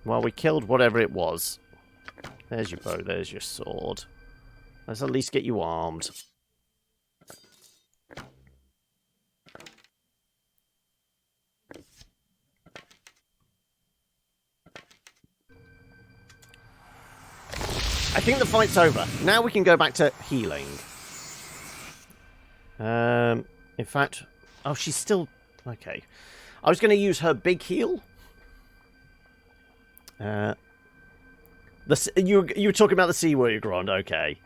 Well, we killed whatever it was. There's your bow, there's your sword. Let's at least get you armed. I think the fight's over. Now we can go back to healing. In fact... Oh, she's still... Okay. I was going to use her big heal. You were talking about the C word, Grand. Okay.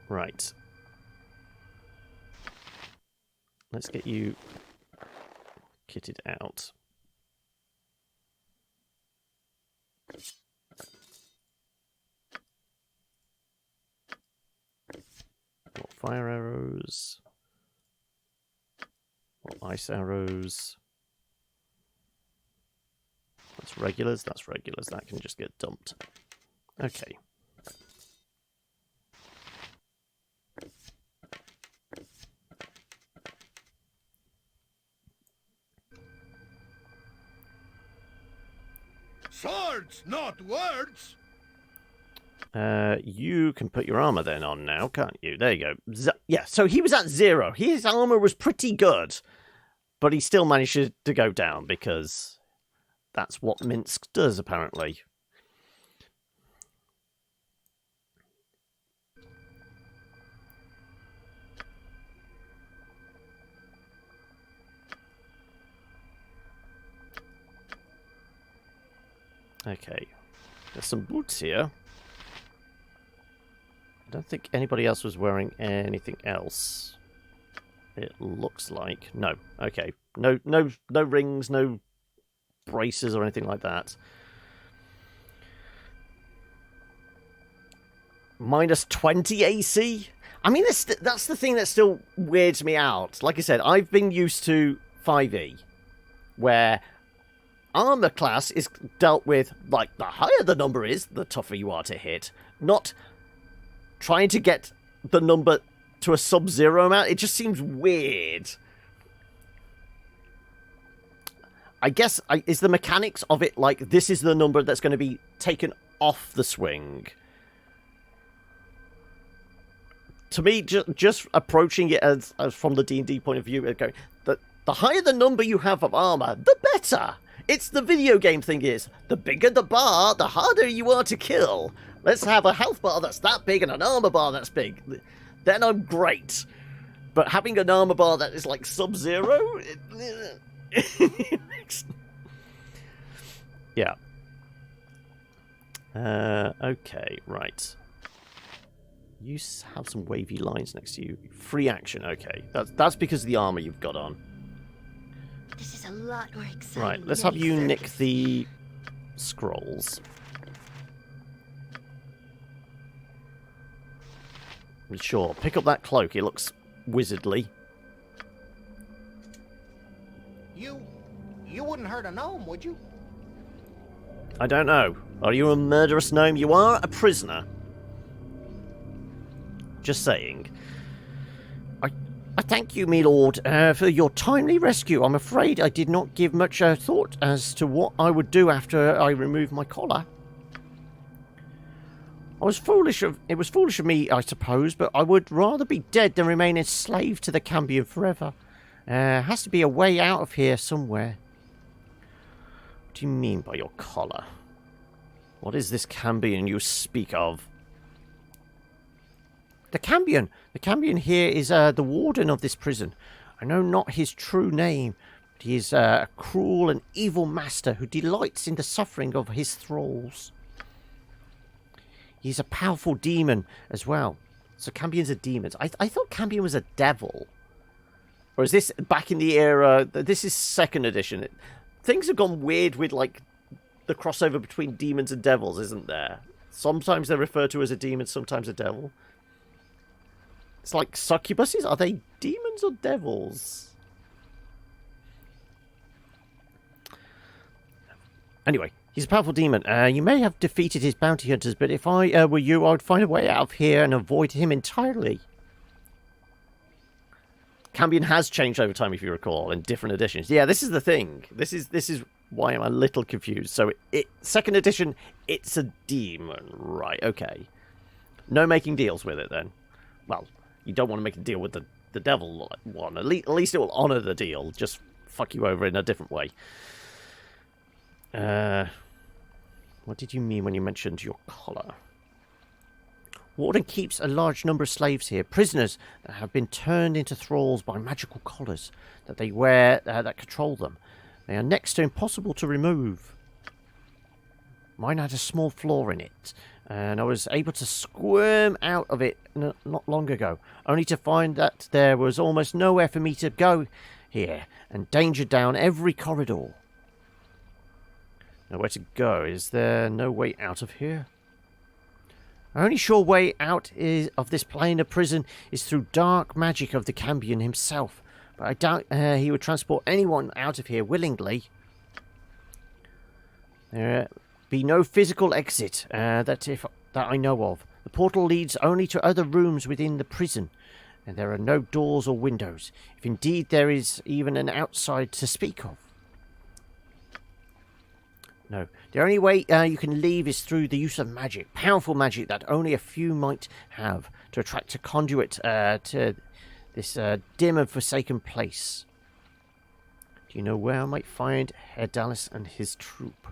Right. Let's get you kitted out. More fire arrows. More ice arrows. That's regulars. That's regulars. That can just get dumped. Okay. Swords, not words! You can put your armor then on now, can't you? There you go. Yeah, so he was at 0. His armor was pretty good, but he still managed to go down because that's what Minsk does, apparently. Okay, there's some boots here. I don't think anybody else was wearing anything else. It looks like no. Okay, no rings, no braces or anything like that. Minus 20 AC. I mean, that's the thing that still weirds me out. Like I said, I've been used to 5e, where armor class is dealt with, like, the higher the number is, the tougher you are to hit. Not trying to get the number to a sub-zero amount. It just seems weird. I guess, is the mechanics of it like, this is the number that's going to be taken off the swing? To me, just approaching it as from the D&D point of view, going, the higher the number you have of armor, the better. It's the video game thing is, the bigger the bar, the harder you are to kill. Let's have a health bar that's that big and an armor bar that's big. Then I'm great. But having an armor bar that is like sub-zero... Yeah. Okay, right. You have some wavy lines next to you. Free action, okay. That's because of the armor you've got on. This is a lot more exciting. Right, let's have you nick the scrolls. Sure, pick up that cloak. It looks wizardly. You wouldn't hurt a gnome, would you? I don't know. Are you a murderous gnome? You are a prisoner. Just saying. I thank you, my lord, for your timely rescue. I'm afraid I did not give much thought as to what I would do after I removed my collar. It was foolish of me, I suppose, but I would rather be dead than remain enslaved to the Cambion forever. Has to be a way out of here somewhere. What do you mean by your collar? What is this Cambion you speak of? The Cambion! The Cambion here is the warden of this prison. I know not his true name, but he is a cruel and evil master who delights in the suffering of his thralls. He's a powerful demon as well. So Cambions are demons. I thought Cambion was a devil. Or is this back in the era... This is 2nd edition. Things have gone weird with, like, the crossover between demons and devils, isn't there? Sometimes they're referred to as a demon, sometimes a devil. It's like succubuses. Are they demons or devils? Anyway, he's a powerful demon. You may have defeated his bounty hunters, but if I were you, I would find a way out of here and avoid him entirely. Cambion has changed over time, if you recall, in different editions. Yeah, this is the thing. This is why I'm a little confused. So, second edition, it's a demon. Right, okay. No making deals with it, then. Well, you don't want to make a deal with the devil one. At least it will honour the deal. Just fuck you over in a different way. What did you mean when you mentioned your collar? Warden keeps a large number of slaves here, prisoners that have been turned into thralls by magical collars that they wear that control them. They are next to impossible to remove. Mine had a small flaw in it, and I was able to squirm out of it not long ago, only to find that there was almost nowhere for me to go here, and danger down every corridor. Nowhere to go. Is there no way out of here? Our only sure way out of this plane of prison is through dark magic of the Cambion himself, but I doubt he would transport anyone out of here willingly. There be no physical exit that I know of. The portal leads only to other rooms within the prison, and there are no doors or windows, if indeed there is even an outside to speak of. No, the only way you can leave is through the use of magic, powerful magic that only a few might have, to attract a conduit to this dim and forsaken place. Do you know where I might find Herr Dallas and his troop?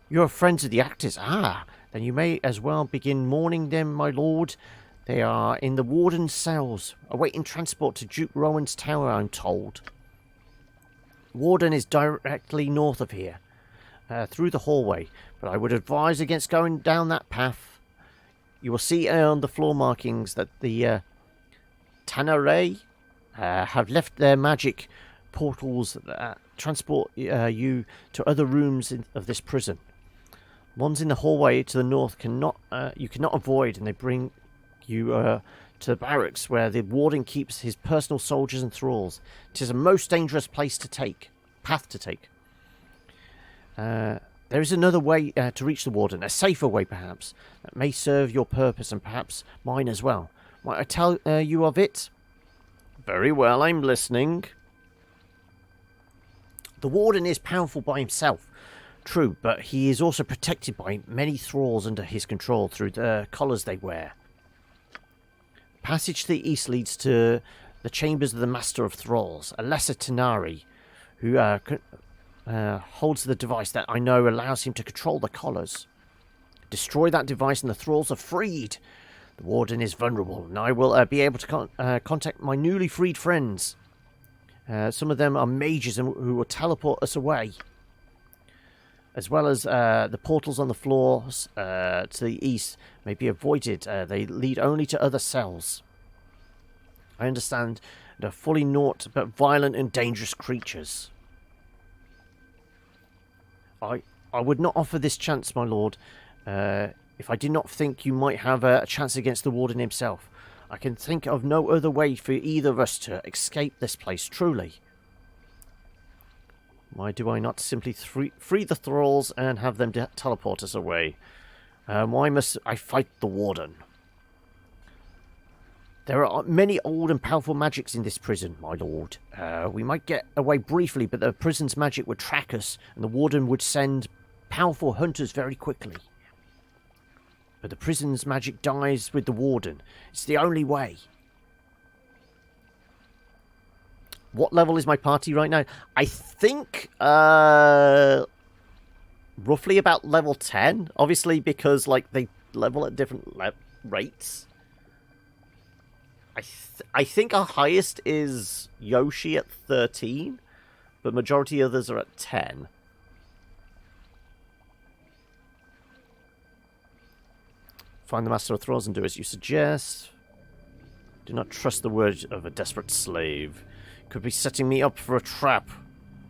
You are friends of the actors. Ah, then you may as well begin mourning them, my lord. They are in the warden's cells, awaiting transport to Duke Rowan's tower, I'm told. Warden is directly north of here, through the hallway, but I would advise against going down that path. You will see on the floor markings that the Tanare have left their magic portals that transport you to other rooms of this prison. Ones in the hallway to the north you cannot avoid, and they bring you to the barracks where the warden keeps his personal soldiers and thralls. It is a most dangerous path to take. There is another way to reach the warden, a safer way perhaps, that may serve your purpose and perhaps mine as well. Might I tell you of it? Very well, I'm listening. The warden is powerful by himself, true, but he is also protected by many thralls under his control through the collars they wear. Passage to the east leads to the chambers of the Master of Thralls, a lesser Tanari, who holds the device that I know allows him to control the collars. Destroy that device and the thralls are freed. The warden is vulnerable, and I will be able to contact my newly freed friends. Some of them are mages who will teleport us away, as well as the portals on the floors to the east may be avoided. They lead only to other cells. I understand they're fully naught but violent and dangerous creatures. I would not offer this chance, my lord, if I did not think you might have a chance against the warden himself. I can think of no other way for either of us to escape this place, truly. Why do I not simply free the thralls and have them teleport us away? Why must I fight the warden? There are many old and powerful magics in this prison, my lord. We might get away briefly, but the prison's magic would track us, and the warden would send powerful hunters very quickly. But the prison's magic dies with the warden. It's the only way. What level is my party right now? I think roughly about level 10. Obviously, because like they level at different rates. I think our highest is Yoshi at 13, but majority others are at 10. Find the Master of Thralls and do as you suggest. Do not trust the word of a desperate slave. Could be setting me up for a trap.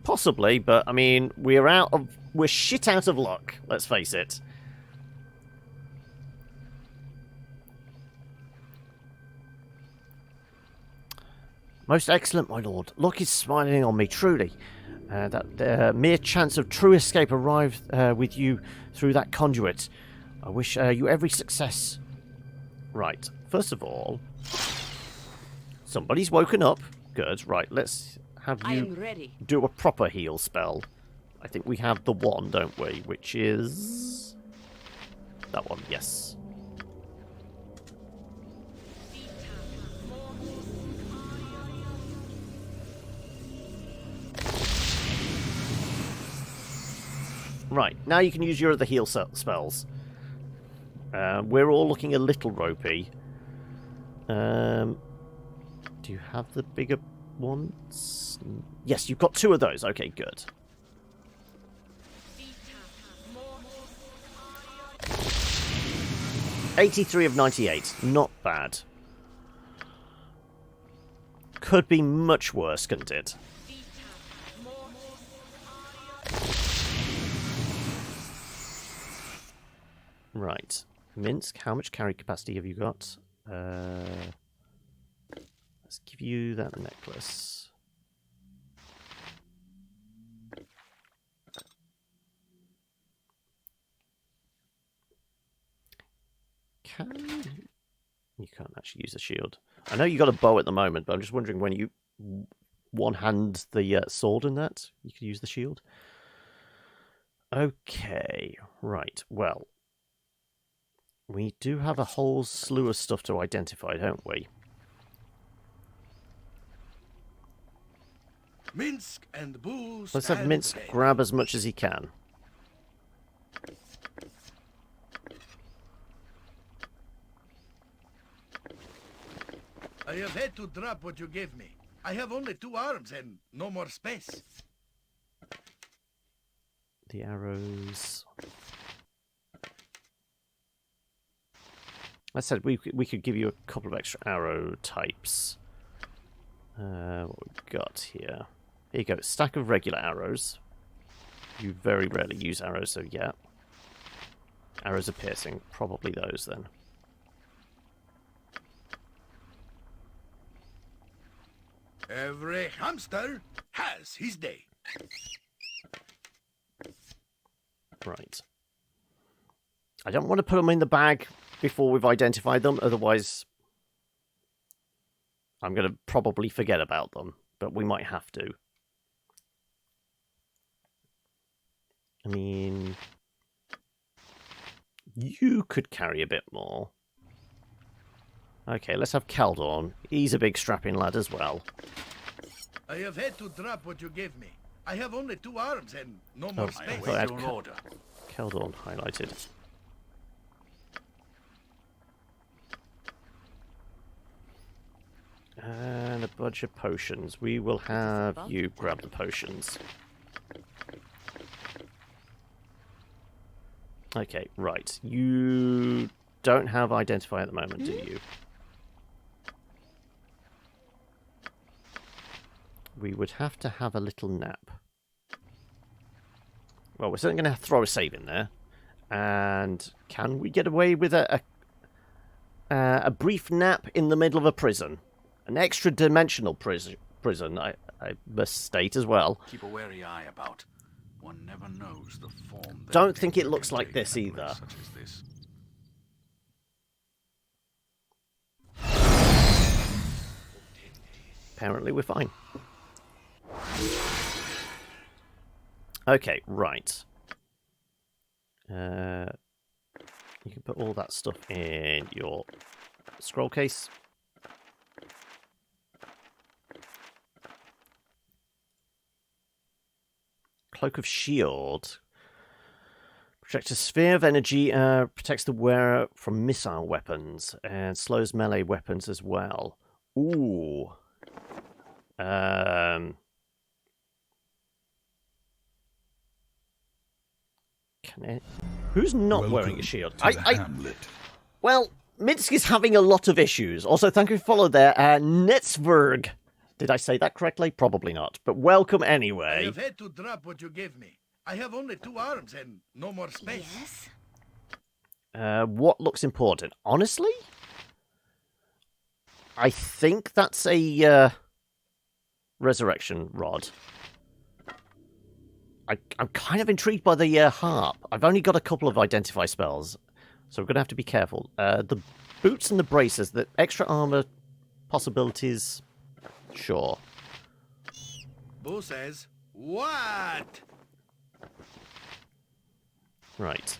Possibly, but I mean, we're shit out of luck, let's face it. Most excellent, my lord. Luck is smiling on me, truly. That mere chance of true escape arrived with you through that conduit. I wish you every success. Right, first of all, somebody's woken up. Good, right, let's have I am you ready. do a proper heal spell. I think we have the one, don't we? Which is... that one, yes. Right, now you can use your other heal spells. We're all looking a little ropey. Do you have the bigger ones? Yes, you've got 2 of those. Okay, good. $83 of 98. Not bad. Could be much worse, couldn't it? Right. Minsk, how much carry capacity have you got? Let's give you that necklace. You can't actually use a shield. I know you got a bow at the moment, but I'm just wondering when you one-hand the sword in that, you can use the shield. Okay, right, well. We do have a whole slew of stuff to identify, don't we? Minsk and booze. Let's have Minsk grab as much as he can. I have had to drop what you gave me. I have only 2 arms and no more space. The arrows. I said we could give you a couple of extra arrow types. What we've got here. Here you go. Stack of regular arrows. You very rarely use arrows, so yeah. Arrows are piercing. Probably those then. Every hamster has his day. Right. I don't want to put them in the bag before we've identified them, otherwise I'm going to probably forget about them, but we might have to. I mean, you could carry a bit more. Okay, let's have Kaldorn. He's a big strapping lad as well. I have had to drop what you gave me. I have only 2 arms and no more space. I had Kaldorn highlighted. And a bunch of potions. We will have you grab the potions. Okay, right. You don't have Identify at the moment, do you? We would have to have a little nap. Well, we're certainly going to throw a save in there. And can we get away with a brief nap in the middle of a prison? An extra-dimensional prison, I must state as well. Keep a wary eye about. One never knows the form. Don't think it looks like this either. Such as this. Apparently we're fine. Okay, right. You can put all that stuff in your scroll case. Cloak of Shield. Projects a sphere of energy, protects the wearer from missile weapons, and slows melee weapons as well. Ooh. Who's not wearing a shield? Well, Minsk is having a lot of issues. Also, thank you for following there. Netzberg. Did I say that correctly? Probably not. But welcome anyway. I have had to drop what you gave me. I have only 2 arms and no more space. Yes? What looks important? Honestly? I think that's a resurrection rod. I'm kind of intrigued by the harp. I've only got a couple of identify spells, so we're going to have to be careful. The boots and the braces, the extra armor possibilities, sure. Who says what? Right.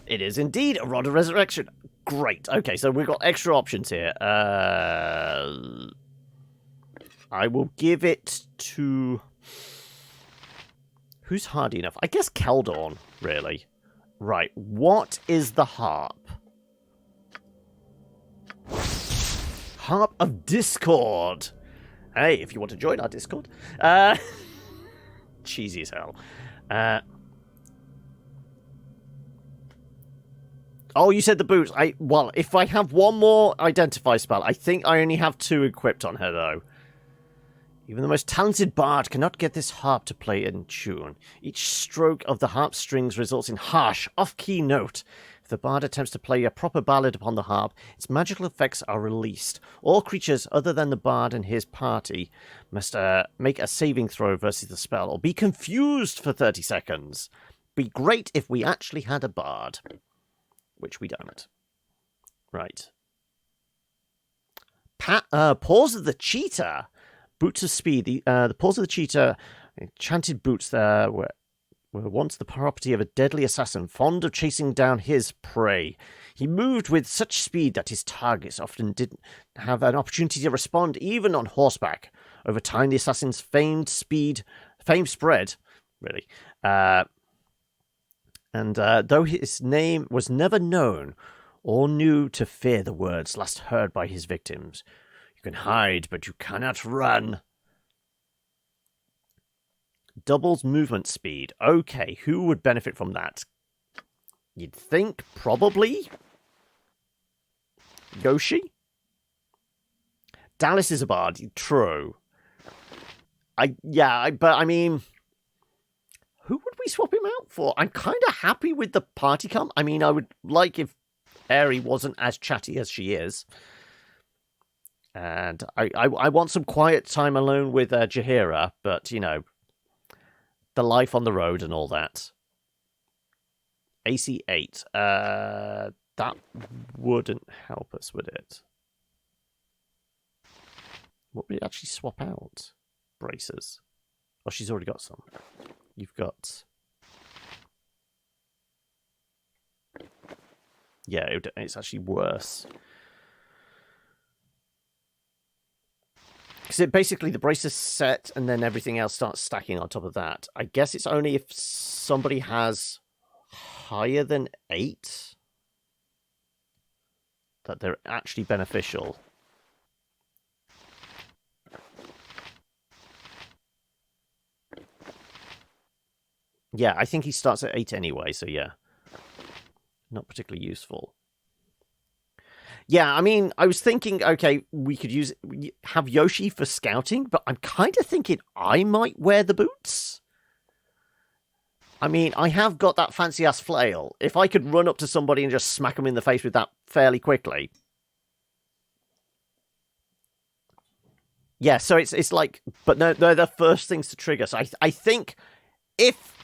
It is indeed a Rod of Resurrection. Great. Okay, so we've got extra options here. I will give it to... Who's hardy enough? I guess Keldorn, really. Right, what is the harp? Harp of Discord. Hey, if you want to join our Discord. Cheesy as hell. Oh, you said the boots. Well, if I have one more identify spell, I think I only have 2 equipped on her, though. Even the most talented bard cannot get this harp to play in tune. Each stroke of the harp strings results in harsh, off-key note. If the bard attempts to play a proper ballad upon the harp, its magical effects are released. All creatures other than the bard and his party must make a saving throw versus the spell, or be confused for 30 seconds. Be great if we actually had a bard. Which we don't. Right. Paws of the Cheetah. Boots of Speed. The Paws of the Cheetah, enchanted boots there were once the property of a deadly assassin, fond of chasing down his prey. He moved with such speed that his targets often didn't have an opportunity to respond, even on horseback. Over time, the assassin's fame spread, really. And though his name was never known, all knew to fear the words last heard by his victims. You can hide, but you cannot run. Doubles movement speed. Okay, who would benefit from that? You'd think probably Yoshi? Dallas is a bard. True. But I mean... Who would we swap him out for? I'm kind of happy with the party comp. I mean, I would like if Aerie wasn't as chatty as she is. And I want some quiet time alone with Jaheira, but, you know, the life on the road and all that. AC 8. That wouldn't help us, would it? What would it actually swap out? Braces. Oh, she's already got some. You've got... Yeah, it's actually worse. Because basically the braces set and then everything else starts stacking on top of that. I guess it's only if somebody has higher than 8 that they're actually beneficial. Yeah, I think he starts at 8 anyway, so yeah. Not particularly useful. Yeah, I mean, I was thinking, okay, we could have Yoshi for scouting, but I'm kind of thinking I might wear the boots. I mean, I have got that fancy-ass flail. If I could run up to somebody and just smack them in the face with that fairly quickly. Yeah, so it's like... But no, they're the first things to trigger. So I think if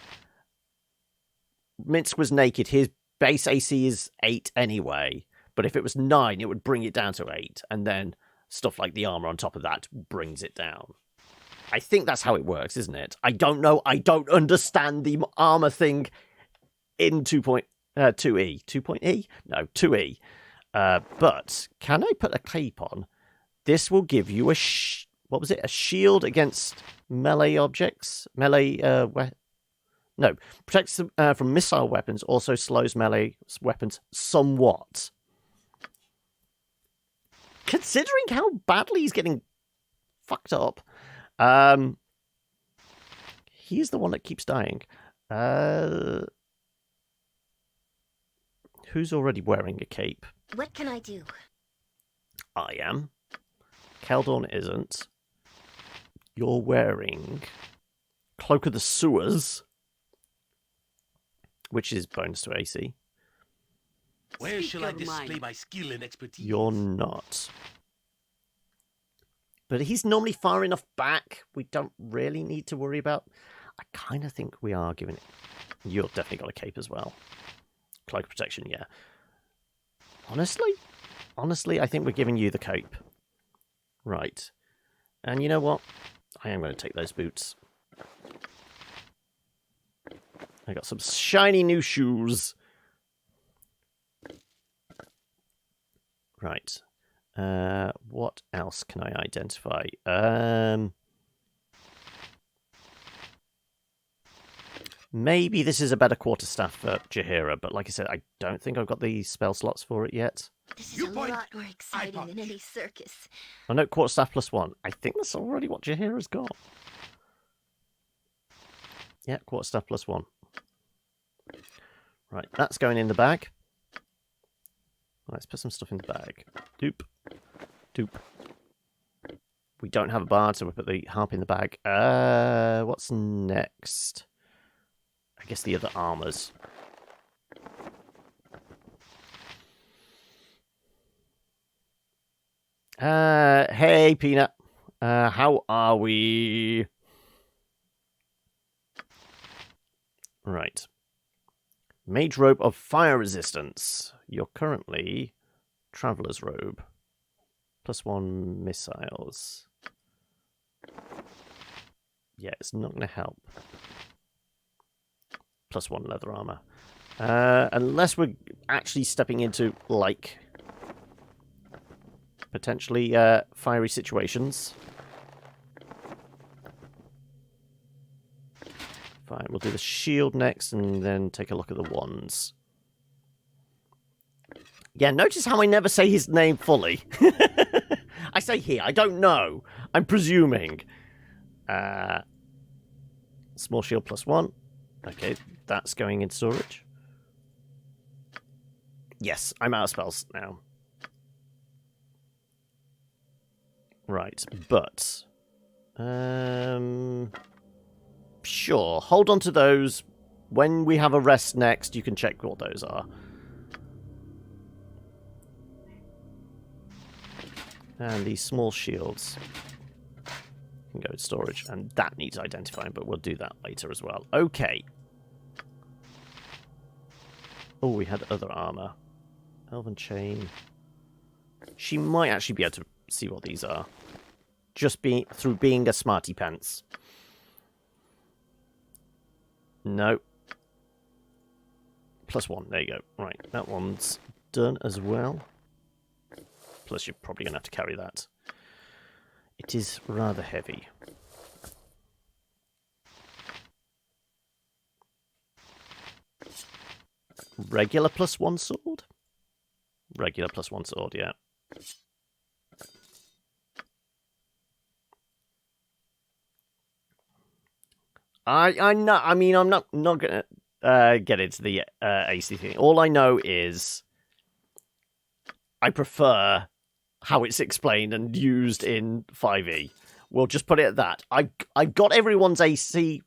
Minsk was naked, his base AC is 8 anyway. But if it was 9, it would bring it down to 8. And then stuff like the armor on top of that brings it down. I think that's how it works, isn't it? I don't know. I don't understand the armor thing in 2.2e. 2.e? No, 2e. But can I put a cape on? This will give you a... what was it? A shield against melee objects? Melee... No. Protects them from missile weapons. Also slows melee weapons somewhat. Considering how badly he's getting fucked up. He's the one that keeps dying. Who's already wearing a cape? What can I do? I am. Keldorn isn't. You're wearing Cloak of the Sewers, which is bonus to AC. Where shall I display my skill and expertise? You're not. But he's normally far enough back. We don't really need to worry about... I kind of think we are giving it... You've definitely got a cape as well. Cloak of protection, yeah. Honestly, I think we're giving you the cape. Right. And you know what? I am going to take those boots. I got some shiny new shoes. Right. What else can I identify? Maybe this is a better quarterstaff for Jaheira, but like I said, I don't think I've got the spell slots for it yet. This is a lot more exciting than any circus. I know quarterstaff +1. I think that's already what Jaheira's got. Yeah, quarterstaff +1. Right, that's going in the bag. Let's put some stuff in the bag. Doop. Doop. We don't have a bard, so we'll put the harp in the bag. What's next? I guess the other armors. Hey, Peanut. How are we? Right. Mage robe of fire resistance. You're currently traveler's robe. +1 missiles. Yeah, it's not going to help. +1 leather armor. Unless we're actually stepping into, like, potentially fiery situations. Fine, we'll do the shield next and then take a look at the wands. Yeah, notice how I never say his name fully. I say he, I don't know. I'm presuming. Small shield +1. Okay, that's going in storage. Yes, I'm out of spells now. Right, but... sure, hold on to those. When we have a rest next, you can check what those are. And these small shields can go in storage, and that needs identifying, but we'll do that later as well. Okay. Oh, we had other armor. Elven chain. She might actually be able to see what these are. Just through being a smarty pants. No. +1, there you go. Right, that one's done as well. Plus you're probably going to have to carry that. It is rather heavy. Regular +1 sword? Regular +1 sword, yeah. I'm not going to get into the AC thing. All I know is I prefer how it's explained and used in 5e. We'll just put it at that. I got everyone's AC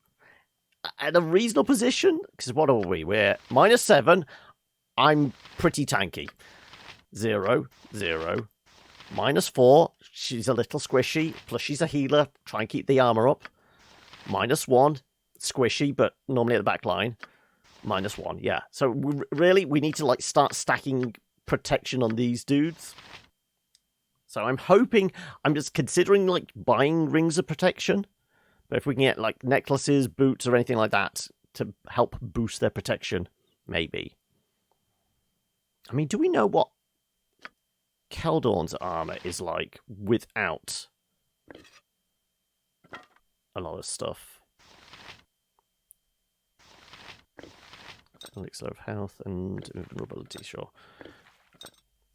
at a reasonable position, because what are we? We're -7. I'm pretty tanky. 0, 0. -4. She's a little squishy. Plus she's a healer. Try and keep the armor up. -1. Squishy, but normally at the back line. -1, yeah. So really, we need to like start stacking protection on these dudes. So I'm hoping, I'm just considering like buying rings of protection. But if we can get like necklaces, boots, or anything like that to help boost their protection, maybe. I mean, do we know what Keldorn's armor is like without a lot of stuff? Elixir of health and invulnerability, sure.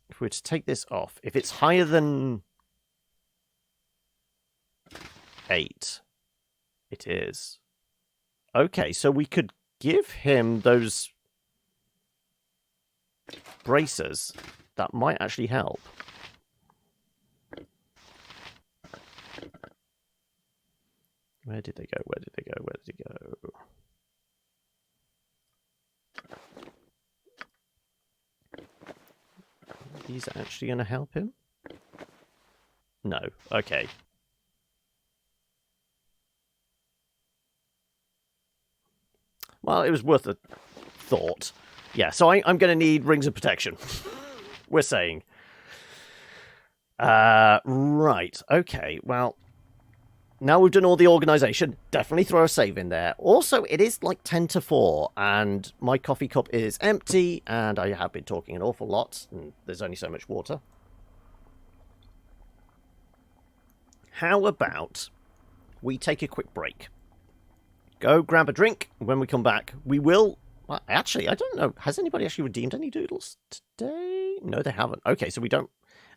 If we were to take this off, if it's higher than 8, it is. Okay, so we could give him those bracers. That might actually help. Where did they go? Where did they go? Where did they go? These are actually going to help him? No. Okay. Well, it was worth a thought. Yeah, so I'm going to need rings of protection. We're saying. Right. Okay. Well, now we've done all the organisation, definitely throw a save in there. Also, it is like 10 to 4, and my coffee cup is empty, and I have been talking an awful lot, and there's only so much water. How about we take a quick break? Go grab a drink. When we come back, we will... Well, actually, I don't know. Has anybody actually redeemed any doodles today? No, they haven't. Okay, so we don't...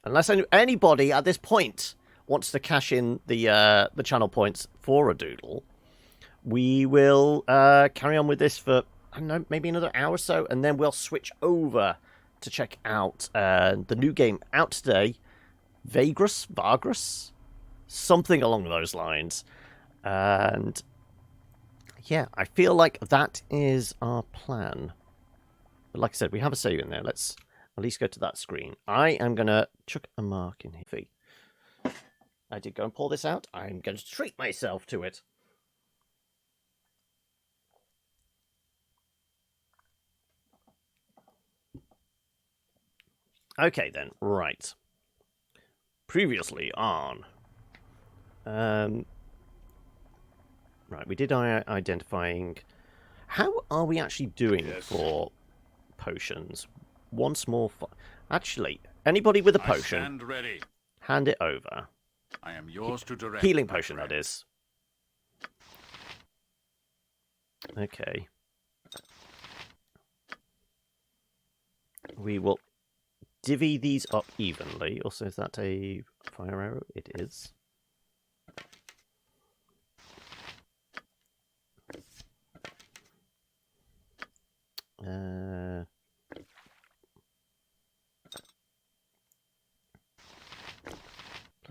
Unless anybody at this point wants to cash in the channel points for a doodle, we will carry on with this for, I don't know, maybe another hour or so, and then we'll switch over to check out the new game out today, Vagrus? Something along those lines. And yeah, I feel like that is our plan. But like I said, we have a save in there. Let's at least go to that screen. I am going to chuck a mark in here. I did go and pull this out. I'm going to treat myself to it. Okay then, right. Previously on... right, we did identifying... How are we actually doing for potions? Once more... Actually, anybody with a potion, I stand ready. Hand it over. I am yours to direct. Healing potion, that is. Okay. We will divvy these up evenly. Also, is that a fire arrow? It is.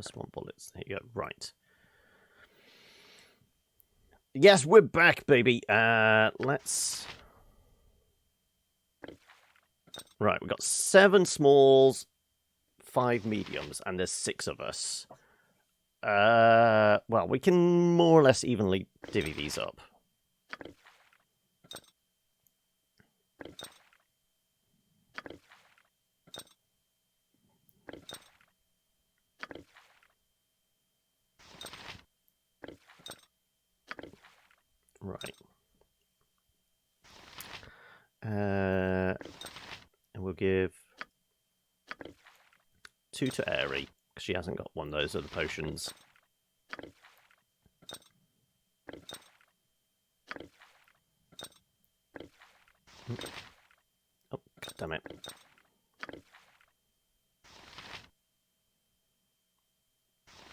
+1 bullets. There you go. Right. Yes, we're back, baby. Let's... Right, we've got 7 smalls, 5 mediums, and there's 6 of us. Well, we can more or less evenly divvy these up. Right. And we'll give 2 to Aerie, because she hasn't got one of those other potions. Oh, God damn it.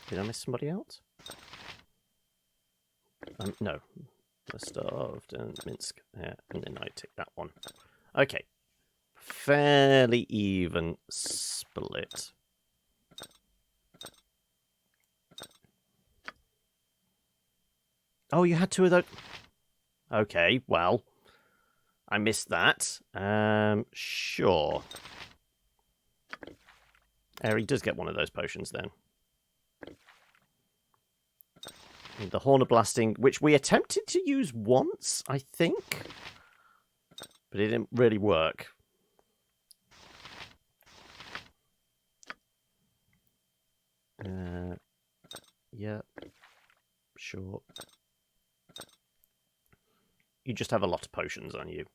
Did I miss somebody else? No. I starved and Minsk. Yeah, and then I take that one. Okay. Fairly even split. Oh, you had 2 of those? Okay, well. I missed that. Sure. Aerie does get one of those potions then. The Horn of Blasting, which we attempted to use once, I think. But it didn't really work. Yeah. Sure. You just have a lot of potions on you.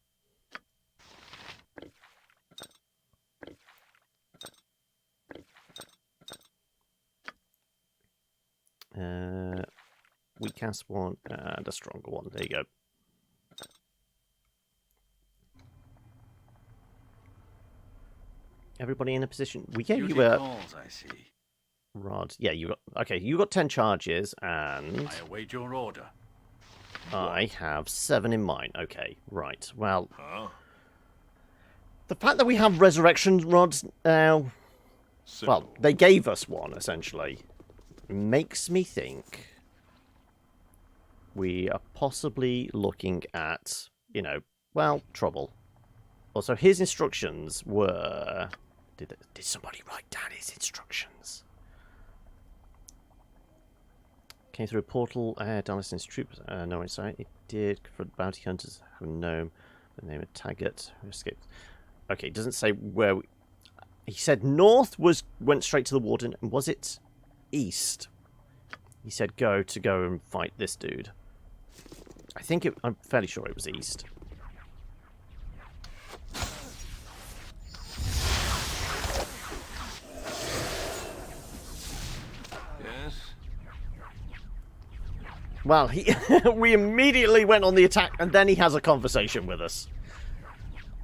Weak cast one and a stronger one. There you go. Everybody in a position. We gave you a calls, I see. Rod. Yeah, you got okay. You got 10 charges, and I await your order. I have 7 in mine. Okay, right. Well, the fact that we have resurrection rods now, well, they gave us one essentially, makes me think we are possibly looking at, you know, well, trouble. Also, his instructions were... Did somebody write down his instructions? Came through a portal, Darliston's troops. No insight. It did. For bounty hunters, have a gnome. The name of Taggart, who escaped. Okay, it doesn't say where we... He said north went straight to the warden, and was it east? He said go and fight this dude. I'm fairly sure it was east. Yes? Well, we immediately went on the attack, and then he has a conversation with us.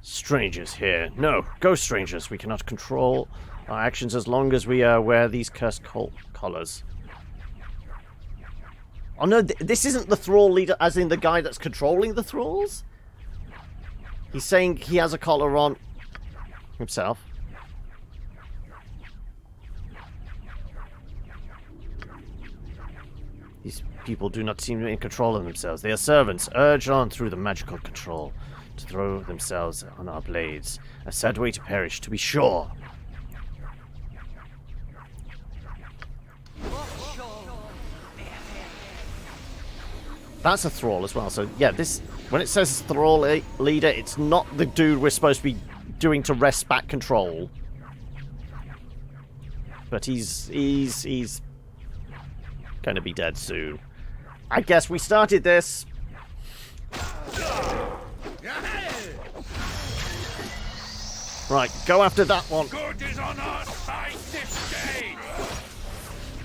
Strangers here. No, ghost strangers. We cannot control our actions as long as we wear these cursed collars. Oh no, this isn't the thrall leader, as in the guy that's controlling the thralls? He's saying he has a collar on himself. These people do not seem to be in control of themselves. They are servants, urged on through the magical control to throw themselves on our blades. A sad way to perish, to be sure. That's a thrall as well. So yeah, this when it says thrall leader, it's not the dude we're supposed to be doing to wrest back control. But he's going to be dead soon. I guess we started this. Right, go after that one. Good is on our side this day.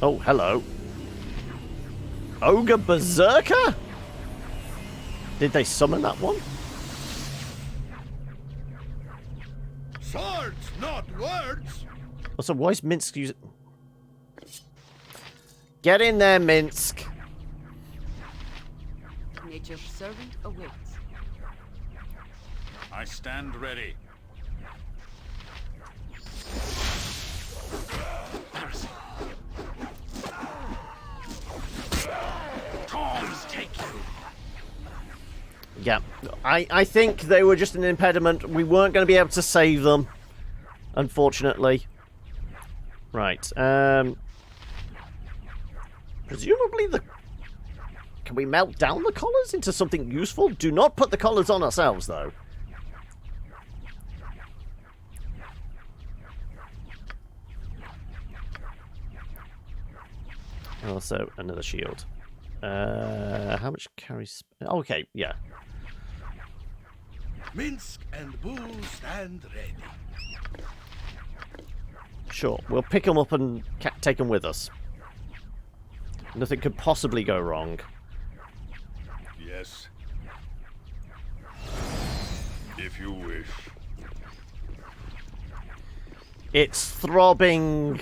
Oh, hello. Ogre Berserker? Did they summon that one? Swords, not words. Also, why is Minsk using... Get in there, Minsk. Nature's servant awaits. I stand ready. Toms take you. Yeah, I think they were just an impediment. We weren't going to be able to save them, unfortunately. Right. Presumably can we melt down the collars into something useful? Do not put the collars on ourselves, though. Also, another shield. How much carries... Okay, yeah. Minsk and Bull stand ready. Sure, we'll pick them up and take them with us. Nothing could possibly go wrong. Yes. If you wish. It's throbbing.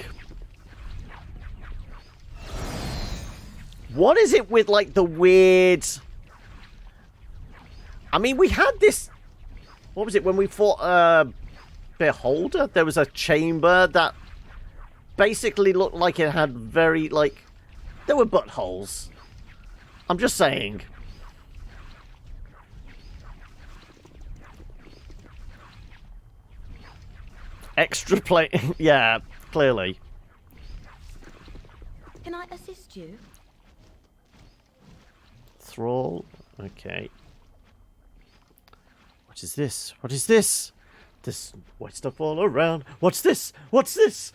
What is it with, like, the weird... I mean, we had this... What was it, when we fought Beholder? There was a chamber that basically looked like it had very, like... There were buttholes. I'm just saying. Extra play... Yeah, clearly. Can I assist you? Thrall. Okay. What is this? What is this? There's white stuff all around. What's this? What's this?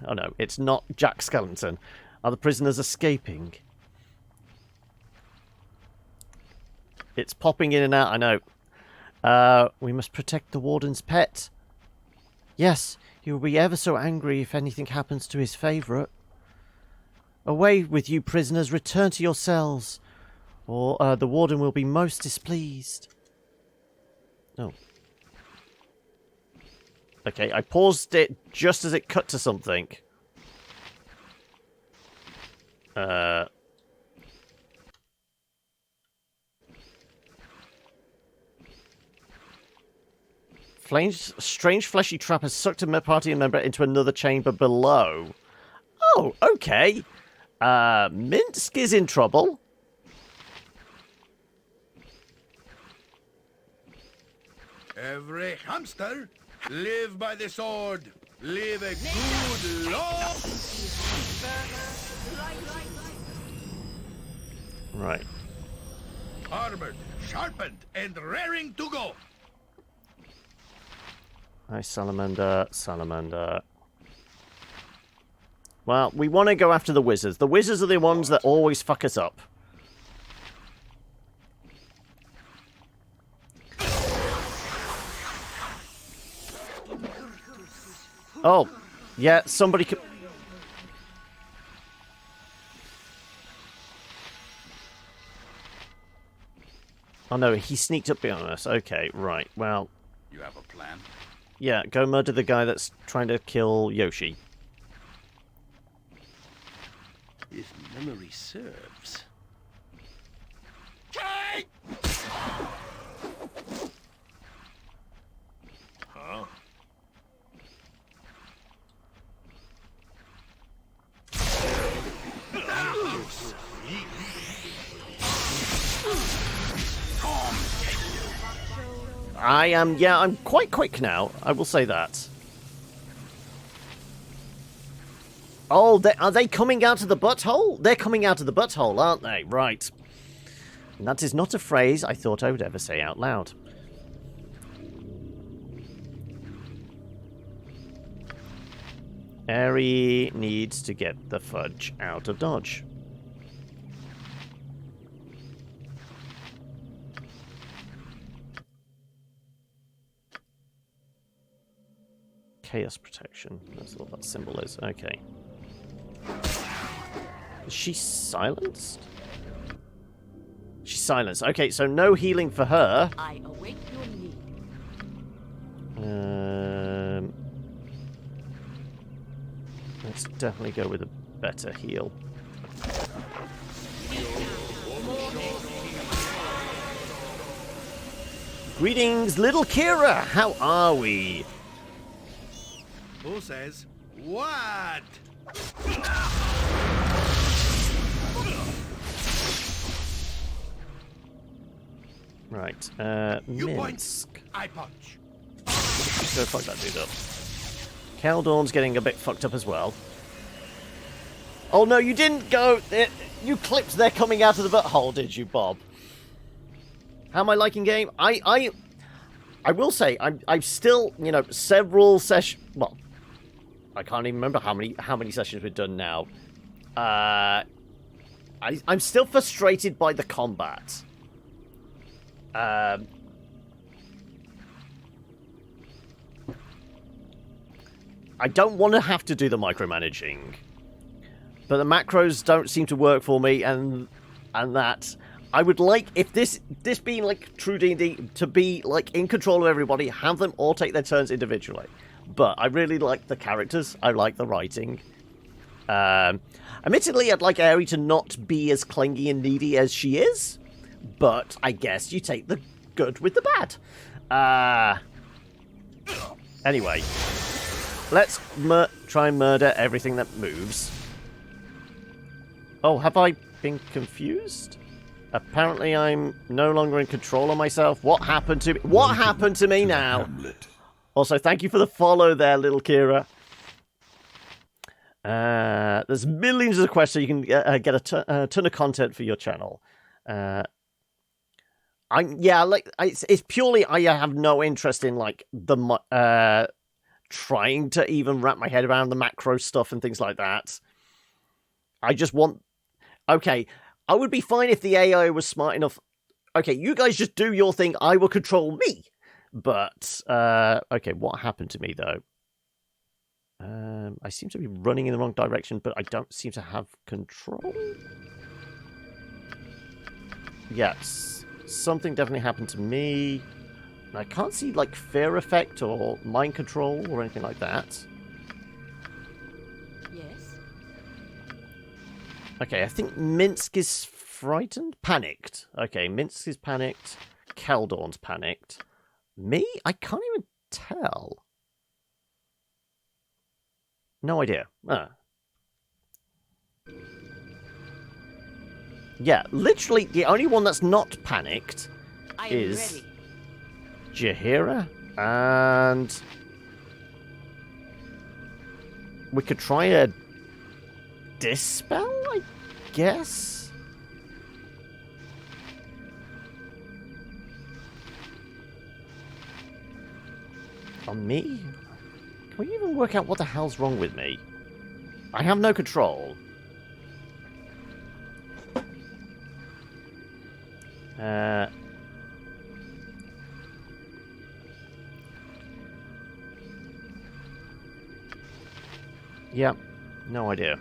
Oh no, it's not Jack Skellington. Are the prisoners escaping? It's popping in and out, I know. We must protect the warden's pet. Yes, he will be ever so angry if anything happens to his favourite. Away with you, prisoners. Return to your cells. Or the warden will be most displeased. Oh. Okay, I paused it just as it cut to something. Strange fleshy trap has sucked a party member into another chamber below. Oh, okay. Minsk is in trouble. Every hamster live by the sword. Live a good long... Right. Armored, sharpened, and raring to go. Hi, Salamander, Salamander. Well, we want to go after the wizards. The wizards are the ones that always fuck us up. Oh, yeah, somebody could... Oh no, he sneaked up behind us. Okay, right, well... You have a plan? Yeah, go murder the guy that's trying to kill Yoshi. If memory serves. Huh? I'm quite quick now. I will say that. Oh, are they coming out of the butthole? They're coming out of the butthole, aren't they? Right. And that is not a phrase I thought I would ever say out loud. Aerie needs to get the fudge out of Dodge. Chaos protection. That's what that symbol is. Okay. Is she silenced? She's silenced. Okay, so no healing for her. I await your need. Let's definitely go with a better heal. Greetings, little Kira. How are we? Who says what? Right, You point, Minsk. I punch. Go fuck that dude up. Caldorn's getting a bit fucked up as well. Oh no, you didn't go... You clipped they're coming out of the butthole, did you, Bob? How am I liking game? I will say, I'm still, you know, several sessions... Well, I can't even remember how many sessions we've done now. I'm still frustrated by the combat. I don't want to have to do the micromanaging, but the macros don't seem to work for me, and that I would like, if this being like true D&D, to be like in control of everybody, have them all take their turns individually. But I really like the characters. I like the writing. Admittedly, I'd like Aerie to not be as clingy and needy as she is, but I guess you take the good with the bad. Anyway, let's try and murder everything that moves. Oh, have I been confused? Apparently I'm no longer in control of myself. What happened to me? What happened to me now? Hamlet. Also, thank you for the follow there, little Kira. There's millions of quests so you can get a ton of content for your channel. It's purely I have no interest in like the trying to even wrap my head around the macro stuff and things like that. I just want... Okay, I would be fine if the AI was smart enough. Okay, you guys just do your thing. I will control me. But, okay, what happened to me, though? I seem to be running in the wrong direction, but I don't seem to have control. Yes, something definitely happened to me. I can't see, like, fear effect or mind control or anything like that. Yes. Okay, I think Minsk is frightened? Panicked. Okay, Minsk is panicked. Caldorn's panicked. Me? I can't even tell. No idea. Yeah, literally the only one that's not panicked is Jaheira, and we could try a dispel, I guess. On me? Can we even work out what the hell's wrong with me? I have no control. Yeah, no idea.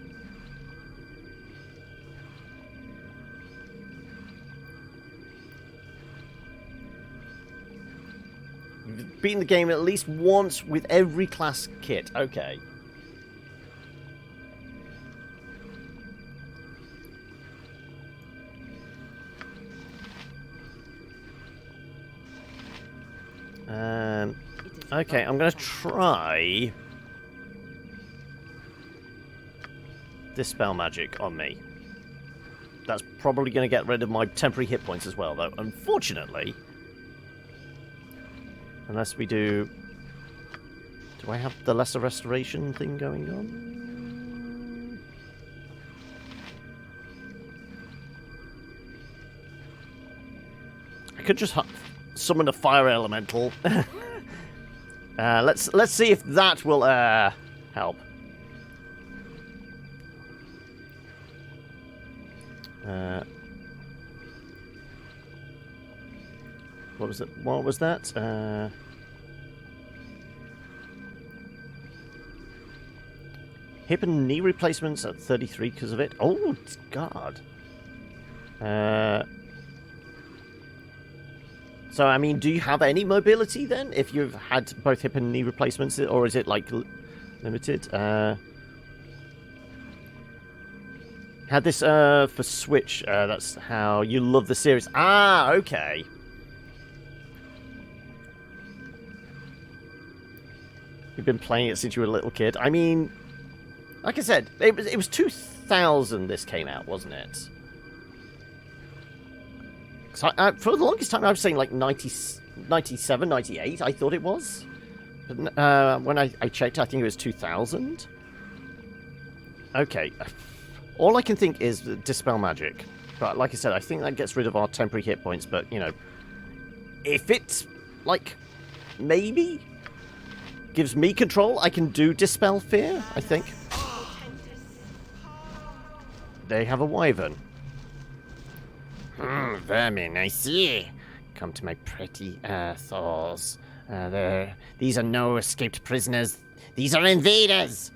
You've beaten the game at least once with every class kit. Okay. Okay, I'm going to try Dispel Magic on me. That's probably going to get rid of my temporary hit points as well, though. Unfortunately, unless we do... Do I have the Lesser Restoration thing going on? I could just summon a Fire Elemental. Let's see if that will help. What was it? What was that? Hip and knee replacements at 33 because of it. Oh God. So, I mean, do you have any mobility then, if you've had both hip and knee replacements, or is it, like, limited? Had this for Switch, that's how you love the series. Ah, okay. You've been playing it since you were a little kid. I mean, like I said, it was 2000 this came out, wasn't it? So for the longest time, I was saying like 97, 98, I thought it was. But when I checked, I think it was 2000. Okay. All I can think is Dispel Magic. But like I said, I think that gets rid of our temporary hit points. But, you know, if it's, like, maybe gives me control, I can do Dispel Fear, I think. They have a wyvern. Vermin, I see. Come to my pretty Thors. These are no escaped prisoners. These are invaders.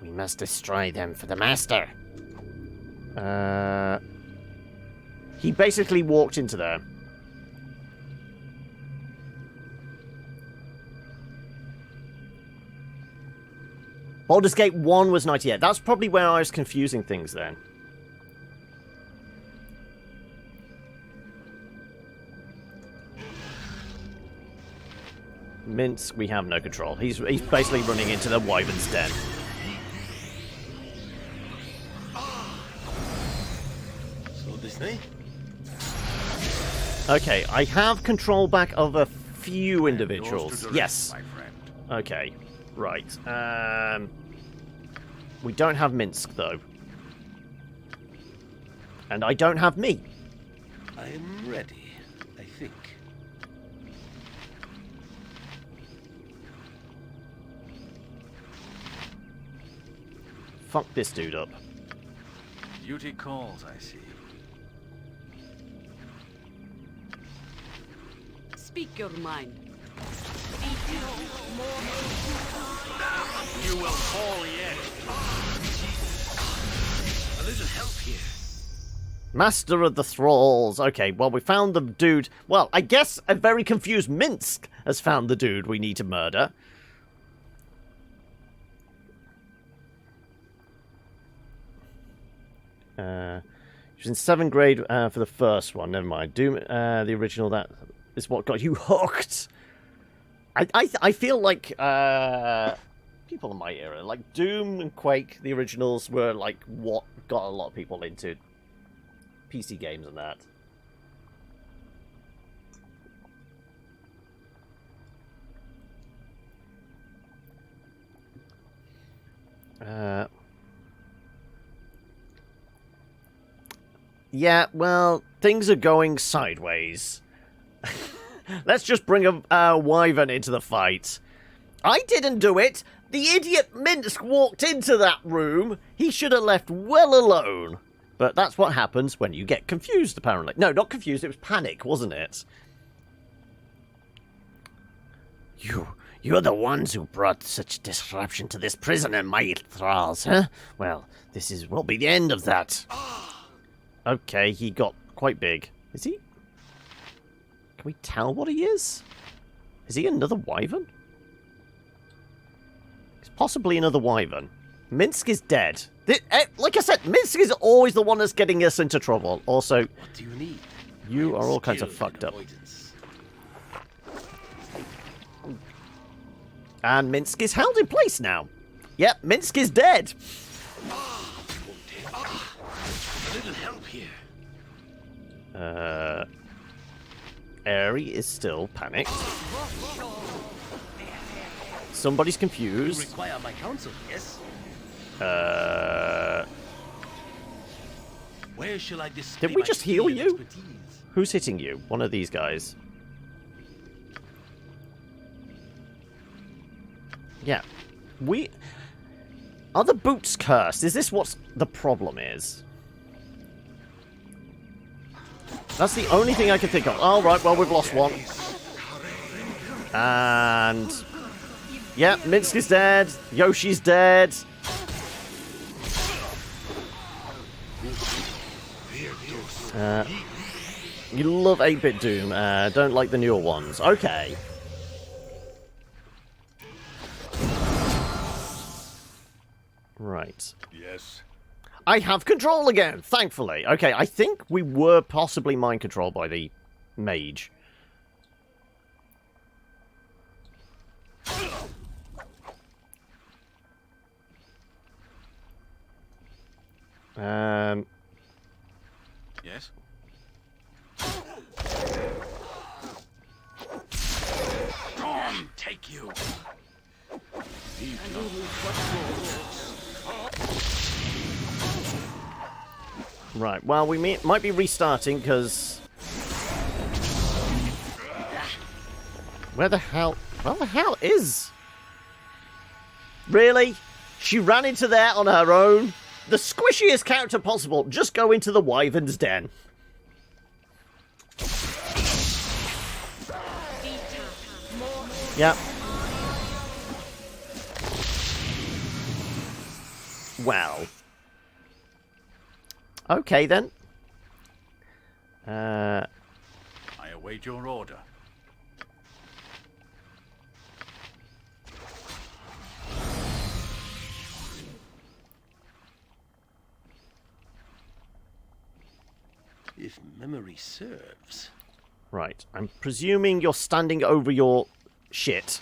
We must destroy them for the master. He basically walked into there. Baldur's Gate 1 was 98. That's probably where I was confusing things then. Minsk, we have no control. He's basically running into the wyvern's den. So this way? Okay, I have control back of a few individuals. Yes. Okay, right. We don't have Minsk, though. And I don't have me. I am ready, I think. Fuck this dude up. Duty calls, I see. Speak your mind. You will fall yet. A little help here. Master of the Thralls. Okay, well, we found the dude. Well, I guess a very confused Minsk has found the dude we need to murder. He was in 7th grade for the first one. Never mind. Doom, the original, that is what got you hooked. I feel like people in my era, like Doom and Quake, the originals, were like what got a lot of people into PC games and that. Yeah, well, things are going sideways. Let's just bring a wyvern into the fight. I didn't do it! The idiot Minsk walked into that room! He should have left well alone! But that's what happens when you get confused, apparently. No, not confused, it was panic, wasn't it? You're the ones who brought such disruption to this prison and my thralls, huh? Well, will be the end of that. Okay, he got quite big. Is he? Can we tell what he is? Is he another wyvern? He's possibly another wyvern. Minsk is dead. Like I said, Minsk is always the one that's getting us into trouble. Also, what do you need? You are all kinds of fucked up. And Minsk is held in place now. Yep, Minsk is dead. A little help here. Aerie is still panicked. Somebody's confused. You require my counsel, yes? Where shall I display Did we just heal you? expertise? Who's hitting you? One of these guys. Yeah. Are the boots cursed? Is this what the problem is? That's the only thing I can think of. Oh, right, well, we've lost one. And... yeah, Minsk is dead. Yoshi's dead. You love 8-bit Doom. Don't like the newer ones. Okay. Right. Yes. I have control again, thankfully. Okay, I think we were possibly mind controlled by the mage. Yes? Storm, take you. Right, well, we might be restarting, because... Where the hell is... Really? She ran into there on her own? The squishiest character possible. Just go into the wyvern's den. Yep. Well. Okay, then. I await your order. If memory serves. Right. I'm presuming you're standing over your shit.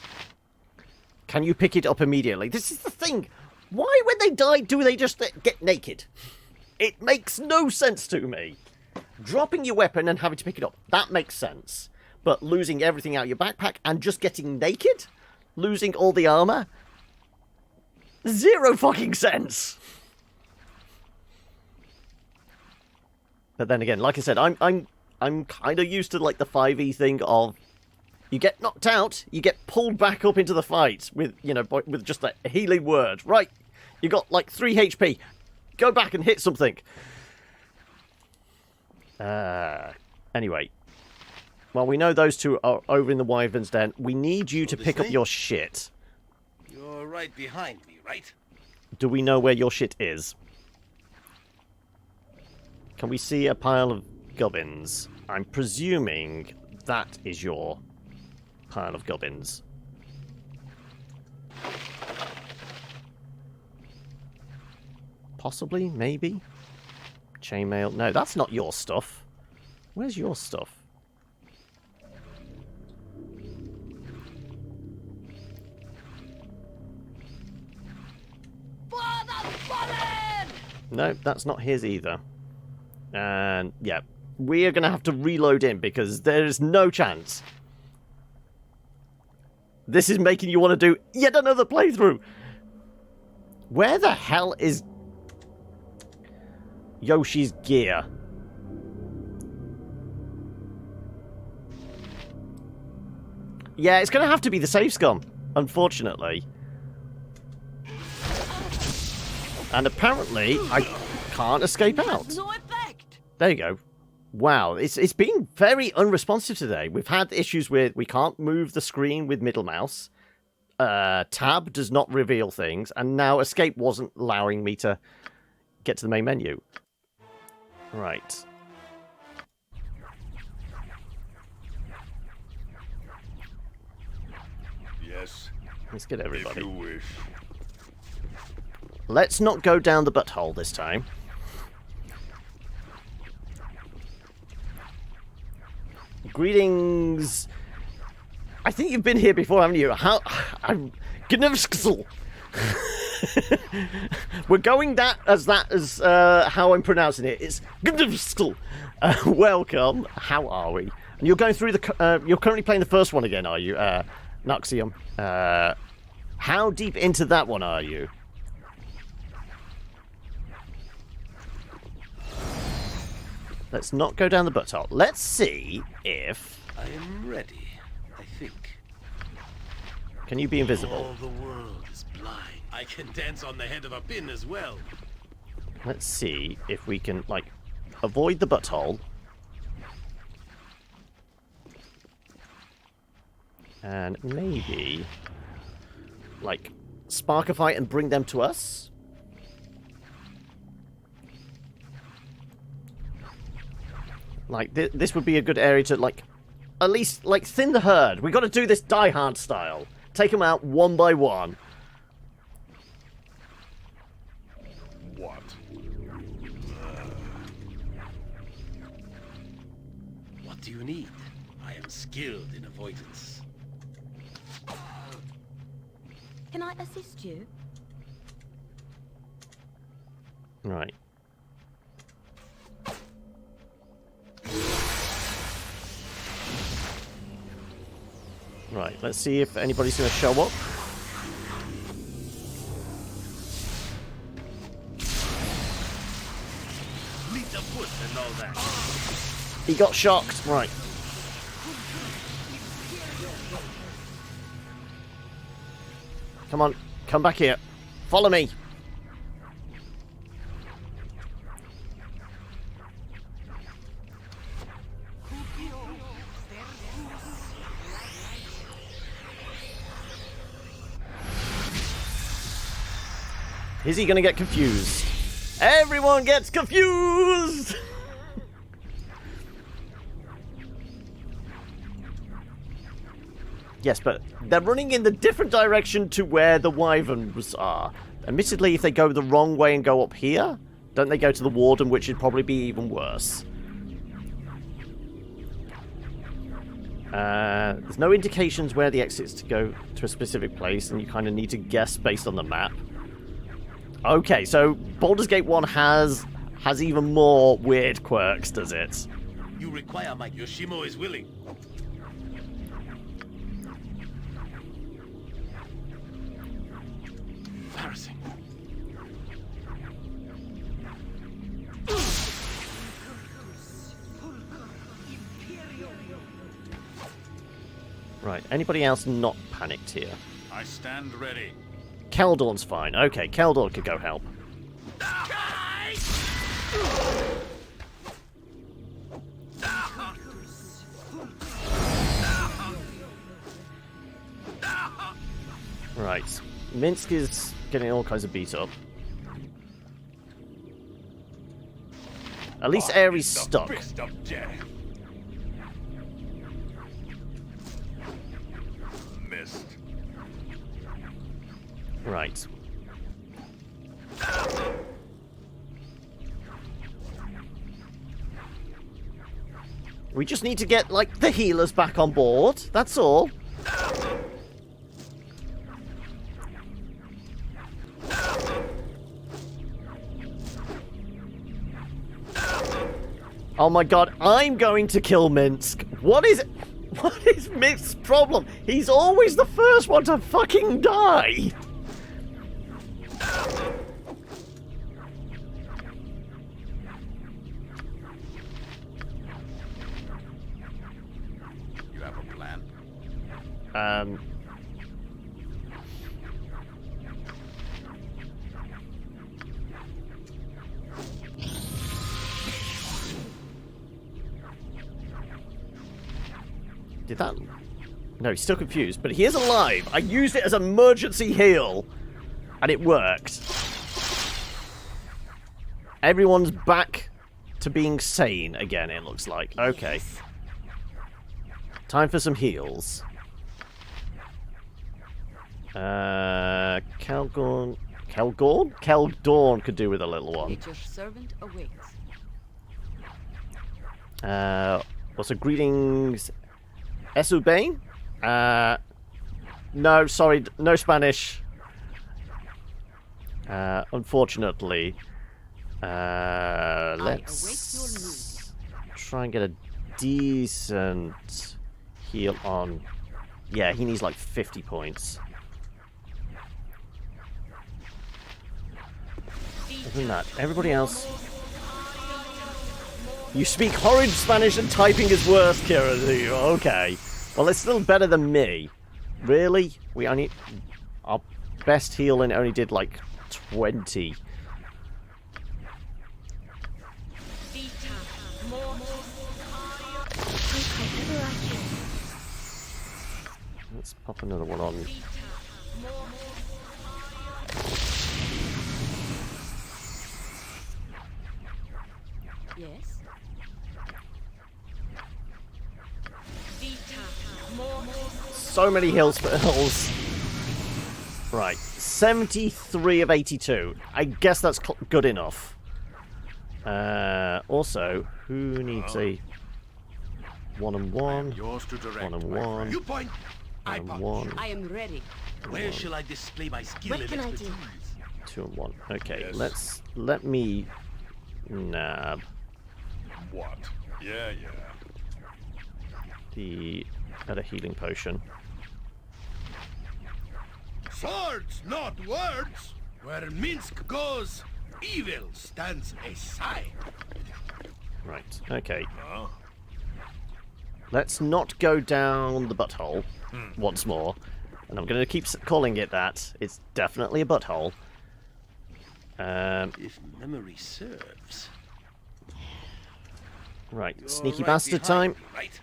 Can you pick it up immediately? This is the thing. Why, when they die, do they just get naked? It makes no sense to me. Dropping your weapon and having to pick it up, that makes sense. But losing everything out of your backpack and just getting naked? Losing all the armor? Zero fucking sense. But then again, like I said, I'm kind of used to like the 5e thing of you get knocked out, you get pulled back up into the fight with, you know, with just a healing word. Right, you got like 3 HP. Go back and hit something. Anyway. Well, we know those two are over in the wyvern's den. We need you to pick up your shit. You're right behind me, right? Do we know where your shit is? Can we see a pile of gubbins? I'm presuming that is your pile of gubbins. Possibly, maybe. Chainmail. No, that's not your stuff. Where's your stuff? No, that's not his either. And, yeah, we are going to have to reload in because there is no chance. This is making you want to do yet another playthrough. Where the hell is Yoshi's gear? Yeah, it's going to have to be the save scum. unfortunately. And apparently, I can't escape out. No effect. There you go. Wow, it's been very unresponsive today. We've had issues with we can't move the screen with middle mouse. Tab does not reveal things, and now escape wasn't allowing me to get to the main menu. Right. Yes. Let's get everybody. If you wish. Let's not go down the butthole this time. Greetings. I think you've been here before, haven't you? I'm Gnivsksl. We're going as how I'm pronouncing it. It's Gnivsksl. Welcome. How are we? And you're going through you're currently playing the first one again, are you? Noxium. How deep into that one are you? Let's not go down the butthole. Let's see if... I am ready, I think. Can you be invisible? All the world is blind. I can dance on the head of a pin as well. Let's see if we can, like, avoid the butthole. And maybe, like, spark a fight and bring them to us? Like, this would be a good area to, like, at least, like, thin the herd. We got to do this Die Hard style. Take them out one by one. What? What do you need? I am skilled in avoidance. Can I assist you? Right. Right, let's see if anybody's going to show up. Meet the foot and all that. He got shocked. Right. Come on, come back here. Follow me. Is he going to get confused? Everyone gets confused! Yes, but they're running in the different direction to where the wyverns are. Admittedly, if they go the wrong way and go up here, don't they go to the warden, which would probably be even worse. There's no indications where the exit's to go to a specific place, and you kind of need to guess based on the map. Okay, so Baldur's Gate 1 has even more weird quirks, does it? You require my Yoshimo is willing. Embarrassing. Right, anybody else not panicked here? I stand ready. Keldorn's fine. Okay, Keldorn could go help. Right. Minsk is getting all kinds of beat up. At least Ares stuck. Missed. Right. We just need to get, like, the healers back on board. That's all. Oh my god, I'm going to kill Minsk. What is Minsk's problem? He's always the first one to fucking die. You have a plan? Did that... No, he's still confused, but he is alive. I used it as an emergency heal, and it worked. Everyone's back to being sane again, it looks like. Okay. Time for some heals. Kelgorn could do with a little one. Nature's servant awaits. Also, greetings, Esubane. No, sorry, no Spanish. Unfortunately. Let's try and get a decent heal on. Yeah, he needs like 50 points. Other than that, everybody else. You speak horrid Spanish and typing is worse, Kira, do you? Okay. Well, it's still better than me. Really? We only... Our best healing only did like 20. Let's pop another one on. Yes. So many heals for hills. Right, 73 of 82. I guess that's good enough. Also, who needs a 1-on-1? Yours to direct. 1-on-1. You point. I punch. I am ready. Where shall I display my skill and expertise? 2-on-1. Okay, let me nab. What? Yeah. The other healing potion. Swords, not words. Where Minsk goes, evil stands aside. Right, okay. Let's not go down the butthole once more. And I'm going to keep calling it that. It's definitely a butthole. If memory serves. Right, You're sneaky right bastard behind time. me, right?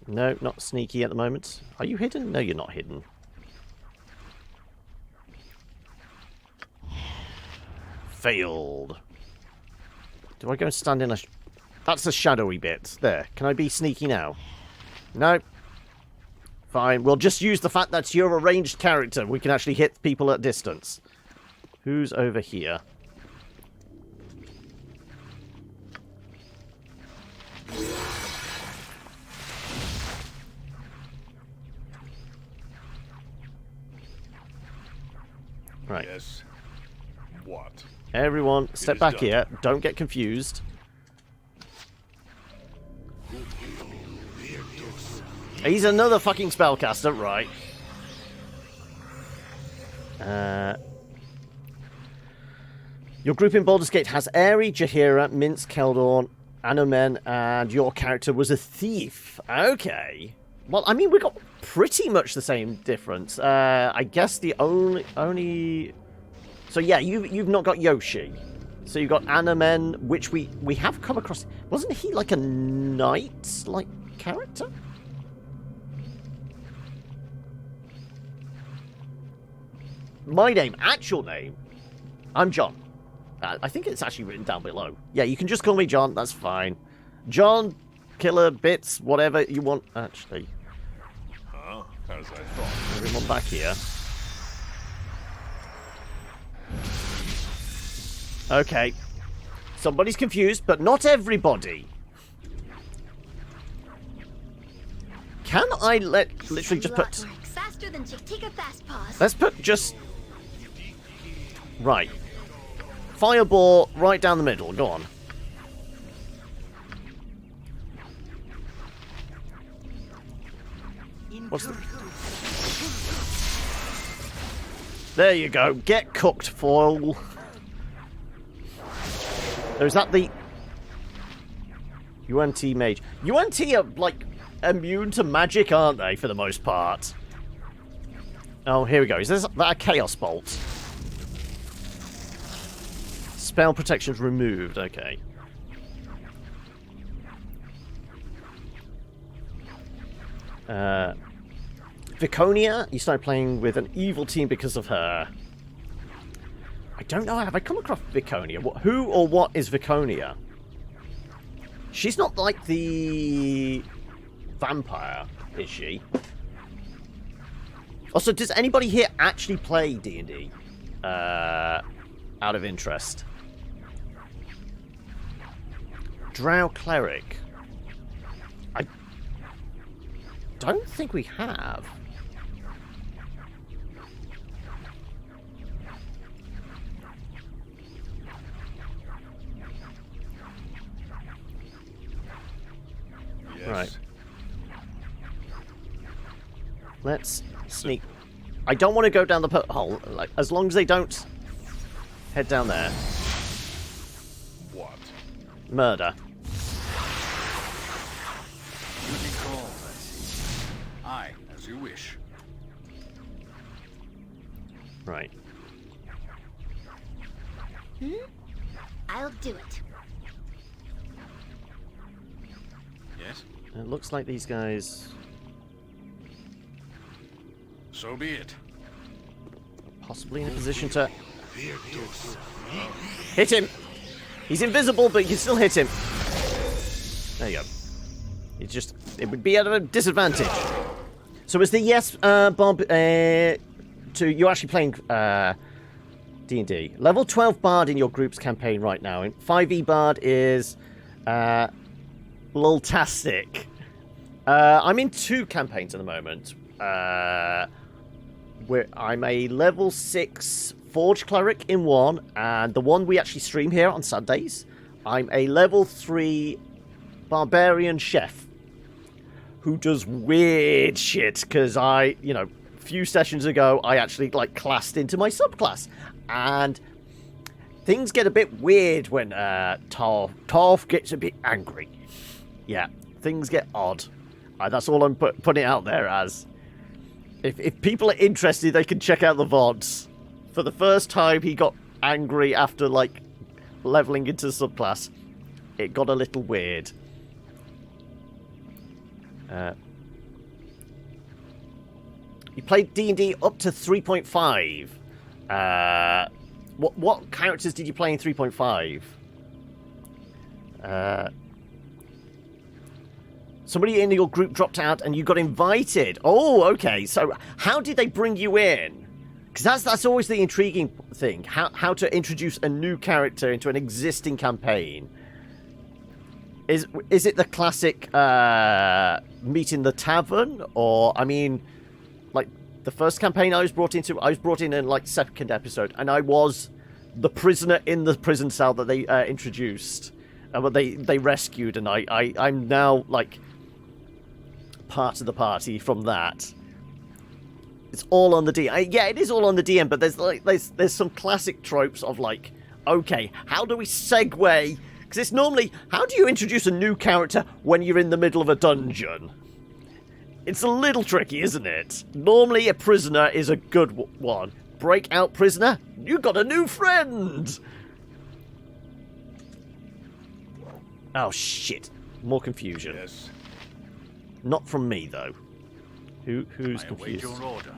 No, not sneaky at the moment. Are you hidden? No, you're not hidden. Failed. Do I go and stand in a... That's a shadowy bit. There. Can I be sneaky now? No. Fine. We'll just use the fact that you're a ranged character. We can actually hit people at distance. Who's over here? Right. Yes. What? Everyone, step back done. here. Don't get confused. He's another fucking spellcaster, right? Your group in Baldur's Gate has Aerie, Jaheira, Minsk, Keldorn, Anomen, and your character was a thief. Okay. Well, I mean, we got pretty much the same difference. I guess the only... So yeah, you've not got Yoshi. So you've got Anomen, which we have come across. Wasn't he like a knight-like character? My name, actual name, I'm John. I think it's actually written down below. Yeah, you can just call me John, that's fine. John, Killer, Bits, whatever you want. Actually. Huh? As I thought. Everyone back here. Okay. Somebody's confused, but not everybody. Can I literally just put... Faster than Chick-Tika Fast Paws. Let's put just... Right. Fireball right down the middle. Go on. What's the... There you go. Get cooked, foil. So is that the... UNT mage. UNT are, like, immune to magic, aren't they, for the most part? Oh, here we go. Is that a Chaos Bolt? Spell protection's removed. Okay. Viconia, you started playing with an evil team because of her. I don't know, have I come across Viconia? Who or what is Viconia? She's not like the vampire, is she? Also, does anybody here actually play D&D? Out of interest. Drow Cleric. I don't think we have. Yes. Right. Let's sneak. I don't want to go down the hole. Like, as long as they don't head down there. What? Murder. Duty calls, I see. Aye, as you wish. Right. I'll do it. Yes? It looks like these guys... So be it. possibly in a position to... hit him! He's invisible, but you can still hit him. There you go. It's just... it would be at a disadvantage. So is the yes, Bob, to you actually playing D&D. Level 12 Bard in your group's campaign right now. 5e Bard is lultastic. I'm in 2 campaigns at the moment. Where I'm a level 6 Forge Cleric in one, and the one we actually stream here on Sundays, I'm a level 3 Barbarian Chef who does weird shit, because a few sessions ago, I actually, classed into my subclass, and things get a bit weird when Tarf gets a bit angry. Yeah, things get odd. That's all I'm putting out there as. If people are interested, they can check out the VODs. For the first time he got angry after, leveling into subclass, it got a little weird. You played D&D up to 3.5. What characters did you play in 3.5? Somebody in your group dropped out and you got invited. Oh, okay. So how did they bring you in? Because that's always the intriguing thing. How to introduce a new character into an existing campaign. Is it the classic meet in the tavern? Or, the first campaign I was brought in second episode. And I was the prisoner in the prison cell that they introduced. But they rescued. And I'm now, part of the party from that. It's all on the DM. Yeah, it is all on the DM, but there's some classic tropes of okay, how do we segue? Because it's normally, how do you introduce a new character when you're in the middle of a dungeon? It's a little tricky, isn't it? Normally a prisoner is a good one. Breakout prisoner, you got a new friend! Oh shit, more confusion. Yes. Not from me, though. Who's I confused? await your order.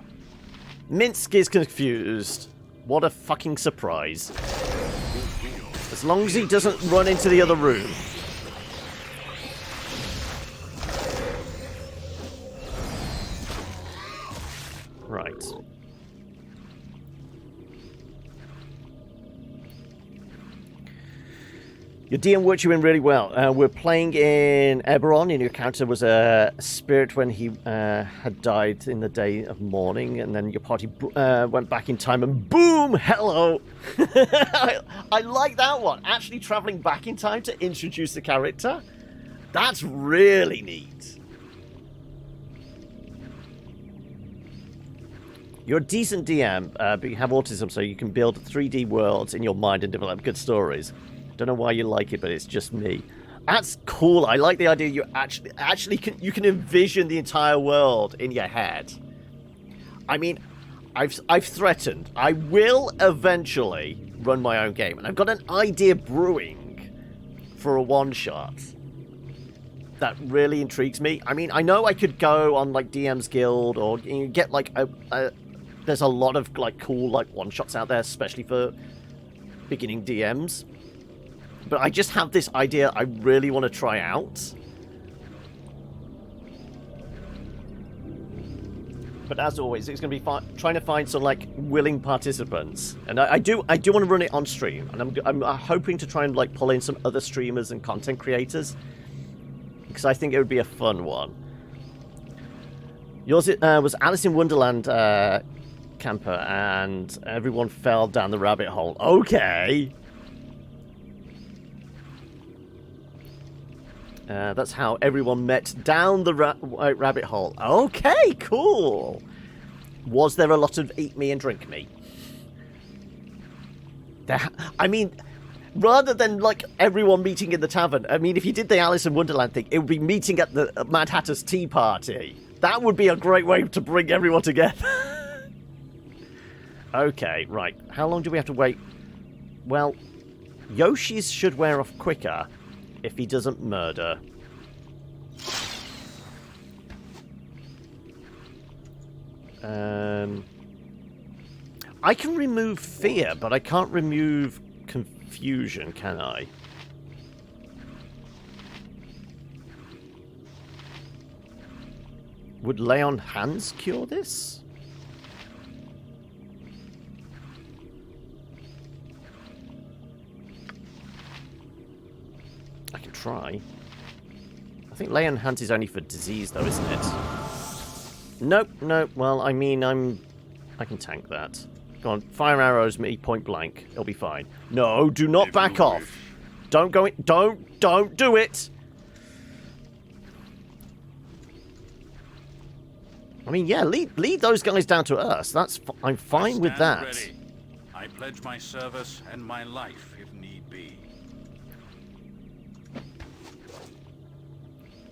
Minsk is confused. What a fucking surprise. As long as he doesn't run into the other room. Right. Your DM worked you in really well. We're playing in Eberron, and your character was a spirit when he had died in the day of mourning, and then your party went back in time, and boom, hello! I like that one. Actually travelling back in time to introduce the character. That's really neat. You're a decent DM, but you have autism, so you can build 3D worlds in your mind and develop good stories. Don't know why you like it, but it's just me. That's cool. I like the idea you actually can envision the entire world in your head. I mean, I've threatened. I will eventually run my own game, and I've got an idea brewing for a one-shot. that really intrigues me. I mean, I know I could go on like DM's Guild or get like there's a lot of like cool like one-shots out there, especially for beginning DMs. But I just have this idea I really want to try out. But as always, it's going to be trying to find some like willing participants, and I do want to run it on stream, and I'm hoping to try and like pull in some other streamers and content creators because I think it would be a fun one. Yours was Alice in Wonderland camper, and everyone fell down the rabbit hole. Okay. That's how everyone met down the rabbit hole. Okay, cool. Was there a lot of eat me and drink me? I mean, rather than like everyone meeting in the tavern, I mean, if you did the Alice in Wonderland thing, it would be meeting at the Mad Hatter's tea party. That would be a great way to bring everyone together. Okay, right. How long do we have to wait? Well, Yoshi's should wear off quicker if he doesn't murder. I can remove fear, but I can't remove confusion, can I? Would lay on hands cure this? I can try. I think lay on hands is only for disease, though, isn't it? Nope, nope. Well, I mean, I can tank that. Go on, fire arrows me point blank. It'll be fine. No, do not back off. Don't go in. Don't do it. I mean, yeah, lead those guys down to us. I'm fine with that. Ready. I pledge my service and my life if need be.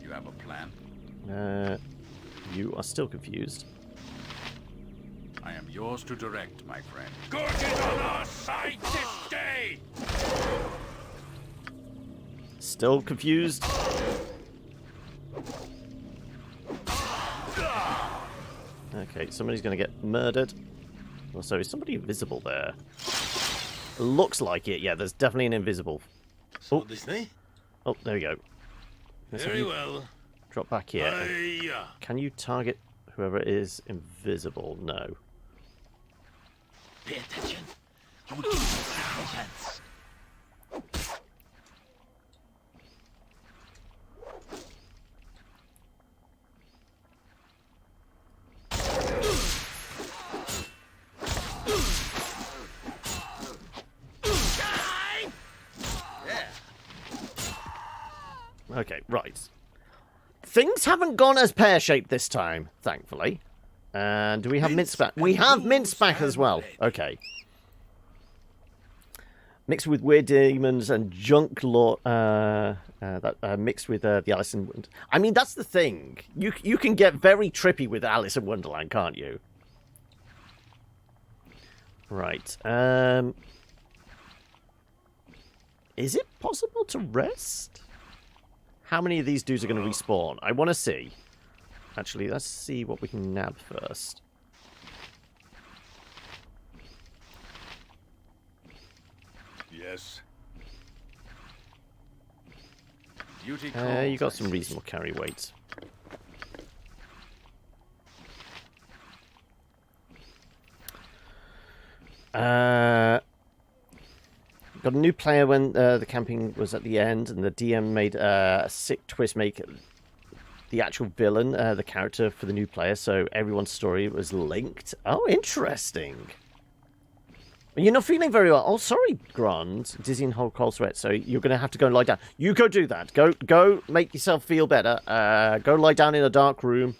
You have a plan? You are still confused. I am yours to direct, my friend. Good is on our side this day! Still confused? Okay, somebody's going to get murdered. Also, is somebody invisible there? Looks like it. Yeah, there's definitely an invisible. So this way? Oh, there we go. Very well. Drop back here. Can you target whoever is invisible? No. Pay attention. You will give me a second chance. Okay, right. Things haven't gone as pear-shaped this time, thankfully. And do we have mince back? We have mince back as well. Okay. Mixed with weird demons and junk lore. Mixed with the Alice in Wonderland. I mean, that's the thing. You can get very trippy with Alice in Wonderland, can't you? Right. Is it possible to rest? How many of these dudes are going to respawn? I want to see. Actually, let's see what we can nab first. Yes. Duty You got some reasonable carry weight. Got a new player when the camping was at the end, and the DM made a sick twist, make the actual villain the character for the new player, so everyone's story was linked. Oh, interesting. You're not feeling very well. Oh, sorry, Grant. Dizzy and cold sweat, so you're going to have to go and lie down. You go do that. Go make yourself feel better. Go lie down in a dark room.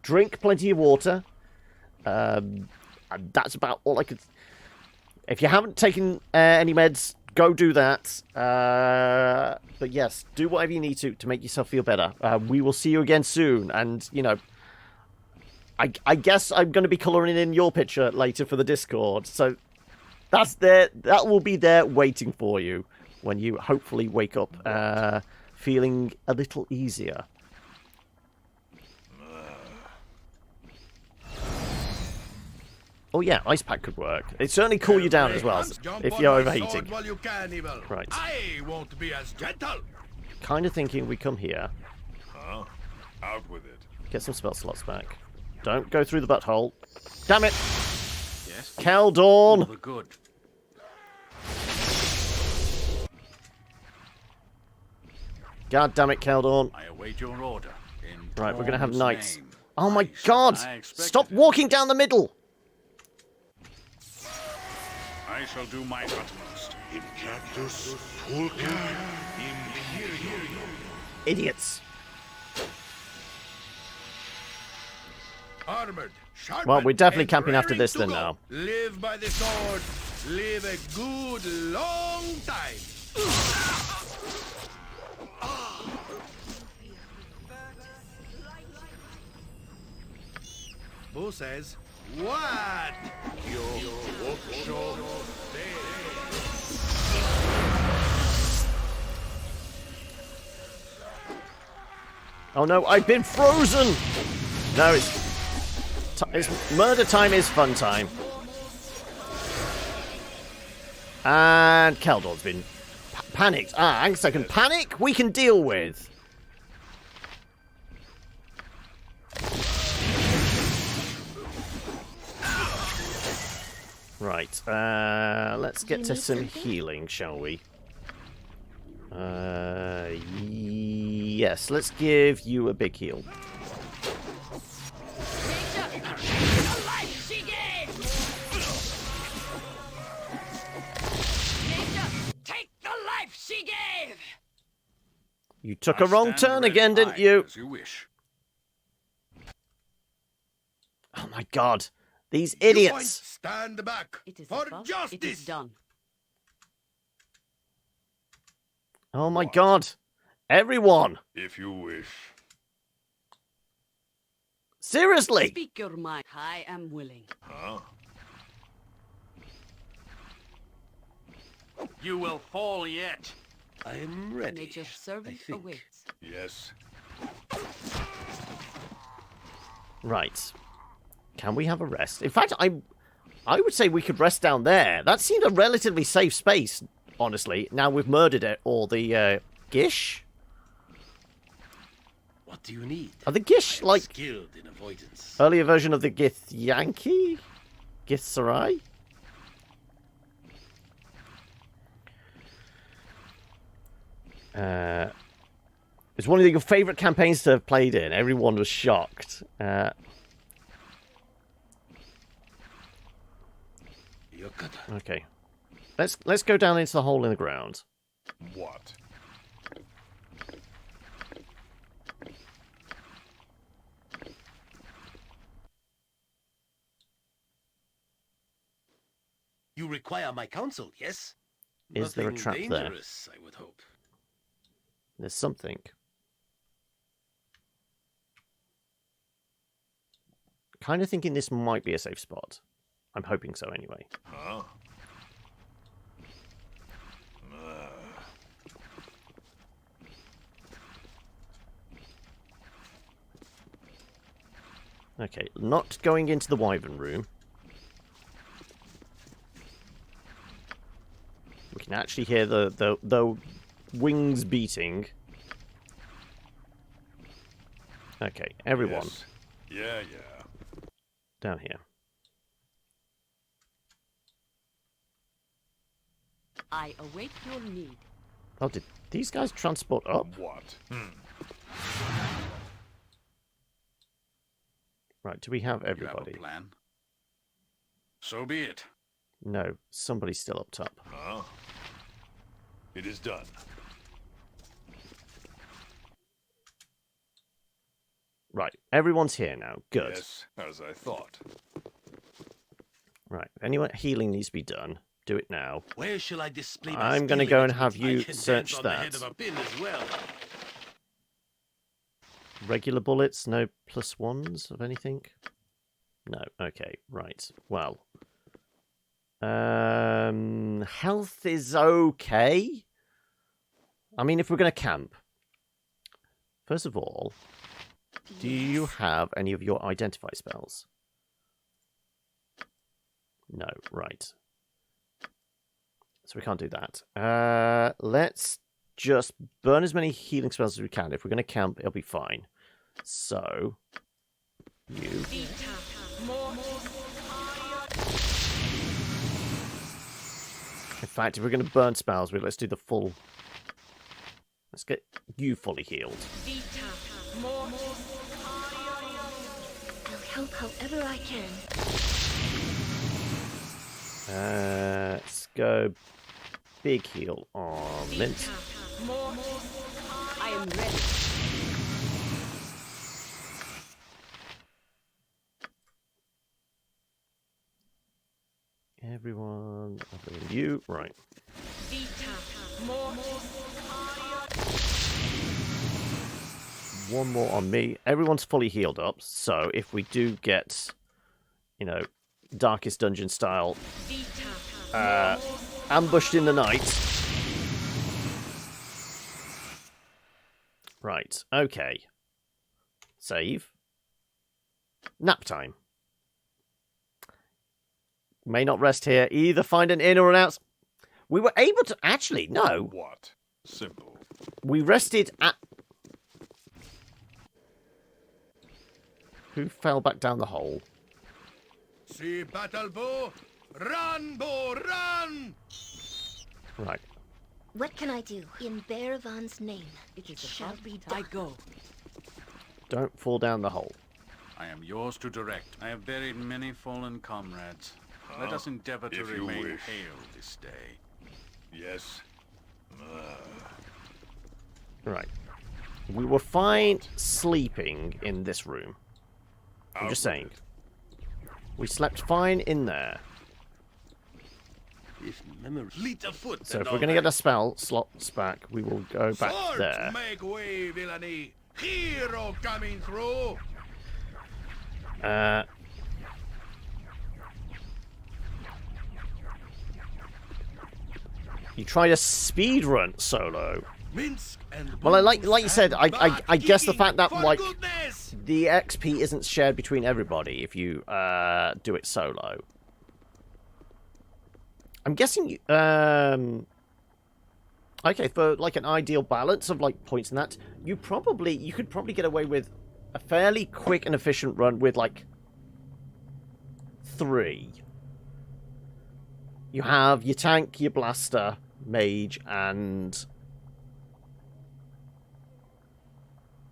Drink plenty of water. And that's about all I could... If you haven't taken any meds, go do that. But yes, do whatever you need to make yourself feel better. We will see you again soon. And, you know, I guess I'm going to be colouring in your picture later for the Discord. So that's there. That will be there waiting for you when you hopefully wake up feeling a little easier. Oh yeah, ice pack could work. It certainly cool you down as well if you're overheating. Right. I won't be as gentle. Kind of thinking we come here. Huh? Out with it. Get some spell slots back. Don't go through the butthole. Damn it! Yes. Keldorn! For good. God damn it, Keldorn. I await your order. Right, we're gonna have Dawn's knights. name. Oh my god! Stop walking down the middle! I shall do my utmost. Idiots. Armored, sharpened, Well, we're definitely and camping after raring this to then go. now. Live by the sword. Live a good long time. Who says what? Oh no, I've been frozen! No, it's murder time is fun time. And Keldorn's been panicked. Ah, hang on a second. Panic we can deal with. Right, let's get to some healing, shall we? Yes, let's give you a big heal. Take the life she gave! You took a wrong turn again, didn't you? As you wish. Oh my god. These You idiots. points, stand back It is for above, justice. It is done. Oh my god. Everyone. If you wish. Seriously. Speak your mind. I am willing. Huh? You will fall yet. I am ready. Nature's servant awaits. Yes. Right. Can we have a rest? In fact, I would say we could rest down there. That seemed a relatively safe space, honestly. Now we've murdered it, or the Gish. What do you need? Are the Gish like Skilled in avoidance. earlier version of the Githyanki? Githzerai? It's one of your favourite campaigns to have played in. Everyone was shocked. Okay. Let's go down into the hole in the ground. What? You require my counsel, yes? Is there a Nothing trap there? dangerous, I would hope. There's something. Kind of thinking this might be a safe spot. I'm hoping so anyway. Huh? Okay, not going into the wyvern room. We can actually hear the wings beating. Okay, everyone. Yes. Yeah. Down here. I await your need. Oh, did these guys transport up? What? Right, do we have everybody? You have a plan? So be it. No, somebody's still up top. Huh? It is done. Right, everyone's here now. Good. Yes, as I thought. Right, if anyone healing needs to be done, do it now. Where shall I display my I'm going to skill go in and it? have I you can search dance on the that. head of a pin as well. Regular bullets, no plus ones of anything? No, okay, right. Well. Health is okay. I mean, if we're going to camp, First of all, do you have any of your identify spells? No, right. So we can't do that. Let's just burn as many healing spells as we can. If we're going to camp, it'll be fine. So, you. In fact, if we're going to burn spells, let's do the full. Let's get you fully healed. I'll help however I can. Let's go big heal on Mint. I am ready. Everyone other than you, right. One more on me. Everyone's fully healed up, so if we do get, you know, Darkest Dungeon style ambushed in the night. Right, okay. Save. Nap time. May not rest here. Either find an inn or an out. We were able to... Actually, no. What? Simple. We rested at... Who fell back down the hole? See battle bow, run, bow, run! Right. What can I do in Baravan's name? It shall about be I done. go. Don't fall down the hole. I am yours to direct. I have buried many fallen comrades. Let us endeavor to If you remain wish. hale this day. Yes. Right. We were fine sleeping in this room. I'm just saying. We slept fine in there. If memory fleet of foot. So if we're going to get the spell slots back, we will go back Swords there. make way, villainy! Hero coming through! You tried a speed run solo. Minsk and Well, like you said, I guess the fact that for like goodness! the XP isn't shared between everybody if you do it solo. I'm guessing okay, for like an ideal balance of like points in that, you could probably get away with a fairly quick and efficient run with like 3. You have your tank, your blaster, mage, and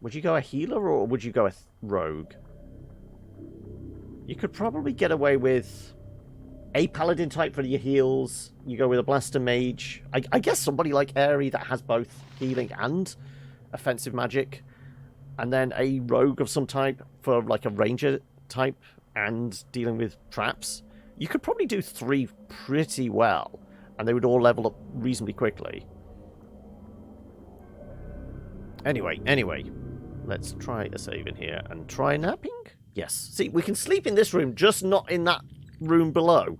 would you go a healer or would you go a rogue? You could probably get away with a paladin type for your heals. You go with a blaster mage. I guess somebody like Aerie that has both healing and offensive magic. And then a rogue of some type for like a ranger type and dealing with traps. You could probably do 3 pretty well. And they would all level up reasonably quickly. Anyway. Let's try a save in here and try napping. Yes. See, we can sleep in this room, just not in that room below.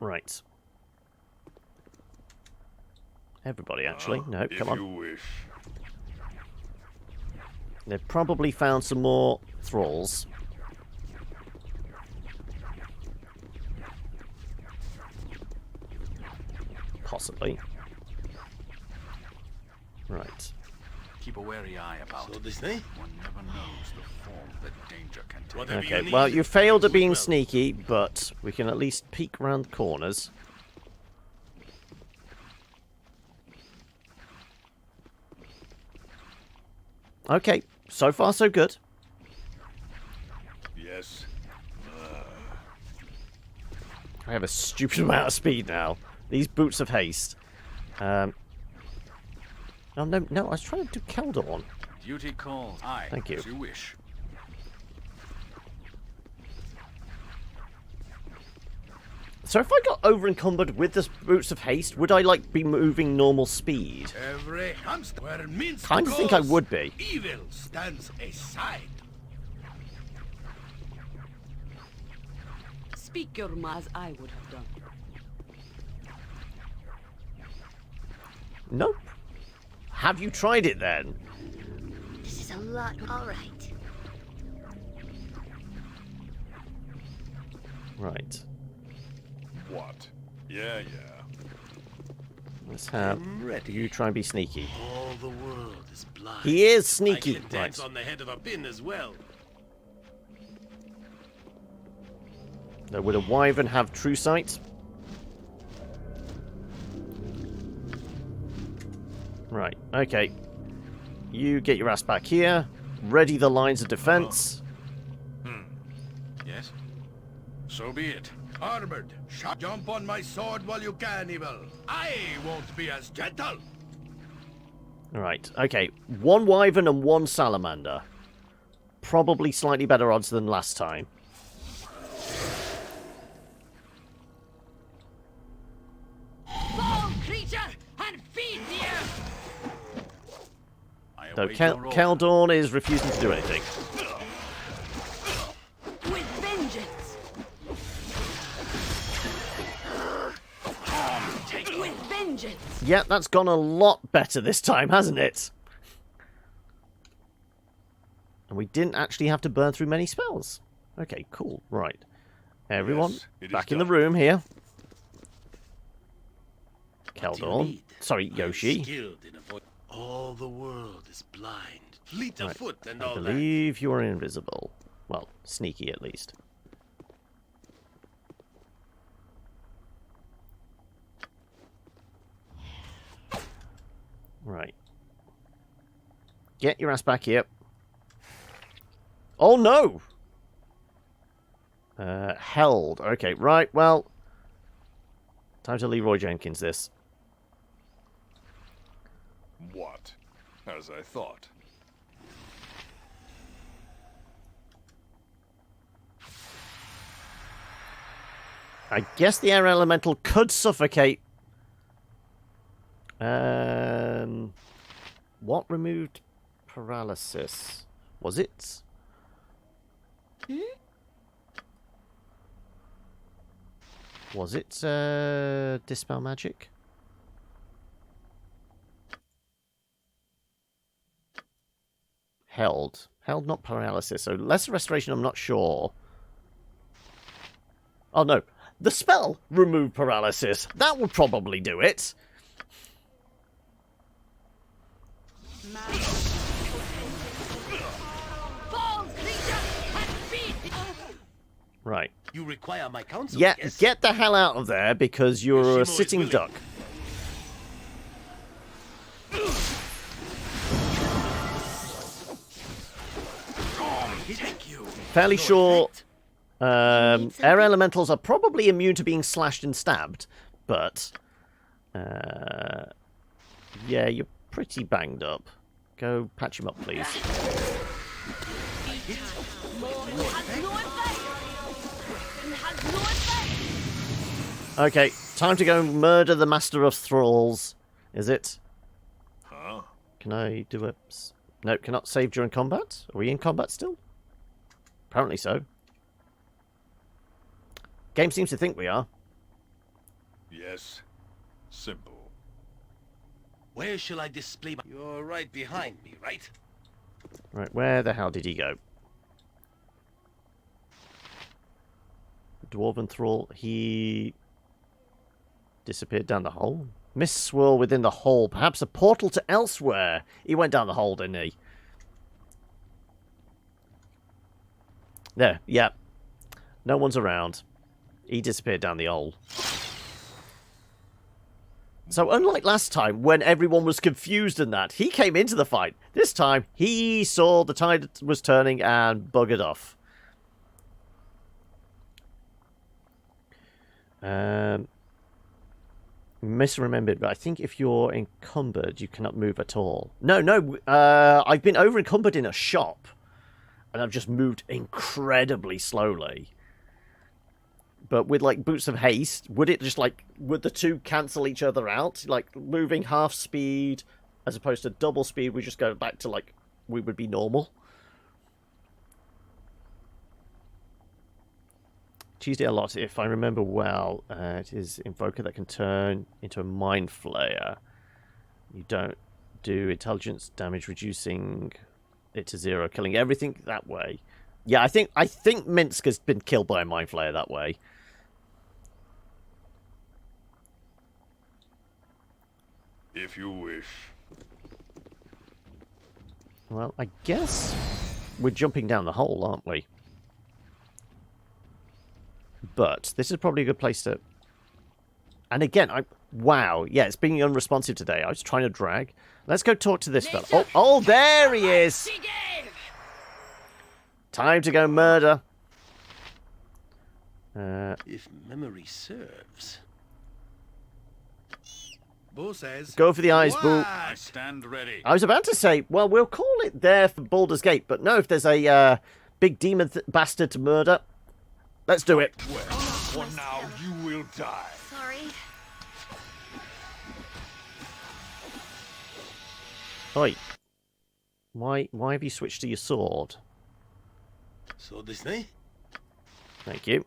Right. Everybody, actually. No, come on. If you wish. They've probably found some more thralls. Possibly. Right. Keep a wary eye about. So this thing? One never knows the form that danger can take. Whatever you Okay, need, well, you failed at being well. sneaky, but we can at least peek round corners. Okay, so far so good. Yes. I have a stupid amount of speed now. These boots of haste. Oh, no, I was trying to do Keldorn. Duty calls. Aye, Thank you. as you wish. So if I got over encumbered with the boots of haste, would I like be moving normal speed? Every hamster where Minsk Kind of think I goes, would be. Evil stands aside. Speak your mind as I would have done. Nope. Have you tried it then? This is a lot. All right. Right. What? Yeah. Let's have you try and be sneaky. All the world is blind. He is sneaky. I can dance on the head of a pin as well. Now, would a wyvern have true sight? Right, okay. You get your ass back here. Ready the lines of defense. Yes? So be it. Armored, jump on my sword while you can, Evil. I won't be as gentle. Right, okay. One wyvern and one salamander. Probably slightly better odds than last time. Fall, creature, and feed the earth! So Keldorn is refusing to do anything. With vengeance! With vengeance! Yeah, that's gone a lot better this time, hasn't it? And we didn't actually have to burn through many spells. Okay, cool. Right. Everyone, Yes, back in the room here. Keldorn. Sorry, Yoshi. All the world is blind. Fleet of Right. foot and I all that. believe you are invisible. Well, sneaky at least. Right. Get your ass back here. Oh no! Held. Okay, right, well. Time to Leroy Jenkins this. What? As I thought. I guess the air elemental could suffocate. What removed paralysis? Was it? Was it Dispel Magic? Held. Held, not paralysis. So Lesser Restoration, I'm not sure. Oh, no. The spell remove paralysis. That would probably do it. Right. You require my counsel. Yeah, yes? get the hell out of there because you're a sitting duck. Thank you. Fairly sure air elementals are probably immune to being slashed and stabbed, but yeah, you're pretty banged up. Go patch him up, please. Okay, time to go murder the Master of Thralls. Is it? Huh? Can I do a... No, cannot save during combat? Are we in combat still? Apparently so. Game seems to think we are. Yes. Simple. Where shall I display my... You're right behind me, right? Right, where the hell did he go? Dwarven Thrall, he... disappeared down the hole. Mist swirl within the hole. Perhaps a portal to elsewhere. He went down the hole, didn't he? There, yeah. No one's around. He disappeared down the hole. So unlike last time, when everyone was confused and that, he came into the fight. This time, he saw the tide was turning and buggered off. Misremembered, but I think if you're encumbered, you cannot move at all. No, I've been over encumbered in a shop, and I've just moved incredibly slowly. But with, like, Boots of Haste, would it just, like, would the two cancel each other out? Like, moving half speed as opposed to double speed, we just go back to, like, we would be normal? used it a lot. If I remember well, it is Invoker that can turn into a Mind Flayer. You don't do intelligence damage, reducing it to 0, killing everything that way. Yeah, I think Minsk has been killed by a Mind Flayer that way. If you wish. Well, I guess we're jumping down the hole, aren't we? But this is probably a good place to... And again, wow, yeah, it's being unresponsive today. I was trying to drag. Let's go talk to this fella. Oh, there he is! Time to go murder. If memory serves. Bo says... Go for the eyes, Boo. I stand ready. I was about to say, well, we'll call it there for Baldur's Gate, but no, if there's a big demon bastard to murder, let's do it. Well, for now, you will die. Sorry. Oi. Why have you switched to your sword? So this night? Thank you.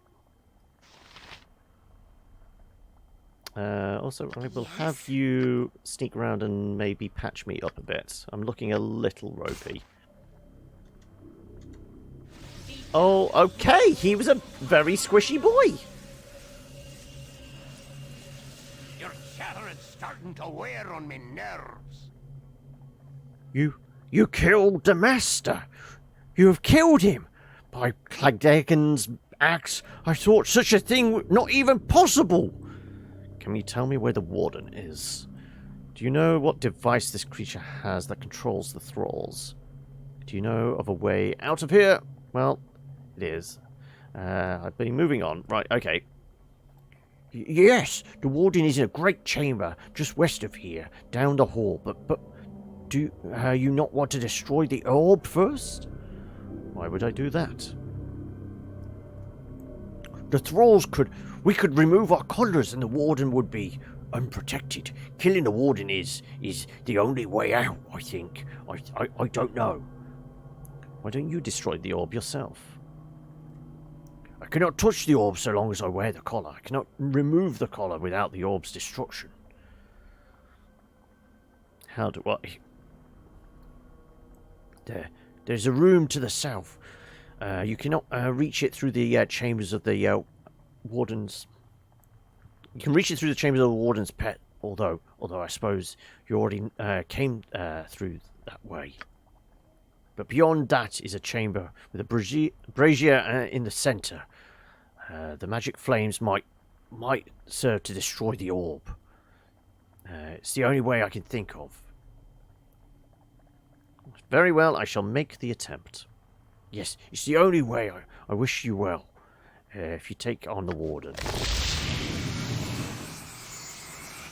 Also, I will have you sneak around and maybe patch me up a bit. I'm looking a little ropey. Oh, okay. He was a very squishy boy. Your chatter is starting to wear on me nerves. You killed the master. You have killed him. By Clagdagon's axe, I thought such a thing not even possible. Can you tell me where the warden is? Do you know what device this creature has that controls the thralls? Do you know of a way out of here? Well, it is. I've been moving on. Right, okay. Yes, the warden is in a great chamber just west of here, down the hall. But do you not want to destroy the orb first? Why would I do that? The thralls we could remove our collars and the warden would be unprotected. Killing the warden is the only way out, I think. I don't know. Why don't you destroy the orb yourself? I cannot touch the orb so long as I wear the collar. I cannot remove the collar without the orb's destruction. How do I... There's a room to the south. You cannot reach it through the chambers of the warden's... You can reach it through the chambers of the warden's pet, although I suppose you already came through that way. But beyond that is a chamber with a brazier in the centre. The magic flames might serve to destroy the orb. It's the only way I can think of. Very well, I shall make the attempt. Yes, it's the only way. I wish you well. If you take on the warden.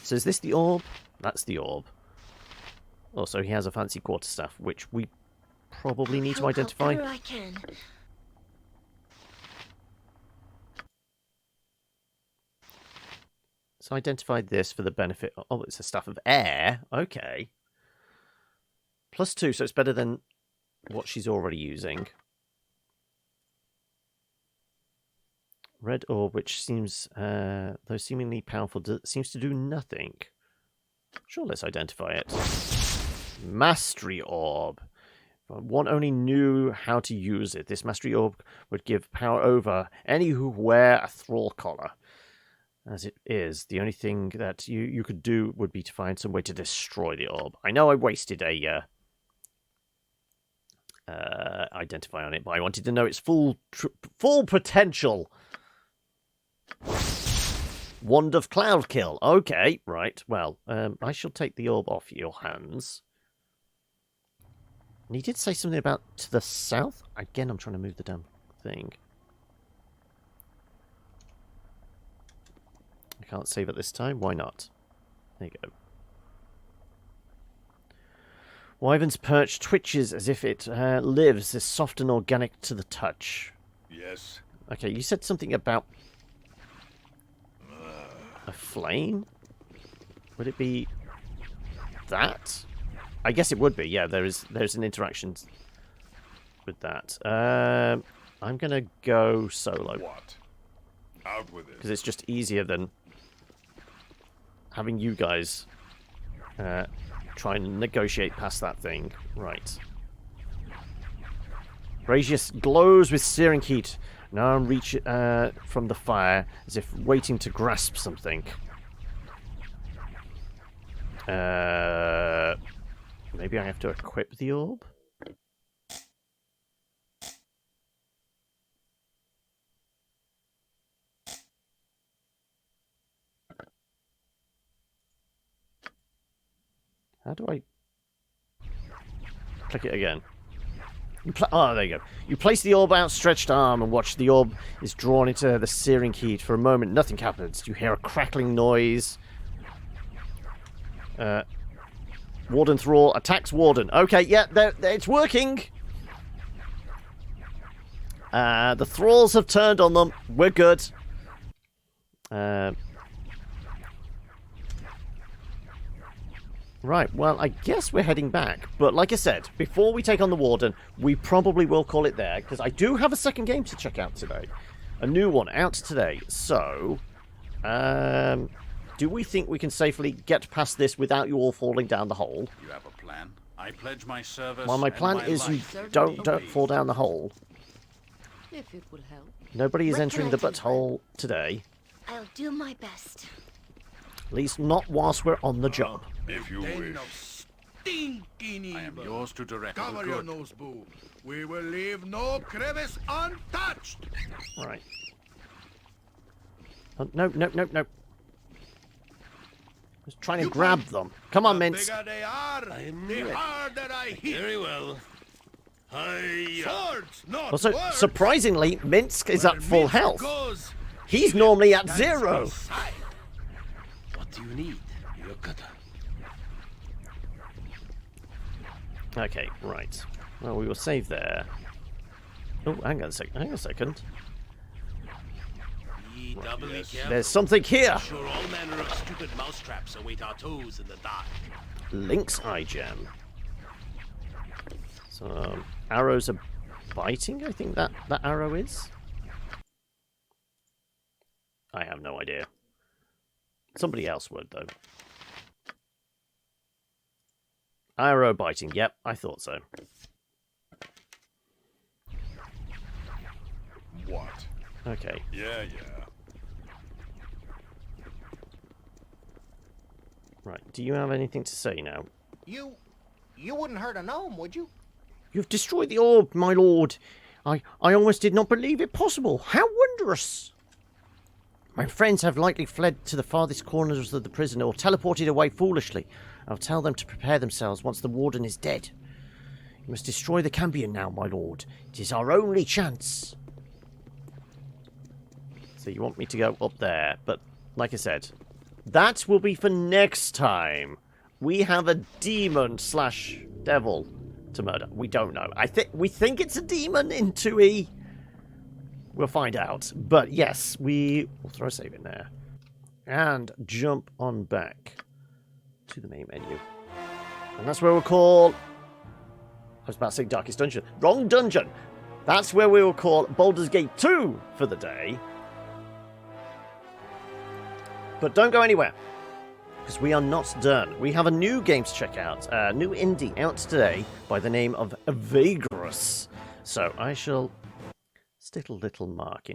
So is this the orb? That's the orb. Also, he has a fancy quarterstaff, which we probably need to identify. Help I can. So identify this for the benefit. Oh, it's a staff of air. Okay. +2, so it's better than what she's already using. Red orb, which seems, though seemingly powerful, seems to do nothing. Sure, let's identify it. Mastery orb. If one only knew how to use it, this mastery orb would give power over any who wear a thrall collar. As it is, the only thing that you could do would be to find some way to destroy the orb. I know I wasted a identify on it, but I wanted to know its full potential. Wand of Cloud Kill. Okay, right. Well, I shall take the orb off your hands. And he did say something about to the south. Again, I'm trying to move the damn thing. I can't save it this time. Why not? There you go. Wyvern's perch twitches as if it lives, is soft and organic to the touch. Yes. Okay, you said something about a flame? Would it be that? I guess it would be. Yeah, there's an interaction with that. I'm gonna go solo. What? Out with it. Because it's just easier than having you guys try and negotiate past that thing. Right. Radius glows with searing heat. Now I'm reach from the fire as if waiting to grasp something. Maybe I have to equip the orb? How do I... Click it again. Oh, there you go. You place the orb outstretched arm and watch the orb is drawn into the searing heat. For a moment, nothing happens. You hear a crackling noise. Warden Thrall attacks Warden. Okay, yeah, it's working. The Thralls have turned on them. We're good. Right, well, I guess we're heading back. But like I said, before we take on the Warden, we probably will call it there, because I do have a second game to check out today. A new one out today. So, do we think we can safely get past this without you all falling down the hole? You have a plan? I pledge my service. Well, my plan is you don't fall down the hole. If it will help. Nobody is entering the butthole today. I'll do my best. At least not whilst we're on the job. If you wish. Stinking I am yours to direct. Cover your nose, boo. We will leave no crevice untouched. Right. Oh, no. I was trying to grab them. Come on, Mince. The bigger they are, the harder I hit. Very well. Swords, not Also, words. surprisingly, Minsk is at full Minsk health. goes, He's normally at 0. What do you need, Yokata? Okay, right. Well, we will save there. Oh, hang on a second. Be doubly careful. There's something here. I'm sure all manner of stupid mousetraps await our toes in the dark. Link's eye gem. So, arrows are biting, I think that arrow is. I have no idea. Somebody else would, though. Arrow biting, yep, I thought so. What? Okay. Yeah. Right, do you have anything to say now? You wouldn't hurt a gnome, would you? You've destroyed the orb, my lord. I almost did not believe it possible. How wondrous! My friends have likely fled to the farthest corners of the prison or teleported away foolishly. I'll tell them to prepare themselves once the warden is dead. You must destroy the Cambion now, my lord. It is our only chance. So you want me to go up there, but like I said, that will be for next time. We have a demon / devil to murder. We don't know. We think it's a demon in 2E. We'll find out. But yes, we will throw a save in there. And jump on back to the main menu. And that's where we'll call... I was about to say Darkest Dungeon. Wrong dungeon! That's where we will call Baldur's Gate 2 for the day. But don't go anywhere, because we are not done. We have a new game to check out. A new indie out today by the name of Vagrus. So I shall stick a little mark in